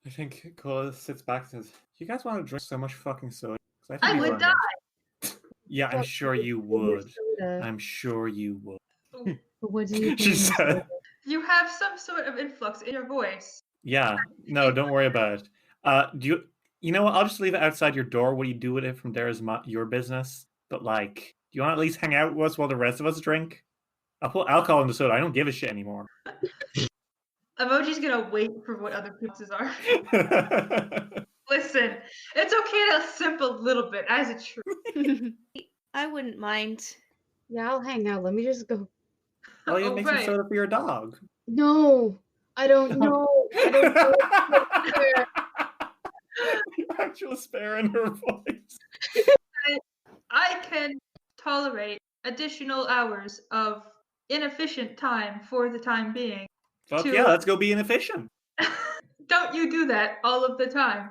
I think Cole sits back and says, you guys want to drink so much fucking soda? I would die. Yeah, I'm What sure do you put in your would. soda? I'm sure you would. But what do you put She in your said. soda? You have some sort of influx in your voice. Yeah, no, don't worry about it. Do you know what? I'll just leave it outside your door. What you do with it from there is your business. But like, do you want to at least hang out with us while the rest of us drink? I'll put alcohol in the soda. I don't give a shit anymore. Emoji's gonna wait for what other people's are. Listen, it's okay to simp a little bit as a truth. I wouldn't mind. Yeah, I'll hang out. Let me just go. Oh, you make some right. soda for your dog. No, I don't know. I don't know. Actual spare in her voice. I can tolerate additional hours of inefficient time for the time being. Fuck yeah, let's go be inefficient. Don't you do that all of the time.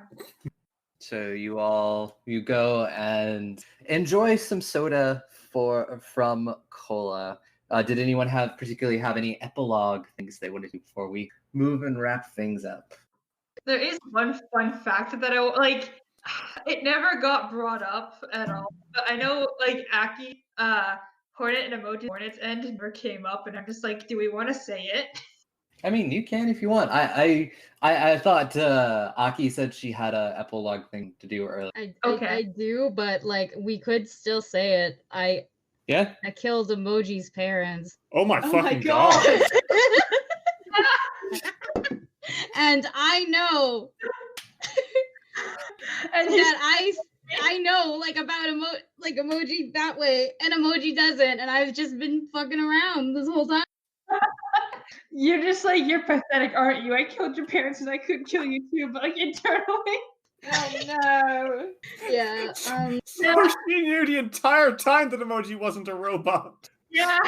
So you go and enjoy some soda from Cola. Did anyone particularly have any epilogue things they wanted to do before we move and wrap things up? There is one fun fact that I like. It never got brought up at all, but I know like Aki, Hornet and Emoji Hornet's End never came up, and I'm just like, do we want to say it? I mean, you can if you want. I thought Aki said she had a epilogue thing to do earlier. I do, but like we could still say it. I killed Emoji's parents. Oh my fucking god. And I know And that I know like about Emoji that way, and Emoji doesn't, and I've just been fucking around this whole time. You're just like, you're pathetic, aren't you? I killed your parents and I could kill you too, but like internally. Oh no. Yeah. So she knew the entire time that Emoji wasn't a robot. Yeah.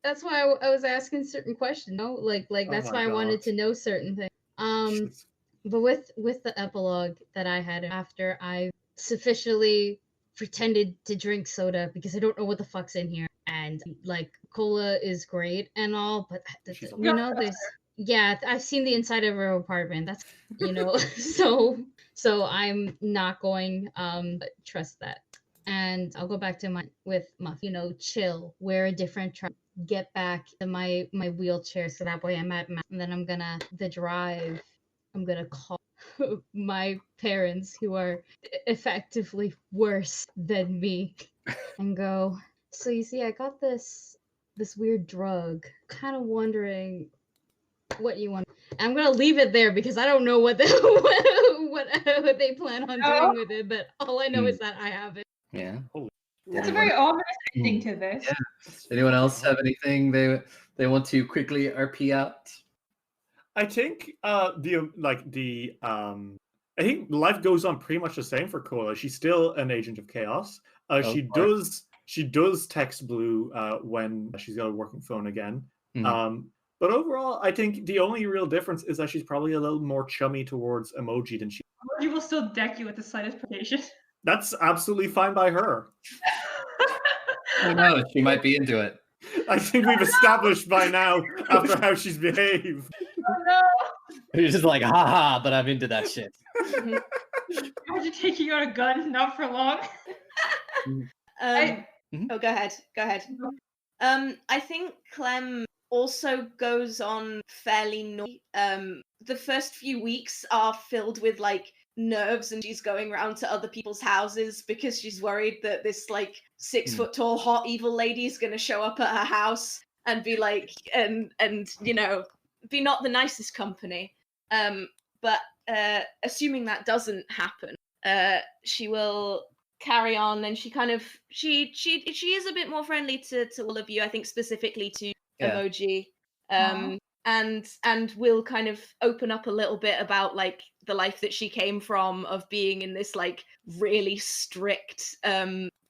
That's why I was asking certain questions. No, like that's why I wanted to know certain things. But with the epilogue that I had after I sufficiently pretended to drink soda because I don't know what the fuck's in here, and like cola is great and all, but you know there's I've seen the inside of her apartment. That's so I'm not going trust that. And I'll go back to my Muff, chill, wear a different truck, get back to my wheelchair so that way I'm at and then I'm gonna call my parents who are effectively worse than me and go, so you see I got this weird drug, kind of wondering what you want. And I'm gonna leave it there because I don't know what they plan on doing with it, but all I know is that I have it. Yeah. It's a very ominous ending to this. Yeah. Anyone else have anything they want to quickly RP out? I think I think life goes on pretty much the same for Cola. She's still an agent of chaos. She does text Blue when she's got a working phone again. Mm-hmm. But overall, I think the only real difference is that she's probably a little more chummy towards Emoji than she. Emoji will still deck you with the slightest provocation. That's absolutely fine by her. Who knows? She might be into it. I think we've established by now after how she's behaved. Oh no! You're just like, haha, but I'm into that shit. Imagine taking out a gun, not for long. Oh, go ahead. I think Clem also goes on fairly naughty. The first few weeks are filled with like nerves, and she's going around to other people's houses because she's worried that this like 6 foot tall hot evil lady is going to show up at her house and be like and be not the nicest company. But assuming that doesn't happen, she will carry on, and she is a bit more friendly to all of you. I think specifically to Emoji, and will kind of open up a little bit about like the life that she came from, of being in this like really strict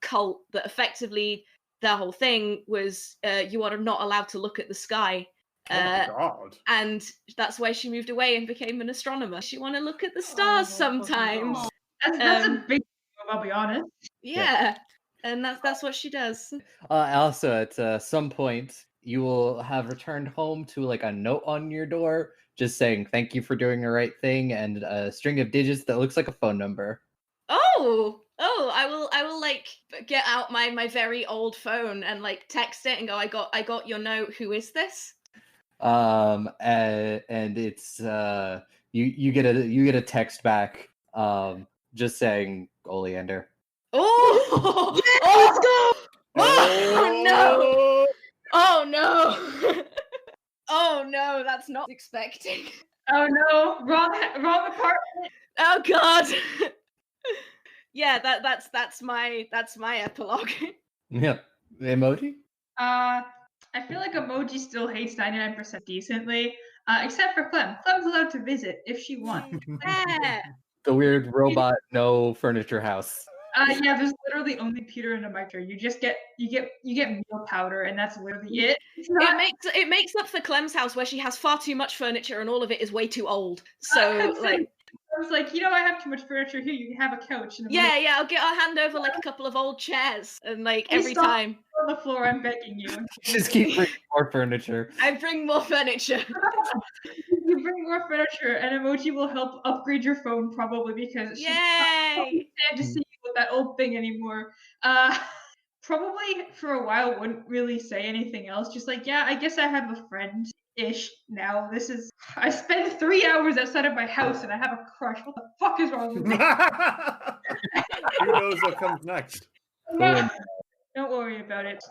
cult that effectively their whole thing was you are not allowed to look at the sky. Oh my god. And that's why she moved away and became an astronomer. She want to look at the stars sometimes. That's a big deal, I'll be honest. Yeah. And that's what she does. Also, at some point, you will have returned home to like a note on your door just saying thank you for doing the right thing, and a string of digits that looks like a phone number. Oh, Oh, I will like get out my very old phone and like text it and go, I got your note. Who is this? And it's you get a text back just saying Oleander. Oh, Let's go! Oh no! Oh no! Oh no! That's not expecting. Oh no, wrong apartment. Oh god. Yeah, that's my epilogue. Yeah, the emoji. I feel like emoji still hates 99% decently, except for Clem. Clem's allowed to visit if she wants. Yeah. The weird robot, no furniture house. Yeah, there's literally only Peter and a micro. You get meal powder, and that's literally it. It's not, It makes up for Clem's house where she has far too much furniture and all of it is way too old. So like I was like, I have too much furniture here. You can have a couch. And yeah, I'll hand over like a couple of old chairs and like Please every stop. time On the floor, I'm begging you. Just keep bringing more furniture. I bring more furniture. You bring more furniture, and emoji will help upgrade your phone probably because she can't Yay! stand to see you with that old thing anymore. Probably for a while wouldn't really say anything else. Just like, yeah, I guess I have a friend ish now. I spend 3 hours outside of my house and I have a crush. What the fuck is wrong with me? Who knows what comes next? No, don't worry about it.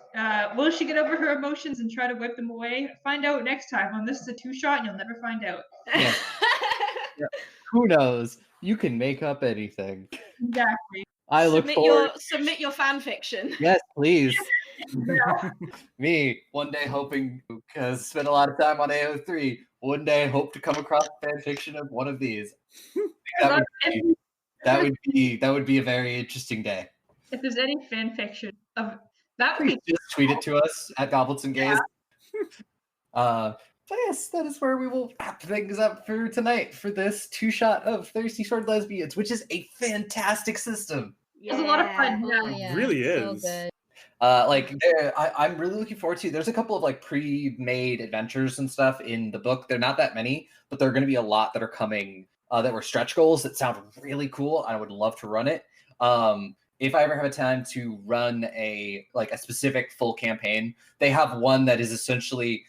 Will she get over her emotions and try to wipe them away? Find out next time on This Is a Two-Shot and you'll never find out. Yeah. Who knows? You can make up anything. Exactly. I look forward. Submit your fan fiction. Yes, please. Yeah. Me, one day hoping, because spent a lot of time on AO3, one day hope to come across a fan fiction of one of these. That would be a very interesting day. If there's any fan fiction of that, Please just tweet it to us at Goblets and Gays. But yes, that is where we will wrap things up for tonight for this two-shot of Thirsty Sword Lesbians, which is a fantastic system. It's a lot of fun. Oh, Yeah. yeah, really so is. good. I'm really looking forward to. There's a couple of like pre-made adventures and stuff in the book. They're not that many, but there are going to be a lot that are coming that were stretch goals that sound really cool. I would love to run it. If I ever have a time to run a specific full campaign, they have one that is essentially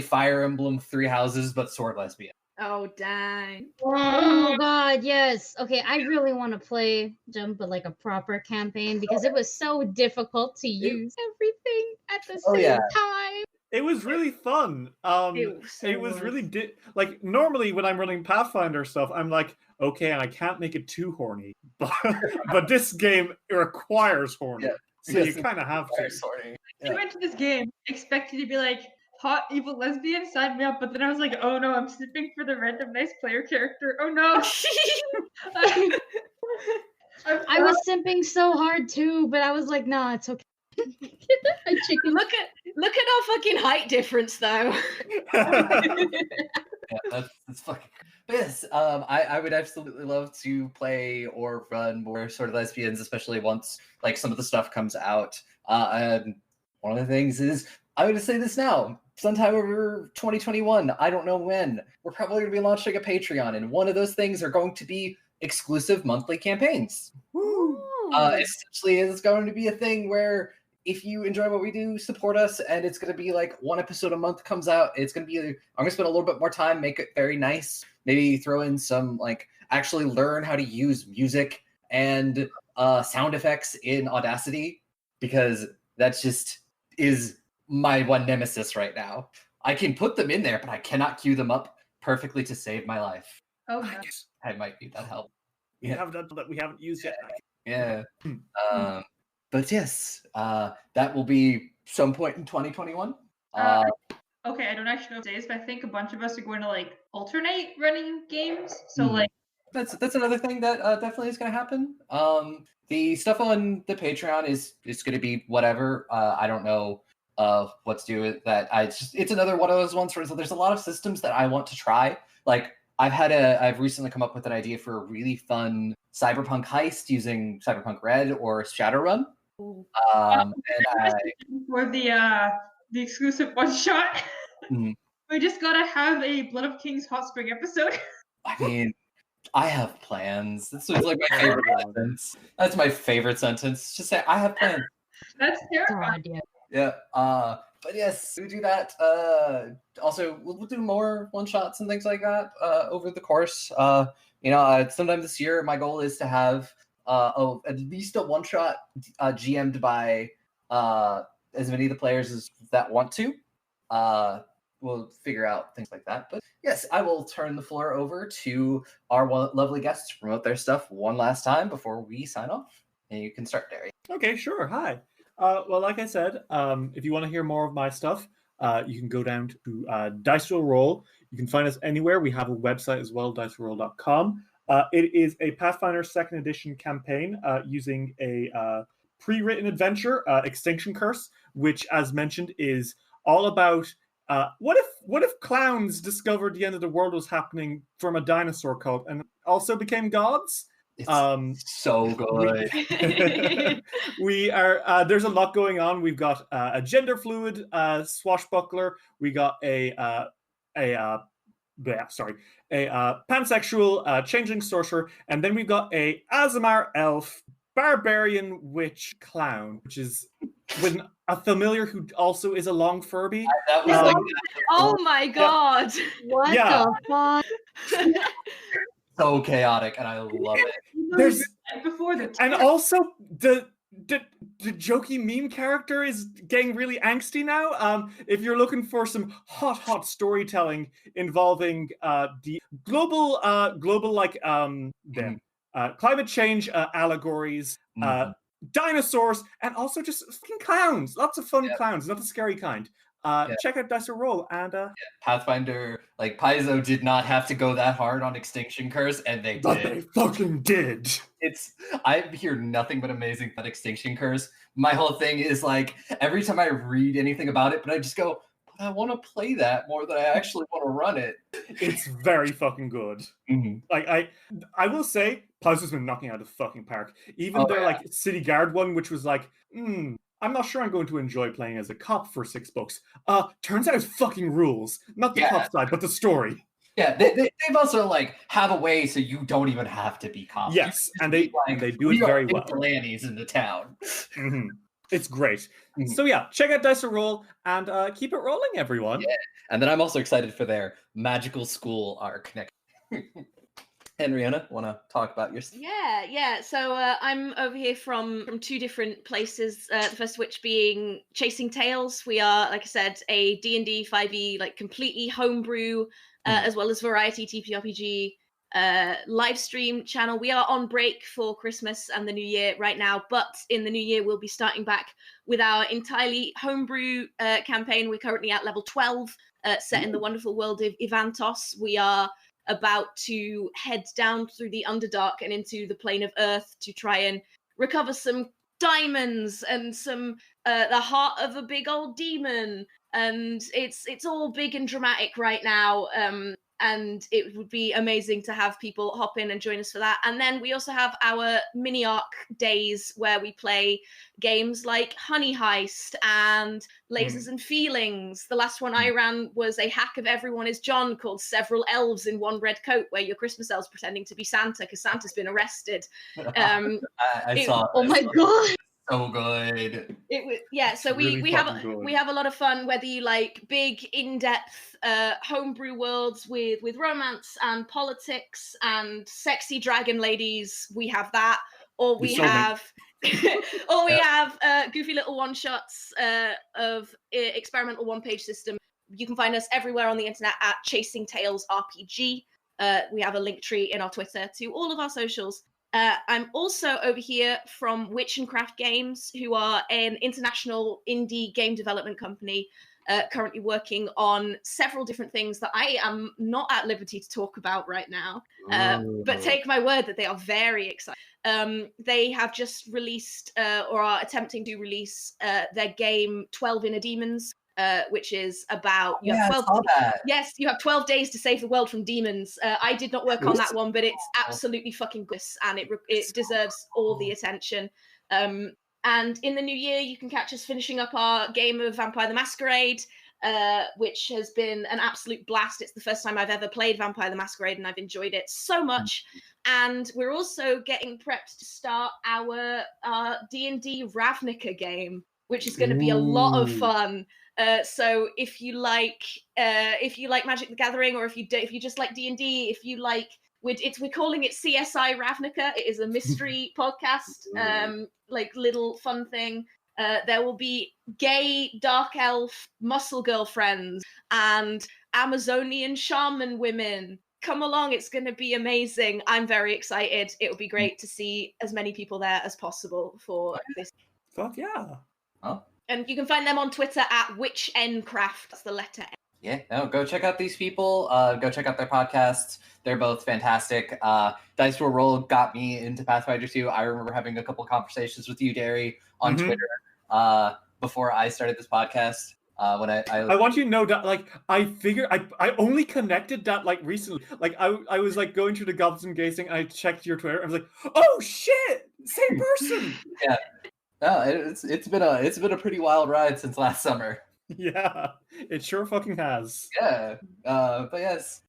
Fire Emblem Three Houses but Sword Lesbian. Oh dang. Oh god, yes. Okay, I really want to play Jump, but like a proper campaign because it was so difficult to use everything at the same time. It was really fun. It was really like normally when I'm running Pathfinder stuff, I'm like, okay, I can't make it too horny, but this game requires horny, so you kind of have to. I went to this game expecting to be like hot evil lesbian, sign me up, but then I was like, oh no, I'm snipping for the random nice player character. Oh no. I was simping so hard too, but I was like, nah, it's okay. I chicken. Look at our fucking height difference though. Yeah, that's fucking. But yes, I would absolutely love to play or run more Sort of Lesbians, especially once like some of the stuff comes out. And one of the things is, I would say this now, sometime over 2021, I don't know when, we're probably going to be launching a Patreon, and one of those things are going to be exclusive monthly campaigns. Essentially, it's going to be a thing where if you enjoy what we do, support us, and it's going to be like one episode a month comes out. It's going to be, I'm going to spend a little bit more time, make it very nice, maybe throw in some, actually learn how to use music and sound effects in Audacity, because that's just is my one nemesis right now. I can put them in there, but I cannot cue them up perfectly to save my life. Oh no. I might need that help. We have that we haven't used yet. Yeah. But yes, that will be some point in 2021. Okay, I don't actually know days, but I think a bunch of us are going to alternate running games. So that's another thing that definitely is going to happen. The stuff on the Patreon is going to be whatever. I don't know what to do with that. It's another one of those ones where there's a lot of systems that I want to try. Like I've recently come up with an idea for a really fun cyberpunk heist using Cyberpunk Red or Shadowrun. For the exclusive one shot, we just gotta have a Blood of Kings Hot Spring episode. I mean, I have plans. This was like my favorite sentence. That's my favorite sentence. Just say I have plans. That's terrifying. God, yeah. Yeah. But yes, we do that. Also, we'll do more one shots and things like that over the course. Sometime this year, my goal is to have at least a one shot GM'd by as many of the players as that want to. We'll figure out things like that. But yes, I will turn the floor over to our lovely guests to promote their stuff one last time before we sign off. And you can start, Derry. Okay, sure. Hi. Well, like I said, if you want to hear more of my stuff, you can go down to Dice Roll. You can find us anywhere. We have a website as well, diceroll.com. It is a Pathfinder 2nd Edition campaign using a pre-written adventure, Extinction Curse, which, as mentioned, is all about what if clowns discovered the end of the world was happening from a dinosaur cult and also became gods? It's so good. We are there's a lot going on. We've got a gender fluid swashbuckler. We got a pansexual changeling sorcerer, and then we've got a Aasimar elf barbarian witch clown, which is with a familiar who also is a long Furby. That was Oh my god! What the fuck? so chaotic, and I love it. There's Before the and also the jokey meme character is getting really angsty now. If you're looking for some hot storytelling involving the global climate change allegories, dinosaurs, and also just fucking clowns. Lots of fun clowns, not the scary kind. Check out Dice Roll and Pathfinder, like Paizo did not have to go that hard on Extinction Curse, and they but did. they fucking did. I hear nothing but amazing about Extinction Curse. My whole thing is like every time I read anything about it, but I just go, but I want to play that more than I actually want to run it. It's very fucking good. Mm-hmm. Like I will say, Paizo's been knocking out of the fucking park. Even their like City Guard one, which was like, I'm not sure I'm going to enjoy playing as a cop for $6. Turns out it fucking rules. Not the cop side, but the story. Yeah, they've also like have a way so you don't even have to be cops. Yes, and they do it very well. Lannies in the town. Mm-hmm. It's great. Mm-hmm. So yeah, check out Dice Roll and keep it rolling, everyone. Yeah, and then I'm also excited for their magical school arc next. Henrietta, want to talk about your? Yeah. So I'm over here from two different places. The first of which being Chasing Tales. We are, like I said, a D&D 5e like completely homebrew, as well as variety TTRPG live stream channel. We are on break for Christmas and the New Year right now, but in the New Year we'll be starting back with our entirely homebrew campaign. We're currently at level 12, set in the wonderful world of Ivantos. We are about to head down through the Underdark and into the plane of Earth to try and recover some diamonds and some the heart of a big old demon, and it's all big and dramatic right now, and it would be amazing to have people hop in and join us for that. And then we also have our mini arc days where we play games like Honey Heist and Lasers and Feelings. The last one I ran was a hack of Everyone is John called Several Elves in One Red Coat, where your Christmas elves pretending to be Santa because Santa's been arrested. I saw. Oh my god! So good. It was So we have a lot of fun, whether you like big in-depth homebrew worlds with romance and politics and sexy dragon ladies. We have that, or we have goofy little one-shots of experimental one-page system. You can find us everywhere on the internet at Chasing Tales RPG. We have a link tree in our Twitter to all of our socials. I'm also over here from Witch and Craft Games, who are an international indie game development company, currently working on several different things that I am not at liberty to talk about right now. But take my word that they are very exciting. They have just released, or are attempting to release, their game 12 Inner Demons, which is about you have 12 days to save the world from demons. I did not work on that one, but it's absolutely fucking good, and it deserves all the attention. And in the new year, you can catch us finishing up our game of Vampire the Masquerade. which has been an absolute blast. It's the first time I've ever played Vampire the Masquerade, and I've enjoyed it so much. And we're also getting prepped to start our D&D Ravnica game, which is going to be a lot of fun. So if you like Magic the Gathering, or if you just like D&D, if you like, we're calling it CSI Ravnica. It is a mystery podcast, like little fun thing. There will be gay dark elf muscle girlfriends and Amazonian shaman women. Come along, it's going to be amazing. I'm very excited. It will be great to see as many people there as possible for this. Fuck yeah. Oh. And you can find them on Twitter at WitchNcraft. That's the letter N. Yeah, no, go check out these people. Go check out their podcasts. They're both fantastic. Dice Roll got me into Pathfinder 2. I remember having a couple conversations with you, Derry, on Twitter before I started this podcast. When I want you to know that, like, I figured I only connected that, like, recently. Like, I was, like, going through the Goblins and Gazing, and I checked your Twitter, and I was like, oh, shit! Same person! Yeah. No, it's been a pretty wild ride since last summer. Yeah, it sure fucking has. Yeah. But yes,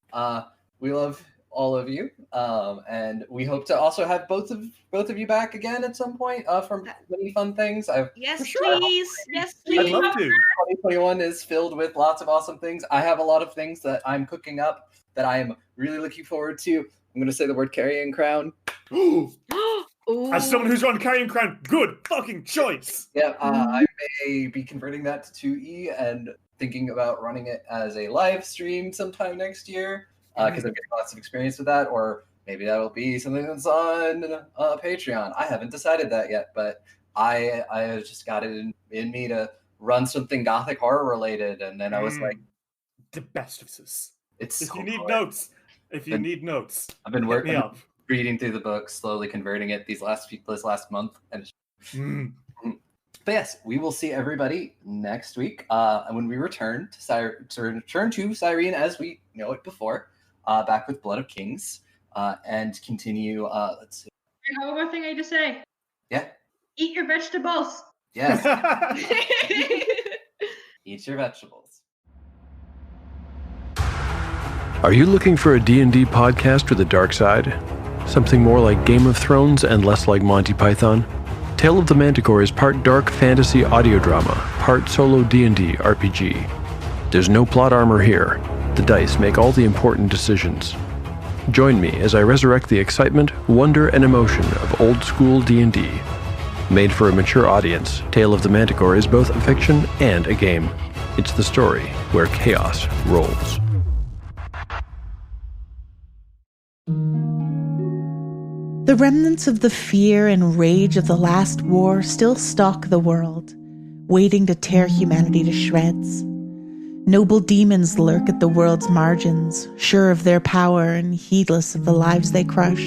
we love all of you. And we hope to also have both of you back again at some point for many fun things. Yes, sure, please. Yes, I'd please. love to. 2021 is filled with lots of awesome things. I have a lot of things that I'm cooking up that I am really looking forward to. I'm going to say the word Carrying Crown. Ooh. As someone who's run Carrying Crown, good fucking choice. Yeah, I may be converting that to 2E and thinking about running it as a live stream sometime next year because I'm getting lots of experience with that, or maybe that'll be something that's on Patreon. I haven't decided that yet, but I just got it in me to run something Gothic horror related, and then I was like, the best of this. It's If so you need hard. notes, I've been working up. Reading through the book, slowly converting it this last month, and but yes, we will see everybody next week when we return to Cyrene as we know it before, back with Blood of Kings, and continue. Let's see. I have one more thing I need to say. Yeah. Eat your vegetables. Yes. Eat your vegetables. Are you looking for a D&D podcast with a dark side? Something more like Game of Thrones and less like Monty Python? Tale of the Manticore is part dark fantasy audio drama, part solo D&D RPG. There's no plot armor here. The dice make all the important decisions. Join me as I resurrect the excitement, wonder, and emotion of old school D&D. Made for a mature audience, Tale of the Manticore is both a fiction and a game. It's the story where chaos rolls. The remnants of the fear and rage of the last war still stalk the world, waiting to tear humanity to shreds. Noble demons lurk at the world's margins, sure of their power and heedless of the lives they crush.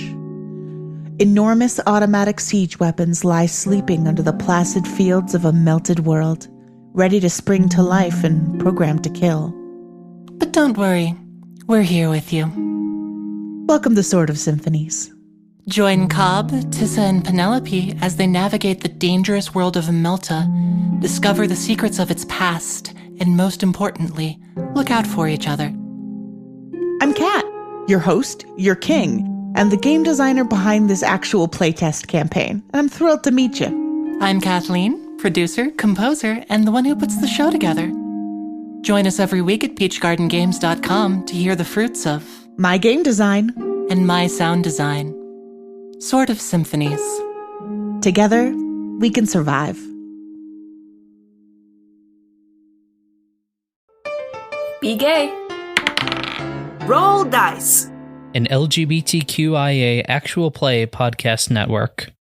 Enormous automatic siege weapons lie sleeping under the placid fields of a melted world, ready to spring to life and programmed to kill. But don't worry, we're here with you. Welcome to Sword of Symphonies. Join Cobb, Tissa, and Penelope as they navigate the dangerous world of Imelta, discover the secrets of its past, and most importantly, look out for each other. I'm Kat, your host, your king, and the game designer behind this actual playtest campaign, and I'm thrilled to meet you. I'm Kathleen, producer, composer, and the one who puts the show together. Join us every week at peachgardengames.com to hear the fruits of my game design and my sound design. Sword of Symphonies. Together, we can survive. Be gay. Roll dice. An LGBTQIA actual play podcast network.